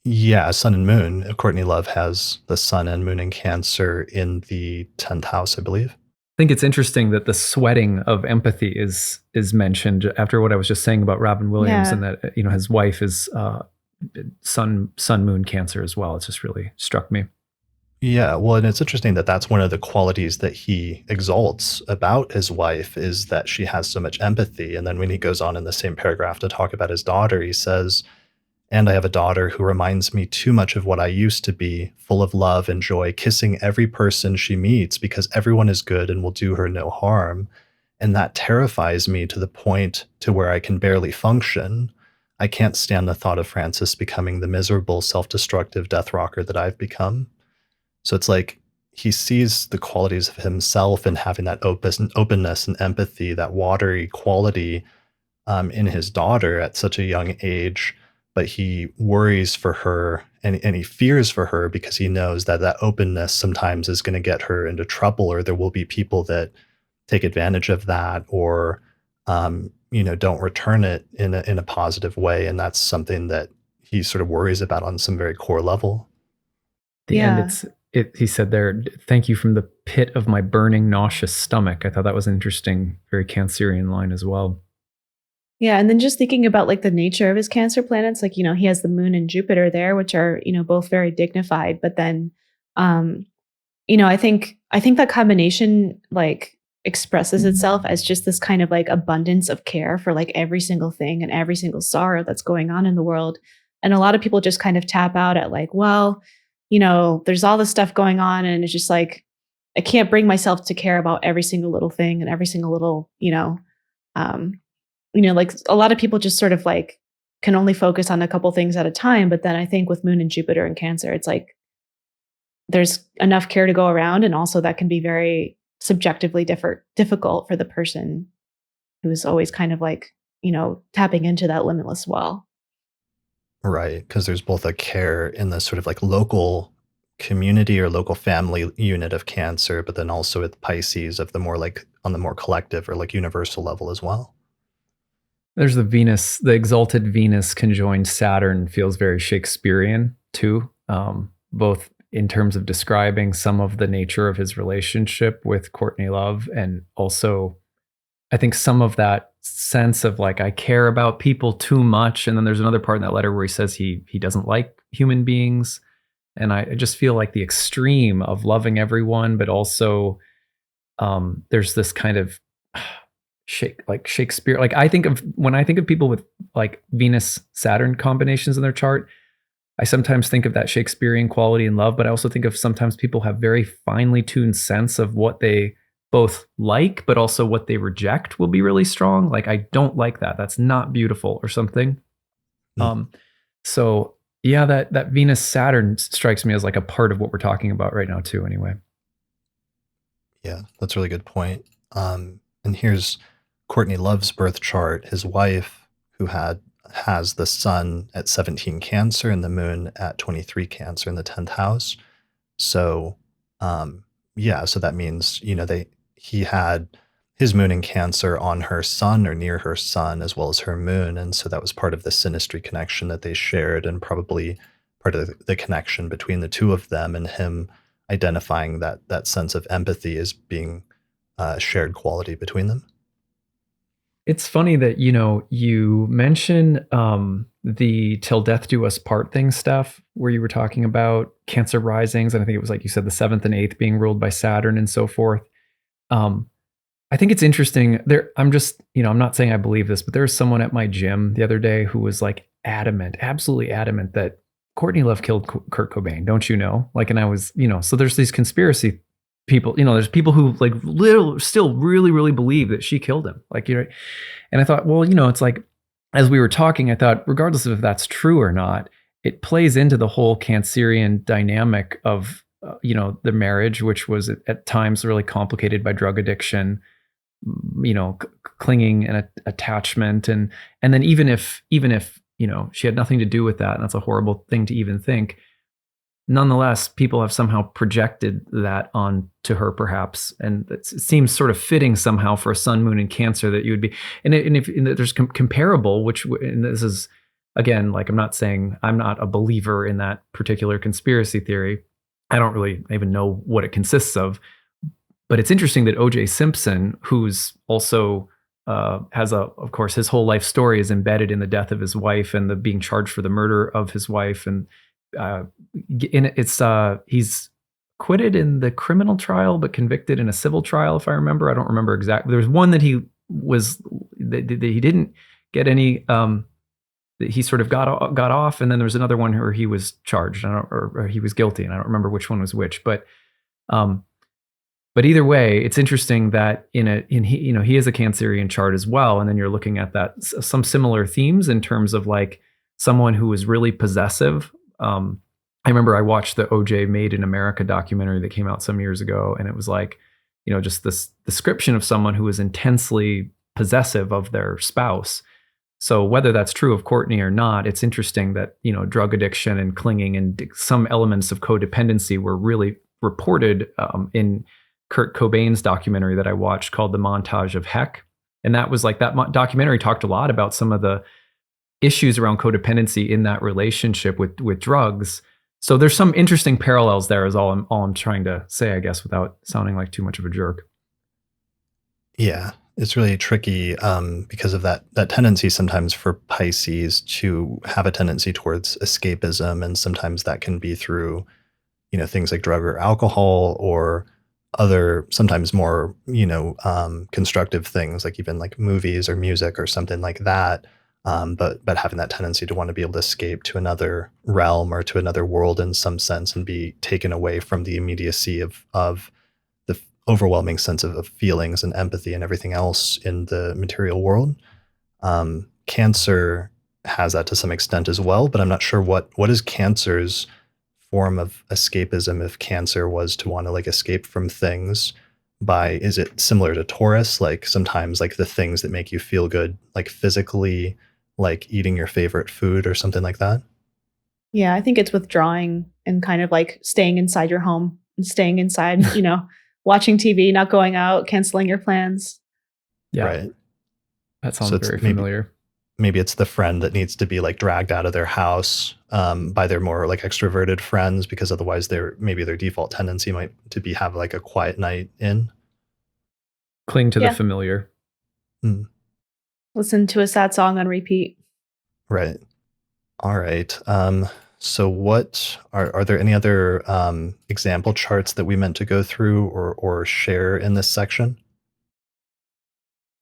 Yeah, Sun and Moon. Courtney Love has the Sun and Moon in Cancer in the 10th house, I believe. I think it's interesting that the sweating of empathy is mentioned after what I was just saying about Robin Williams, and that his wife is Sun Moon Cancer as well. It just really struck me. Yeah, well, and it's interesting that that's one of the qualities that he exalts about his wife is that she has so much empathy. And then when he goes on in the same paragraph to talk about his daughter, he says, and I have a daughter who reminds me too much of what I used to be, full of love and joy, kissing every person she meets because everyone is good and will do her no harm. And that terrifies me to the point to where I can barely function. I can't stand the thought of Francis becoming the miserable, self-destructive death rocker that I've become. So it's like he sees the qualities of himself and having that openness and empathy, that watery quality in his daughter at such a young age. But he worries for her and he fears for her because he knows that that openness sometimes is going to get her into trouble, or there will be people that take advantage of that or, don't return it in a positive way. And that's something that he sort of worries about on some very core level. The end, he said there, thank you from the pit of my burning, nauseous stomach. I thought that was an interesting, very Cancerian line as well. Yeah. And then just thinking about like the nature of his Cancer planets, like, he has the moon and Jupiter there, which are, both very dignified. But then, I think that combination like expresses itself as just this kind of like abundance of care for like every single thing and every single sorrow that's going on in the world. And a lot of people just kind of tap out at like, well, there's all this stuff going on. And it's just like, I can't bring myself to care about every single little thing and every single little, like a lot of people just sort of like can only focus on a couple things at a time. But then I think with Moon and Jupiter and Cancer, it's like there's enough care to go around. And also that can be very subjectively difficult for the person who is always kind of like, tapping into that limitless well. Right, because there's both a care in the sort of like local community or local family unit of Cancer, but then also with Pisces of the more like on the more collective or like universal level as well. There's the Venus, the exalted Venus conjoined Saturn feels very Shakespearean too, both in terms of describing some of the nature of his relationship with Courtney Love, and also I think some of that sense of like, I care about people too much. And then there's another part in that letter where he says he doesn't like human beings. And I just feel like the extreme of loving everyone, but also there's this kind of like Shakespeare. Like when I think of people with like Venus Saturn combinations in their chart, I sometimes think of that Shakespearean quality in love, but I also think of sometimes people have very finely tuned sense of what they both like, but also what they reject will be really strong. Like, I don't like that. That's not beautiful or something. So yeah, that Venus Saturn strikes me as like a part of what we're talking about right now too, anyway. Yeah, that's a really good point. And here's Courtney Love's birth chart. His wife, who has the sun at 17 Cancer and the moon at 23 Cancer in the 10th house. So so that means, he had his moon in Cancer on her sun or near her sun as well as her moon. And so that was part of the synastry connection that they shared, and probably part of the connection between the two of them, and him identifying that sense of empathy as being a shared quality between them. It's funny that, you mention the till death do us part thing stuff, where you were talking about Cancer risings. And I think it was like you said, the 7th and 8th being ruled by Saturn and so forth. I think it's interesting there. I'm just, I'm not saying I believe this, but there was someone at my gym the other day who was like absolutely adamant that Courtney Love killed Kurt Cobain. Don't you know? Like, and I was, so there's these conspiracy people, there's people who like still really, really believe that she killed him. Like, and I thought, well, it's like, as we were talking, I thought, regardless of if that's true or not, it plays into the whole Cancerian dynamic of, the marriage, which was at times really complicated by drug addiction, clinging and attachment. And then even if, she had nothing to do with that, and that's a horrible thing to even think, nonetheless, people have somehow projected that onto her, perhaps, and it seems sort of fitting somehow for a sun, moon, and Cancer that you would be. And if there's comparable, and this is again, like, I'm not saying I'm not a believer in that particular conspiracy theory. I don't really even know what it consists of, but it's interesting that O.J. Simpson, who's also of course, his whole life story is embedded in the death of his wife and the being charged for the murder of his wife, and he's acquitted in the criminal trial but convicted in a civil trial, if I remember. I don't remember exactly. There was one that he didn't get any, that he sort of got off, and then there was another one where he was charged, or he was guilty, and I don't remember which one was which. But either way, it's interesting that he is a Cancerian chart as well, and then you're looking at that some similar themes in terms of like someone who was really possessive. I remember I watched the O.J. Made in America documentary that came out some years ago, and it was like, just this description of someone who was intensely possessive of their spouse. So whether that's true of Courtney or not, it's interesting that, drug addiction and clinging and some elements of codependency were really reported in Kurt Cobain's documentary that I watched called The Montage of Heck. And that was like, that documentary talked a lot about some of the issues around codependency in that relationship with drugs. So there's some interesting parallels there, is all I'm trying to say, I guess, without sounding like too much of a jerk. Yeah, it's really tricky because of that tendency sometimes for Pisces to have a tendency towards escapism, and sometimes that can be through, things like drug or alcohol, or other sometimes more, constructive things like even like movies or music or something like that. But having that tendency to want to be able to escape to another realm or to another world in some sense, and be taken away from the immediacy of the overwhelming sense of feelings and empathy and everything else in the material world. Cancer has that to some extent as well, but I'm not sure what is Cancer's form of escapism. If Cancer was to want to like escape from things is it similar to Taurus? Like sometimes like the things that make you feel good, like physically, like eating your favorite food or something like that? Yeah, I think it's withdrawing and kind of like staying inside your home and staying inside, watching TV, not going out, canceling your plans. Yeah, Right. that So sounds it's very familiar. maybe it's the friend that needs to be like dragged out of their house by their more like extroverted friends, because otherwise maybe their default tendency might to be have like a quiet night in. Cling to the Yeah. familiar. Mm, Listen to a sad song on repeat. right. All right. So what are there any other example charts that we meant to go through or share in this section?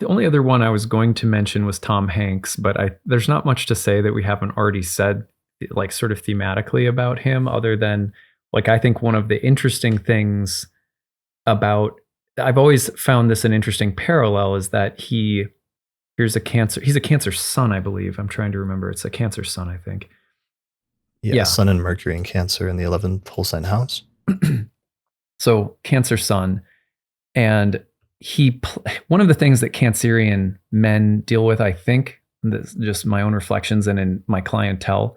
The only other one I was going to mention was Tom Hanks, but there's not much to say that we haven't already said, like sort of thematically about him, other than like I think one of the interesting things about I've always found this an interesting parallel is that he's a Cancer sun, I believe. I'm trying to remember. It's a Cancer sun, I think. Yeah. Sun and Mercury in Cancer in the 11th whole sign house. So Cancer sun, and one of the things that Cancerian men deal with, I think, this is just my own reflections and in my clientele,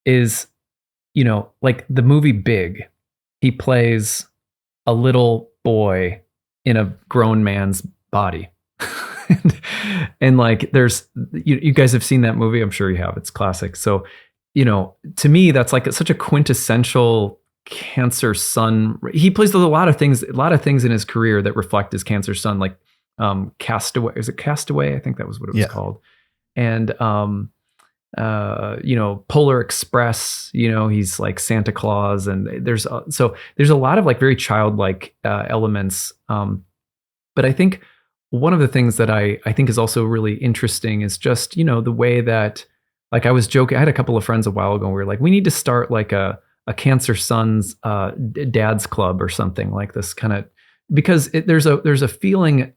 is, like the movie Big, he plays a little boy in a grown man's body. and like there's you guys have seen that movie, I'm sure you have, it's classic. So to me that's like such a quintessential Cancer sun. He plays a lot of things in his career that reflect his Cancer sun, like Castaway. Is it Castaway? I think that was what it was called. And Polar Express, he's like Santa Claus, and there's a lot of like very childlike elements. But I think one of the things that I think is also really interesting is just, the way that, like I was joking, I had a couple of friends a while ago, and we were like, we need to start like a Cancer Sun's dad's club or something like this, kind of, because there's a feeling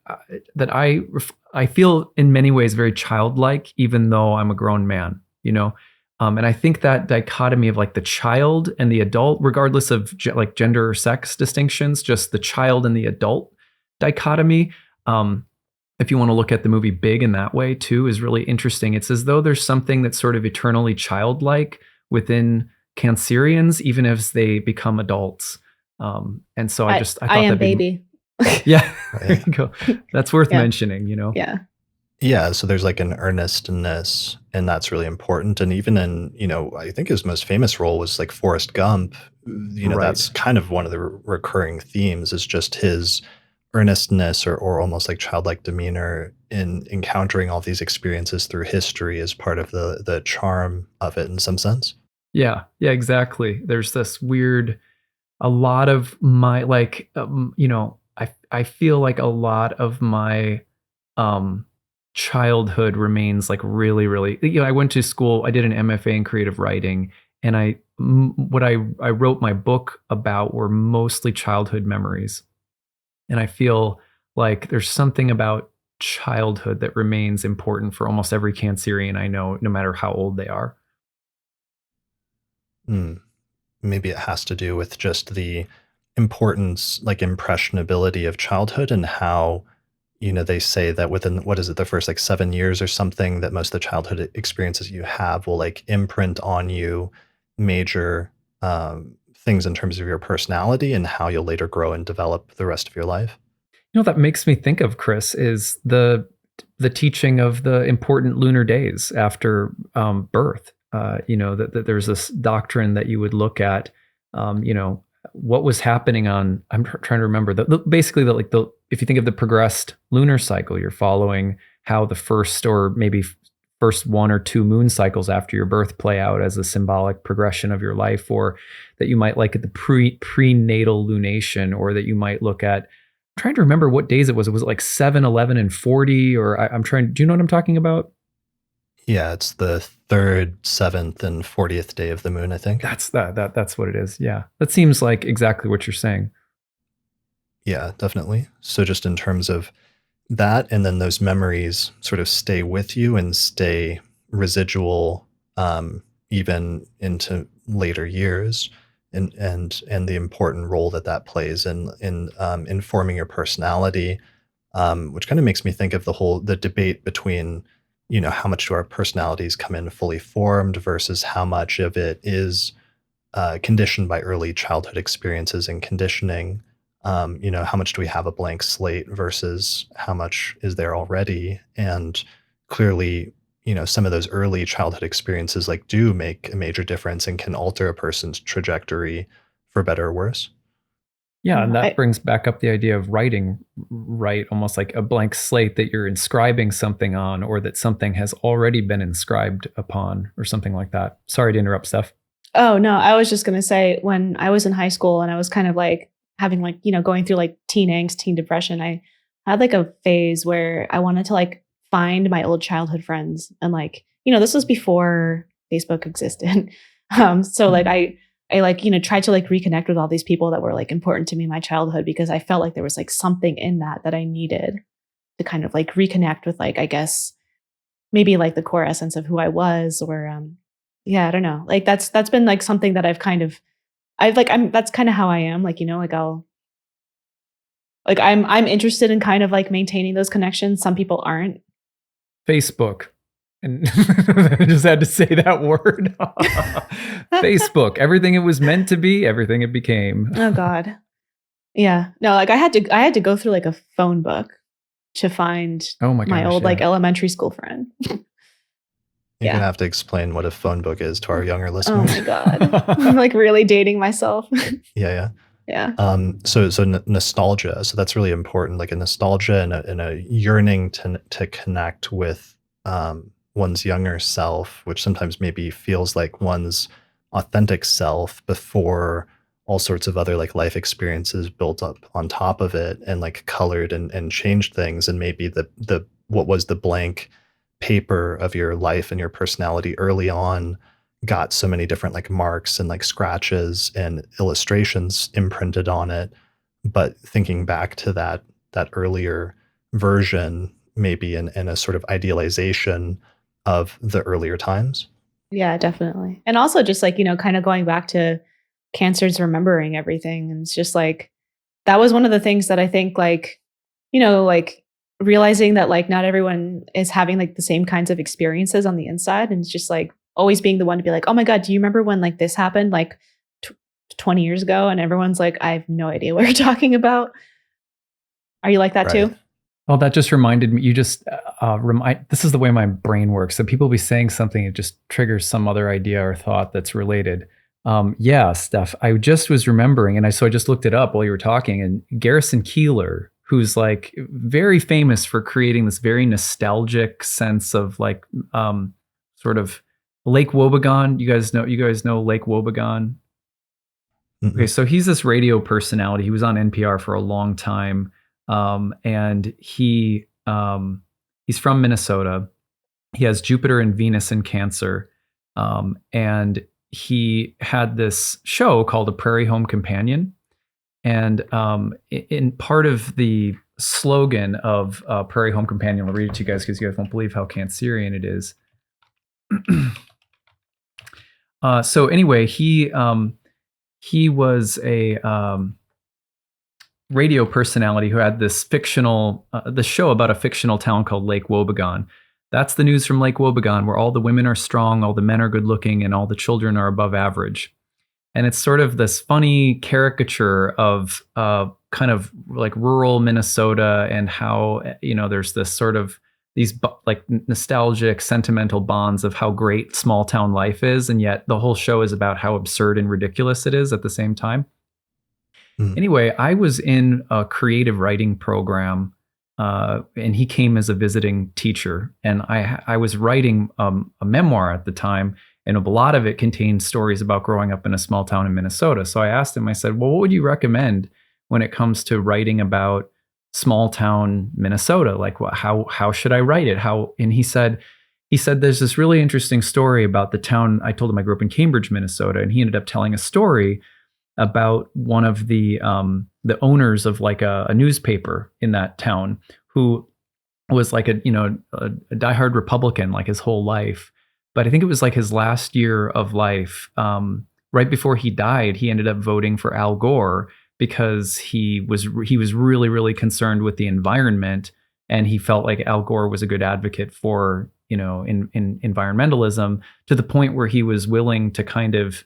that I feel in many ways very childlike, even though I'm a grown man, and I think that dichotomy of like the child and the adult, regardless of like gender or sex distinctions, just the child and the adult dichotomy, if you want to look at the movie Big in that way too, is really interesting. It's as though there's something that's sort of eternally childlike within Cancerians, even as they become adults. And so I thought I am baby. Yeah, there you go. That's worth mentioning, Yeah. Yeah, so there's like an earnestness, and that's really important. And even in, I think his most famous role was like Forrest Gump. That's kind of one of the recurring themes, is just his earnestness or almost like childlike demeanor in encountering all these experiences through history as part of the charm of it in some sense. Yeah, exactly. There's this weird, a lot of my like, I feel like a lot of my childhood remains like really, really, I went to school, I did an MFA in creative writing, and what I wrote my book about were mostly childhood memories. And I feel like there's something about childhood that remains important for almost every Cancerian I know, no matter how old they are. Maybe it has to do with just the importance, like impressionability of childhood, and how, they say that within, what is it, the first like 7 years or something, that most of the childhood experiences you have will like imprint on you major things in terms of your personality and how you'll later grow and develop the rest of your life. That makes me think of, Chris, is the teaching of the important lunar days after birth. That there's this doctrine that you would look at, what was happening on, I'm trying to remember, basically if you think of the progressed lunar cycle, you're following how the first or maybe first 1 or 2 moon cycles after your birth play out as a symbolic progression of your life, or that you might like at the prenatal lunation, or that you might look at, I'm trying to remember what days it was. Was it like 7, 11, and 40? Or do you know what I'm talking about? Yeah, it's the 3rd, 7th, and 40th day of the moon, I think. That's what it is. Yeah. That seems like exactly what you're saying. Yeah, definitely. So just in terms of that, and then those memories sort of stay with you and stay residual even into later years, and the important role that plays in informing your personality, which kind of makes me think of the debate between how much do our personalities come in fully formed versus how much of it is conditioned by early childhood experiences and conditioning. How much do we have a blank slate versus how much is there already? And clearly, some of those early childhood experiences like do make a major difference and can alter a person's trajectory for better or worse. Yeah, and that brings back up the idea of writing, right? Almost like a blank slate that you're inscribing something on, or that something has already been inscribed upon, or something like that. Sorry to interrupt, Steph. Oh, no, I was just going to say, when I was in high school and I was kind of like having like, going through like teen angst, teen depression, I had like a phase where I wanted to like find my old childhood friends. And like, this was before Facebook existed. So like I like, tried to like reconnect with all these people that were like important to me in my childhood, because I felt like there was like something in that I needed to kind of like reconnect with, like, I guess maybe like the core essence of who I was, or yeah, I don't know. Like that's been like something that that's kind of how I am. Like, I'm interested in kind of like maintaining those connections. Some people aren't. Facebook. And I just had to say that word. Facebook. Everything it was meant to be, everything it became. Oh God. Yeah. No, like I had to go through like a phone book to find my old like elementary school friend. You're going to have to explain what a phone book is to our younger listeners. Oh my God. I'm like really dating myself. Yeah. So nostalgia. So that's really important. Like a nostalgia and a yearning to connect with one's younger self, which sometimes maybe feels like one's authentic self before all sorts of other like life experiences built up on top of it and like colored and changed things. And maybe the what was the blank paper of your life and your personality early on got so many different like marks and like scratches and illustrations imprinted on it. But thinking back to that earlier version, maybe in a sort of idealization of the earlier times. Yeah, definitely. And also just like, kind of going back to Cancer's remembering everything. And it's just like, that was one of the things that I think like, like realizing that like not everyone is having like the same kinds of experiences on the inside. And it's just like always being the one to be like, oh my God, do you remember when like this happened like 20 years ago? And everyone's like, I have no idea what you're talking about. Are you like that too? Well, that just reminded me, you just this is the way my brain works. So people will be saying something, it just triggers some other idea or thought that's related. Yeah, Steph, I just was remembering, and so I just looked it up while you were talking, and Garrison Keillor, who's like very famous for creating this very nostalgic sense of like sort of Lake Wobegon. You guys know Lake Wobegon? Mm-hmm. Okay, so he's this radio personality. He was on NPR for a long time. And he's from Minnesota. He has Jupiter and Venus in Cancer. And he had this show called A Prairie Home Companion. And in part of the slogan of Prairie Home Companion, I'll read it to you guys because you guys won't believe how Cancerian it is. So anyway, he was a radio personality who had this fictional, the show about a fictional town called Lake Wobegon. That's the news from Lake Wobegon, where all the women are strong, all the men are good looking, and all the children are above average. And it's sort of this funny caricature of kind of like rural Minnesota and how, there's this sort of these like nostalgic, sentimental bonds of how great small town life is. And yet the whole show is about how absurd and ridiculous it is at the same time. Anyway, I was in a creative writing program, and he came as a visiting teacher. And I was writing a memoir at the time, and a lot of it contained stories about growing up in a small town in Minnesota. So I asked him, I said, well, what would you recommend when it comes to writing about small town Minnesota? Like, how should I write it? And he said, there's this really interesting story about the town. I told him I grew up in Cambridge, Minnesota, and he ended up telling a story about one of the owners of like a newspaper in that town, who was like a diehard Republican like his whole life. But I think it was like his last year of life, right before he died, he ended up voting for Al Gore because he was really, really concerned with the environment, and he felt like Al Gore was a good advocate for in environmentalism, to the point where he was willing to kind of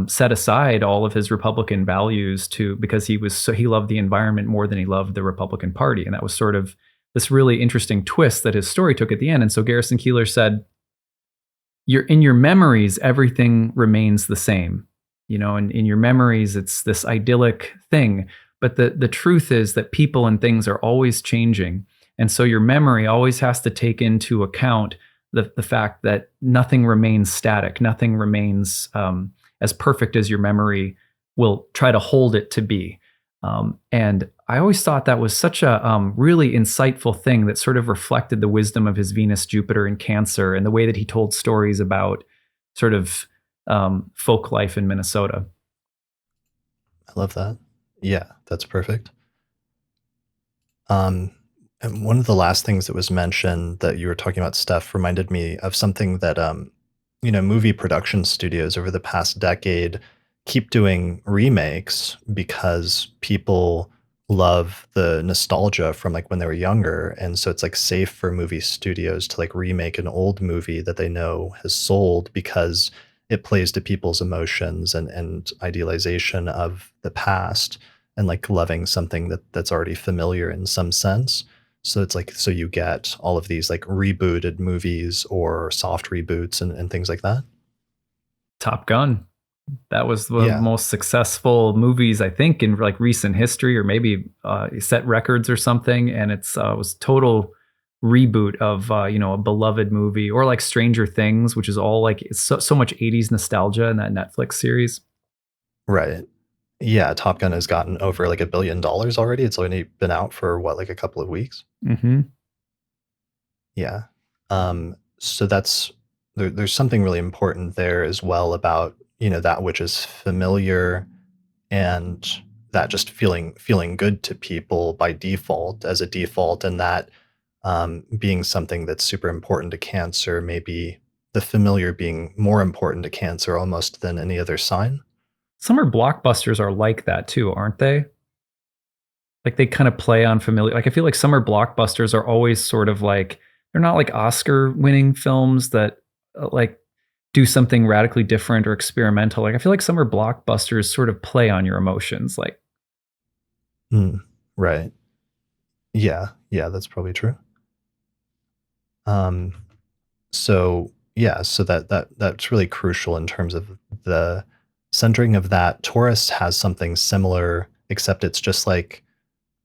set aside all of his Republican values because he loved the environment more than he loved the Republican Party. And that was sort of this really interesting twist that his story took at the end. And so Garrison Keillor said, in your memories, everything remains the same. And in your memories, it's this idyllic thing. But the truth is that people and things are always changing. And so your memory always has to take into account the fact that nothing remains static. Nothing remains as perfect as your memory will try to hold it to be. And I always thought that was such a really insightful thing that sort of reflected the wisdom of his Venus, Jupiter, and Cancer, and the way that he told stories about sort of folk life in Minnesota. I love that. Yeah, that's perfect. And one of the last things that was mentioned that you were talking about, Steph, reminded me of something that movie production studios over the past decade keep doing remakes because people love the nostalgia from like when they were younger. And so it's like safe for movie studios to like remake an old movie that they know has sold because it plays to people's emotions and idealization of the past and like loving something that's already familiar in some sense. So it's like, so you get all of these like rebooted movies or soft reboots and things like that. Top Gun. That was one of the most successful movies, I think, in like recent history, or maybe set records or something. And it was total reboot of a beloved movie, or like Stranger Things, which is all like it's so much 80s nostalgia in that Netflix series. Right. Yeah, Top Gun has gotten over like $1 billion already. It's only been out for like a couple of weeks. Mm-hmm. Yeah. So there's something really important there as well about that which is familiar and that just feeling good to people by default as a default, and that being something that's super important to Cancer, maybe the familiar being more important to Cancer almost than any other sign. Summer blockbusters are like that too, aren't they? Like they kind of play on familiar. Like I feel like summer blockbusters are always sort of like, they're not like Oscar winning films that like do something radically different or experimental. Like I feel like summer blockbusters sort of play on your emotions. Like, right. Yeah, that's probably true. So that's really crucial in terms of the centering of that. Taurus has something similar, except it's just like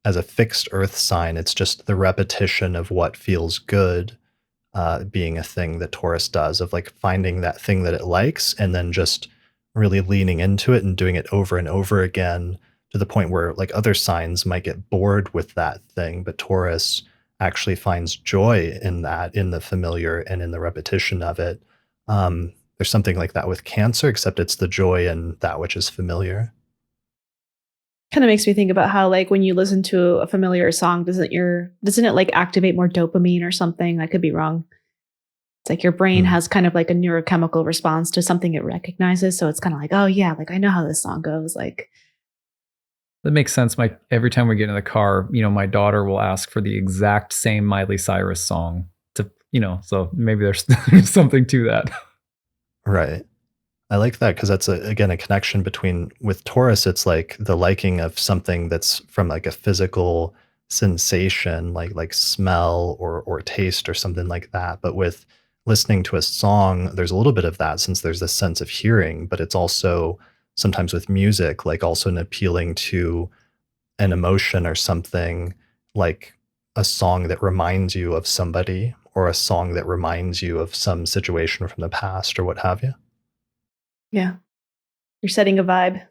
as a fixed earth sign, it's just the repetition of what feels good. Being a thing that Taurus does, of like finding that thing that it likes and then just really leaning into it and doing it over and over again to the point where like other signs might get bored with that thing, but Taurus actually finds joy in that, in the familiar and in the repetition of it. There's something like that with Cancer, except it's the joy in that which is familiar. Kind of makes me think about how like when you listen to a familiar song, doesn't it like activate more dopamine or something? I could be wrong. It's like your brain has kind of like a neurochemical response to something it recognizes. So it's kind of like, oh yeah, like I know how this song goes. Like that makes sense. Every time we get in the car, my daughter will ask for the exact same Miley Cyrus song so maybe there's something to that. Right. I like that because that's again a connection with Taurus. It's like the liking of something that's from like a physical sensation, like smell or taste or something like that. But with listening to a song, there's a little bit of that since there's this sense of hearing, but it's also sometimes with music, like also an appealing to an emotion or something, like a song that reminds you of somebody or a song that reminds you of some situation from the past or what have you. Yeah. You're setting a vibe.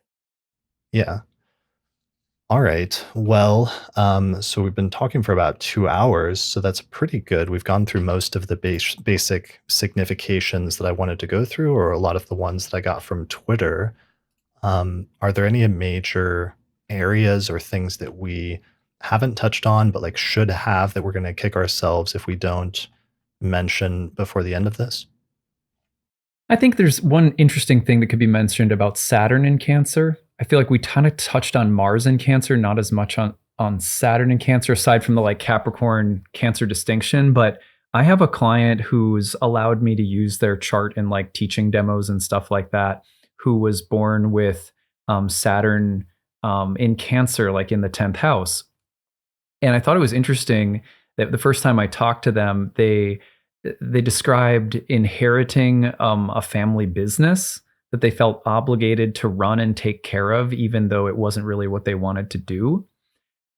Yeah. All right. Well, so we've been talking for about 2 hours, so that's pretty good. We've gone through most of the basic significations that I wanted to go through, or a lot of the ones that I got from Twitter. Are there any major areas or things that we haven't touched on, but like should have, that we're going to kick ourselves if we don't mention before the end of this? I think there's one interesting thing that could be mentioned about Saturn in Cancer. I feel like we kind of touched on Mars in Cancer, not as much on Saturn in Cancer, aside from the like Capricorn Cancer distinction. But I have a client who's allowed me to use their chart in like teaching demos and stuff like that, who was born with Saturn in Cancer, like in the 10th house. And I thought it was interesting that the first time I talked to them, they described inheriting a family business that they felt obligated to run and take care of, even though it wasn't really what they wanted to do.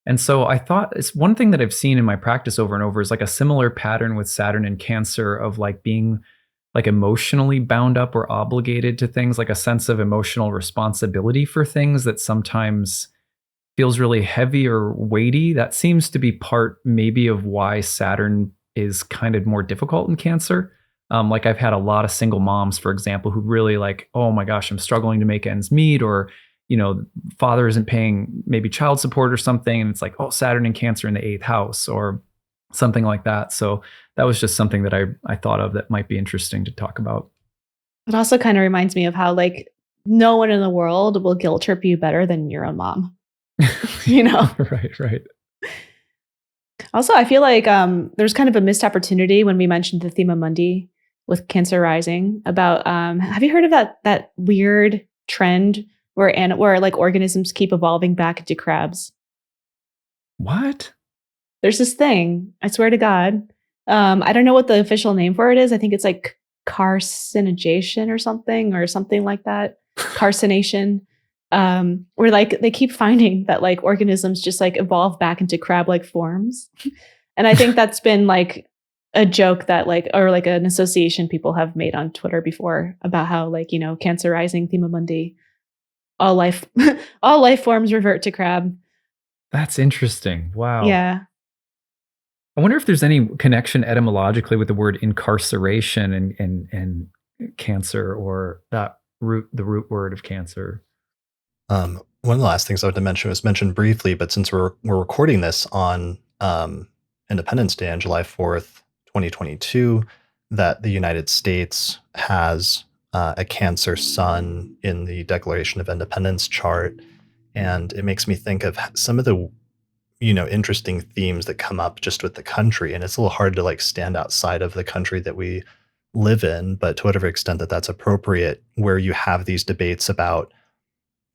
And so I thought it's one thing that I've seen in my practice over and over is like a similar pattern with Saturn and Cancer of like being like emotionally bound up or obligated to things, like a sense of emotional responsibility for things that sometimes feels really heavy or weighty. That seems to be part maybe of why Saturn is kind of more difficult in Cancer. Like I've had a lot of single moms, for example, who really like, oh my gosh, I'm struggling to make ends meet, or father isn't paying maybe child support or something, and it's like, oh, Saturn and Cancer in the 8th house or something like that. So that was just something that I thought of that might be interesting to talk about. It also kind of reminds me of how like no one in the world will guilt trip you better than your own mom. Right. Also, I feel like there's kind of a missed opportunity when we mentioned the Thema Mundi with Cancer rising about have you heard of that weird trend where like organisms keep evolving back into crabs? What? There's this thing, I swear to God. I don't know what the official name for it is. I think it's like carcinogation or something like that. Carcination. Where like they keep finding that like organisms just like evolve back into crab-like forms. And I think that's been like a joke that like, or like an association people have made on Twitter before about how like, Cancer rising, Thema Mundi, all life forms revert to crab. That's interesting. Wow. Yeah. I wonder if there's any connection etymologically with the word incarceration and Cancer, or the root word of Cancer. One of the last things I wanted to mention was mentioned briefly, but since we're recording this on Independence Day on July 4th, 2022, that the United States has a Cancer sun in the Declaration of Independence chart. And it makes me think of some of the, interesting themes that come up just with the country. And it's a little hard to like stand outside of the country that we live in, but to whatever extent that that's appropriate, where you have these debates about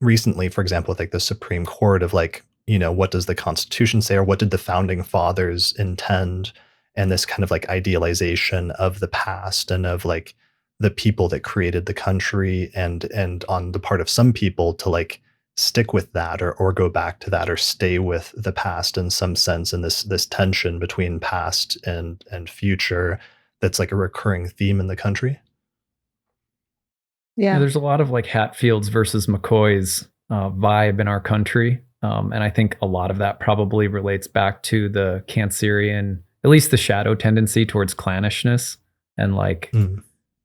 recently, for example, with like the Supreme Court of like, what does the Constitution say, or what did the founding fathers intend? And this kind of like idealization of the past and of like the people that created the country, and on the part of some people to like stick with that or go back to that or stay with the past in some sense, and this tension between past and future that's like a recurring theme in the country. Yeah, there's a lot of like Hatfields versus McCoys vibe in our country. And I think a lot of that probably relates back to the Cancerian, at least the shadow tendency towards clannishness and like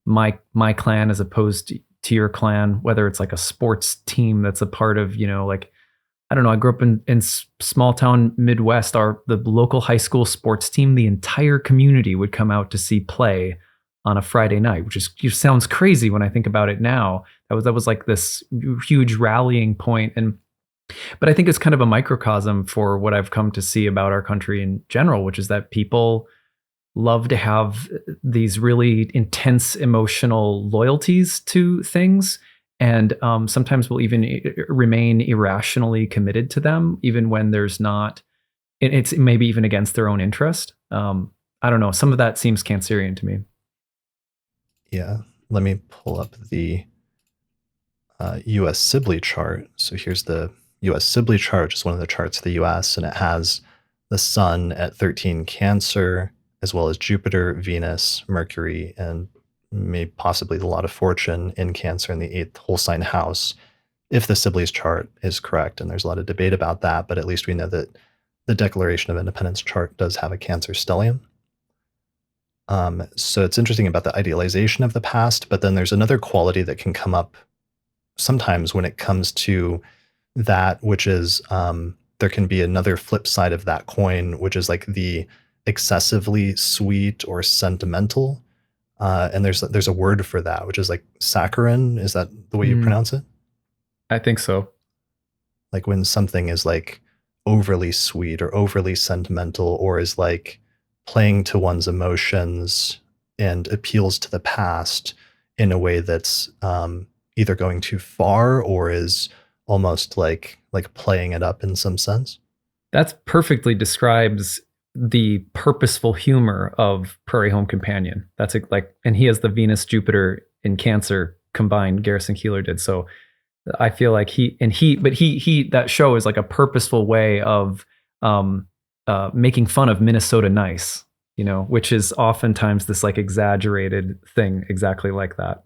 my clan as opposed to your clan, whether it's like a sports team that's a part of, like, I don't know, I grew up in small town Midwest. The local high school sports team, the entire community would come out to see play on a Friday night, which sounds crazy when I think about it now. That was like this huge rallying point. But I think it's kind of a microcosm for what I've come to see about our country in general, which is that people love to have these really intense emotional loyalties to things, and sometimes will even remain irrationally committed to them, even when there's not, it's maybe even against their own interest. I don't know. Some of that seems Cancerian to me. Yeah, let me pull up the U.S. Sibley chart. So here's the U.S. Sibley chart, which is one of the charts of the U.S., and it has the sun at 13 Cancer, as well as Jupiter, Venus, Mercury, and maybe possibly the lot of fortune in Cancer in the 8th whole sign house, if the Sibley's chart is correct. And there's a lot of debate about that, but at least we know that the Declaration of Independence chart does have a Cancer stellium. So it's interesting about the idealization of the past, but then there's another quality that can come up sometimes when it comes to that, which is there can be another flip side of that coin, which is like the excessively sweet or sentimental. And there's a word for that, which is like saccharine. Is that the way you pronounce it? I think so. Like when something is like overly sweet or overly sentimental, or is like playing to one's emotions and appeals to the past in a way that's either going too far or is almost like playing it up in some sense. That perfectly describes the purposeful humor of Prairie Home Companion. That's like, and he has the Venus Jupiter in Cancer combined. Garrison Keillor did. So I feel like that show is like a purposeful way of making fun of Minnesota nice, which is oftentimes this like exaggerated thing, exactly like that.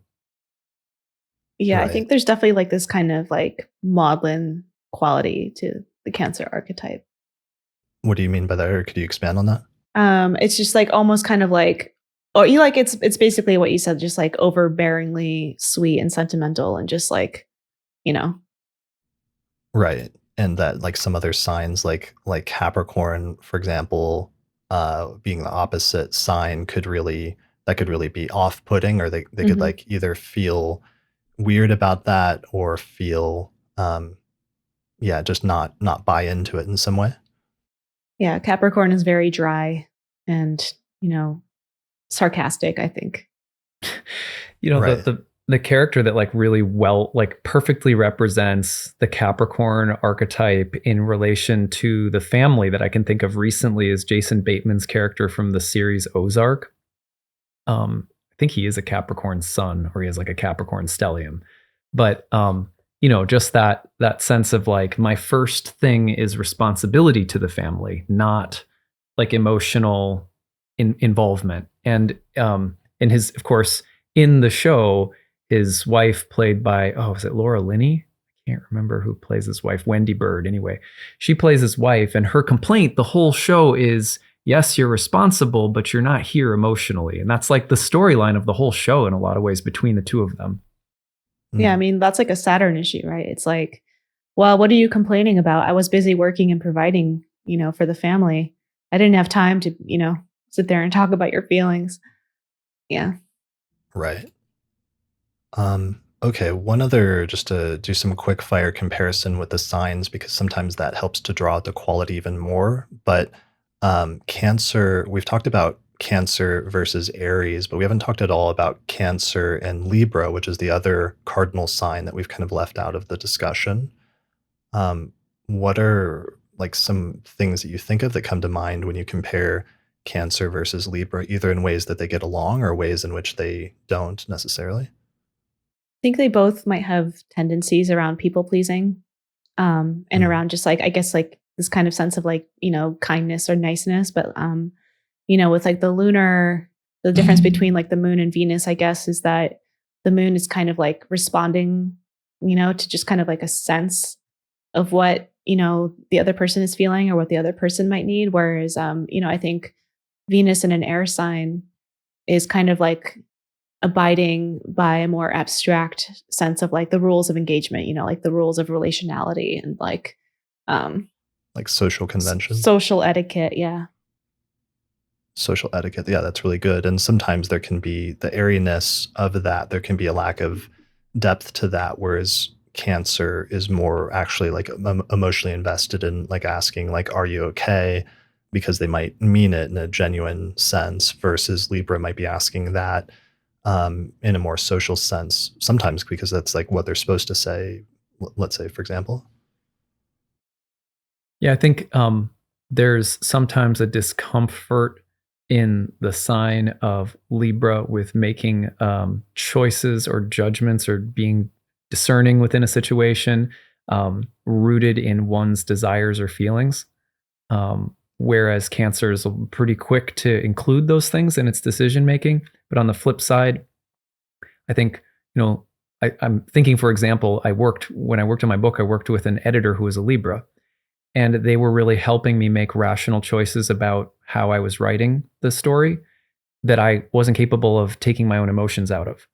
Yeah, Right. I think there's definitely like this kind of like maudlin quality to the Cancer archetype. What do you mean by that? Or could you expand on that? It's just like almost kind of like, or you like it's basically what you said, just like overbearingly sweet and sentimental, and just like, Right. And that like some other signs like Capricorn, for example, being the opposite sign could really be off-putting, or they could Mhm. like either feel weird about that or feel just not buy into it in some way. Yeah, Capricorn is very dry and, sarcastic, I think. Right. The character that like really perfectly represents the Capricorn archetype in relation to the family that I can think of recently is Jason Bateman's character from the series Ozark. I think he is a Capricorn sun, or he has like a Capricorn stellium. But just that sense of like, my first thing is responsibility to the family, not like emotional involvement. And his, of course, in the show, his wife played by, is it Laura Linney? I can't remember who plays his wife. Wendy Bird. Anyway, she plays his wife, and her complaint the whole show is, yes, you're responsible, but you're not here emotionally. And that's like the storyline of the whole show in a lot of ways between the two of them. Yeah, I mean, that's like a Saturn issue, right? It's like, well, what are you complaining about? I was busy working and providing, for the family. I didn't have time to, sit there and talk about your feelings. Yeah. Right. Okay, one other, just to do some quick fire comparison with the signs, because sometimes that helps to draw out the quality even more. But Cancer, we've talked about Cancer versus Aries, but we haven't talked at all about Cancer and Libra, which is the other cardinal sign that we've kind of left out of the discussion. What are like some things that you think of that come to mind when you compare Cancer versus Libra, either in ways that they get along or ways in which they don't necessarily? I think they both might have tendencies around people pleasing, and Mm, around just like, I guess, like this kind of sense of like, kindness or niceness. But, with like the lunar, the difference between like the moon and Venus, I guess, is that the moon is kind of like responding, to just kind of like a sense of what, the other person is feeling or what the other person might need. Whereas, I think Venus in an air sign is kind of like abiding by a more abstract sense of like the rules of engagement, like the rules of relationality and like like social conventions. social etiquette. Yeah. Social etiquette, yeah, that's really good. And sometimes there can be the airiness of that. There can be a lack of depth to that, whereas Cancer is more actually like emotionally invested in like asking, like, "Are you okay?" Because they might mean it in a genuine sense, versus Libra might be asking that in a more social sense. Sometimes because that's like what they're supposed to say. Let's say, for example. Yeah, I think there's sometimes a discomfort in the sign of Libra with making choices or judgments or being discerning within a situation, rooted in one's desires or feelings. Whereas Cancer is pretty quick to include those things in its decision making. But on the flip side, I think, I'm thinking, for example, when I worked on my book, I worked with an editor who was a Libra, and they were really helping me make rational choices about how I was writing the story that I wasn't capable of taking my own emotions out of.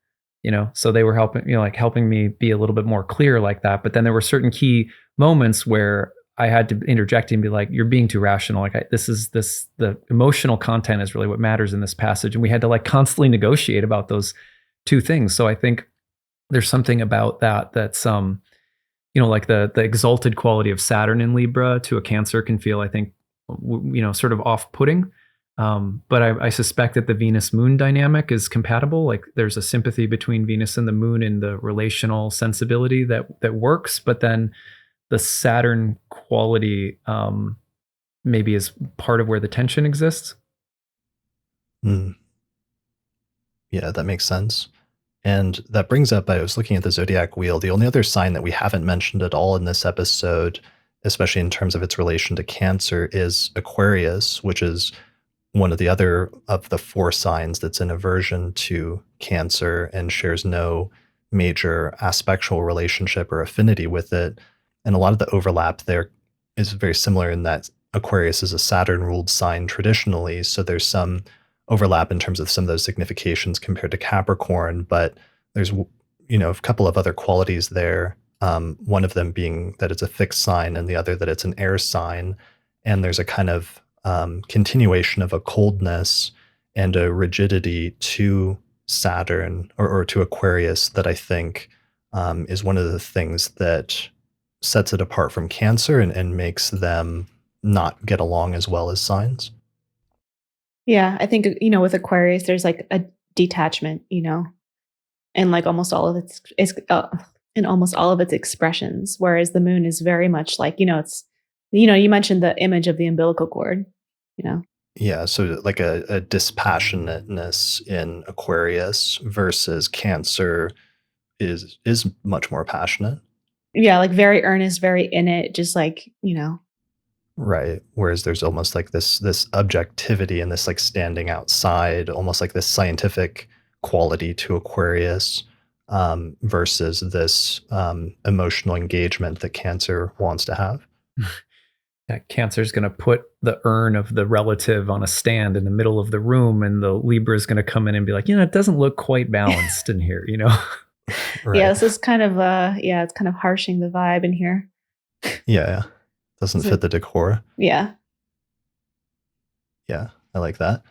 So they were helping me be a little bit more clear like that. But then there were certain key moments where I had to interject and be like, "You're being too rational. Like, the emotional content is really what matters in this passage." And we had to like constantly negotiate about those two things. So I think there's something about that's like the exalted quality of Saturn in Libra to a Cancer can feel, I think, sort of off-putting. But I suspect that the Venus-Moon dynamic is compatible. Like there's a sympathy between Venus and the Moon in the relational sensibility that works. But then the Saturn quality maybe is part of where the tension exists. Mm. Yeah, that makes sense. And that brings up, I was looking at the zodiac wheel. The only other sign that we haven't mentioned at all in this episode, especially in terms of its relation to Cancer, is Aquarius, which is one of the other of the 4 signs that's in aversion to Cancer and shares no major aspectual relationship or affinity with it. And a lot of the overlap there is very similar in that Aquarius is a Saturn-ruled sign traditionally, so there's some overlap in terms of some of those significations compared to Capricorn, but there's a couple of other qualities there. One of them being that it's a fixed sign, and the other that it's an air sign, and there's a kind of continuation of a coldness and a rigidity to Saturn or to Aquarius that I think is one of the things that sets it apart from Cancer and makes them not get along as well as signs. Yeah, I think, with Aquarius, there's like a detachment, and like almost all of in almost all of its expressions, whereas the moon is very much like, it's, you mentioned the image of the umbilical cord, Yeah, so like a dispassionateness in Aquarius versus Cancer is much more passionate. Yeah, like very earnest, very in it, just like, Right. Whereas there's almost like this objectivity and this like standing outside, almost like this scientific quality to Aquarius, versus this emotional engagement that Cancer wants to have. That Cancer is going to put the urn of the relative on a stand in the middle of the room, and the Libra is going to come in and be like, it doesn't look quite balanced in here, Right. Yeah, this is kind of it's kind of harshing the vibe in here. Yeah. Doesn't fit the decor. Yeah. Yeah, I like that.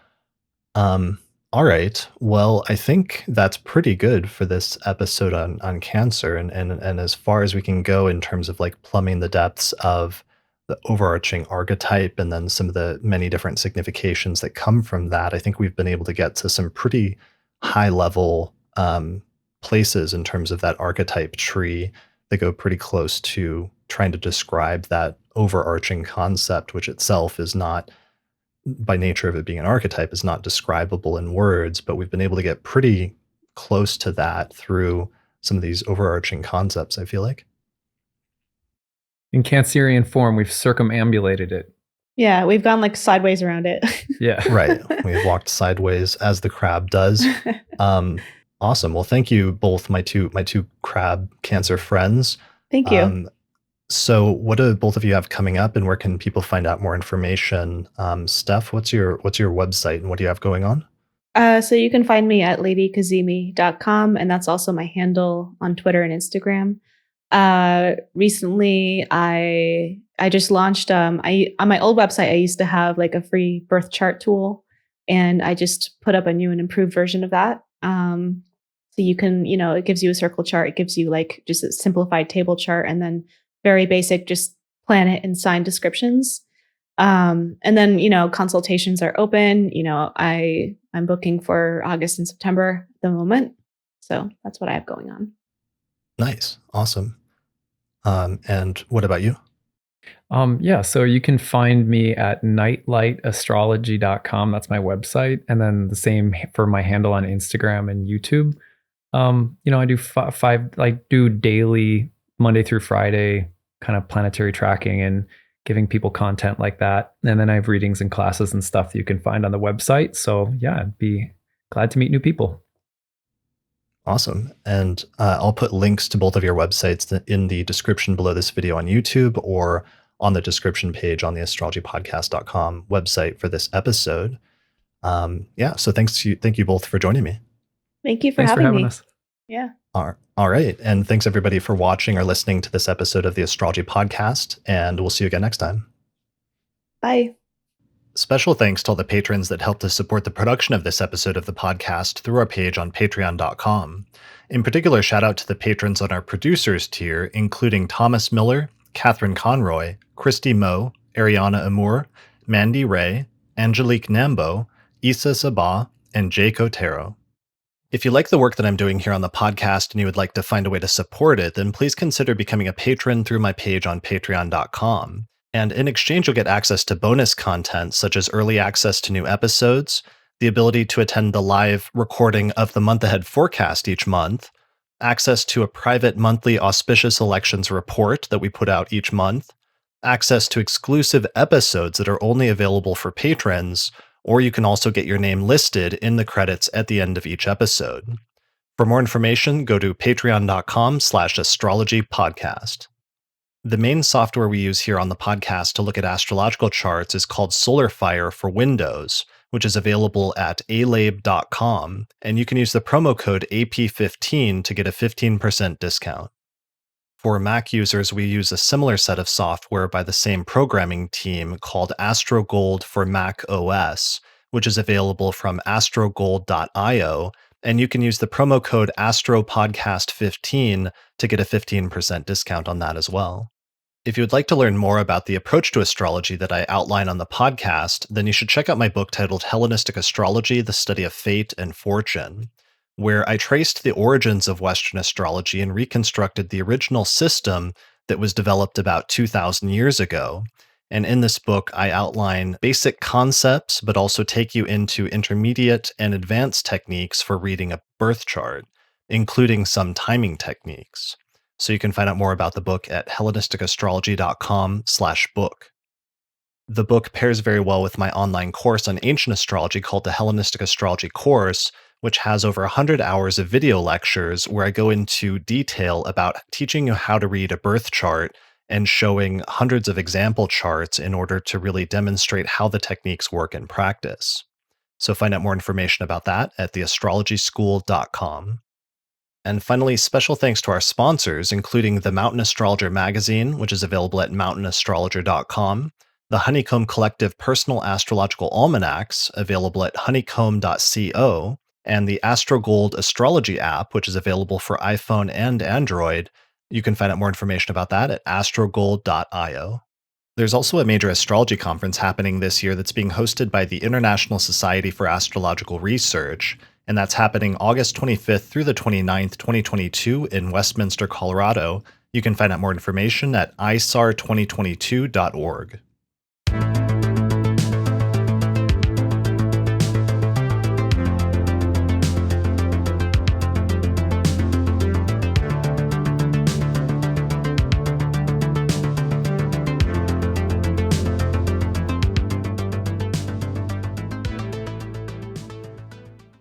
All right. Well, I think that's pretty good for this episode on Cancer, and as far as we can go in terms of like plumbing the depths of the overarching archetype and then some of the many different significations that come from that, I think we've been able to get to some pretty high level places in terms of that archetype tree that go pretty close to trying to describe that overarching concept, which itself is not, by nature of it being an archetype, is not describable in words, but we've been able to get pretty close to that through some of these overarching concepts, I feel like. In Cancerian form, we've circumambulated it. Yeah, we've gone like sideways around it. Yeah. Right. We've walked sideways as the crab does. Awesome. Well, thank you both, my two crab Cancer friends. Thank you. So what do both of you have coming up, and where can people find out more information? Steph, what's your website and what do you have going on? So you can find me at ladykazemi.com, and that's also my handle on Twitter and Instagram. Recently I just launched, on my old website, I used to have like a free birth chart tool, and I just put up a new and improved version of that. So you can, it gives you a circle chart. It gives you like just a simplified table chart, and then very basic, just planet and sign descriptions. And then, consultations are open. I'm booking for August and September at the moment. So that's what I have going on. Nice. Awesome. And what about you? Yeah, so you can find me at nightlightastrology.com. That's my website. And then the same for my handle on Instagram and YouTube. I do do daily Monday through Friday kind of planetary tracking and giving people content like that. And then I have readings and classes and stuff that you can find on the website. So yeah, I'd be glad to meet new people. Awesome. And I'll put links to both of your websites in the description below this video on YouTube, or on the description page on the astrologypodcast.com website for this episode. So thank you both for joining me. Thank you for Thanks having for having me. us. Yeah. All right. And thanks everybody for watching or listening to this episode of the Astrology Podcast, and we'll see you again next time. Bye. Special thanks to all the patrons that helped us support the production of this episode of the podcast through our page on patreon.com. In particular, shout out to the patrons on our producers tier, including Thomas Miller, Catherine Conroy, Christy Moe, Ariana Amour, Mandy Ray, Angelique Nambo, Issa Sabah, and Jake Otero. If you like the work that I'm doing here on the podcast and you would like to find a way to support it, then please consider becoming a patron through my page on patreon.com. And in exchange, you'll get access to bonus content such as early access to new episodes, the ability to attend the live recording of the month ahead forecast each month, access to a private monthly auspicious elections report that we put out each month, access to exclusive episodes that are only available for patrons, or you can also get your name listed in the credits at the end of each episode. For more information, go to patreon.com/astrologypodcast. The main software we use here on the podcast to look at astrological charts is called SolarFire for Windows, which is available at alabe.com, and you can use the promo code AP15 to get a 15% discount. For Mac users, we use a similar set of software by the same programming team called AstroGold for Mac OS, which is available from astrogold.io, and you can use the promo code AstroPodcast15 to get a 15% discount on that as well. If you would like to learn more about the approach to astrology that I outline on the podcast, then you should check out my book titled Hellenistic Astrology, The Study of Fate and Fortune, where I traced the origins of Western astrology and reconstructed the original system that was developed about 2,000 years ago. And in this book, I outline basic concepts, but also take you into intermediate and advanced techniques for reading a birth chart, including some timing techniques. So you can find out more about the book at hellenisticastrology.com/book. The book pairs very well with my online course on ancient astrology called the Hellenistic Astrology Course, which has over 100 hours of video lectures where I go into detail about teaching you how to read a birth chart and showing hundreds of example charts in order to really demonstrate how the techniques work in practice. So find out more information about that at theastrologyschool.com. And finally, special thanks to our sponsors, including the Mountain Astrologer magazine, which is available at mountainastrologer.com, the Honeycomb Collective Personal Astrological Almanacs, available at honeycomb.co, and the AstroGold Astrology app, which is available for iPhone and Android. You can find out more information about that at astrogold.io. There's also a major astrology conference happening this year that's being hosted by the International Society for Astrological Research, and that's happening August 25th through the 29th, 2022 in Westminster, Colorado. You can find out more information at isar2022.org.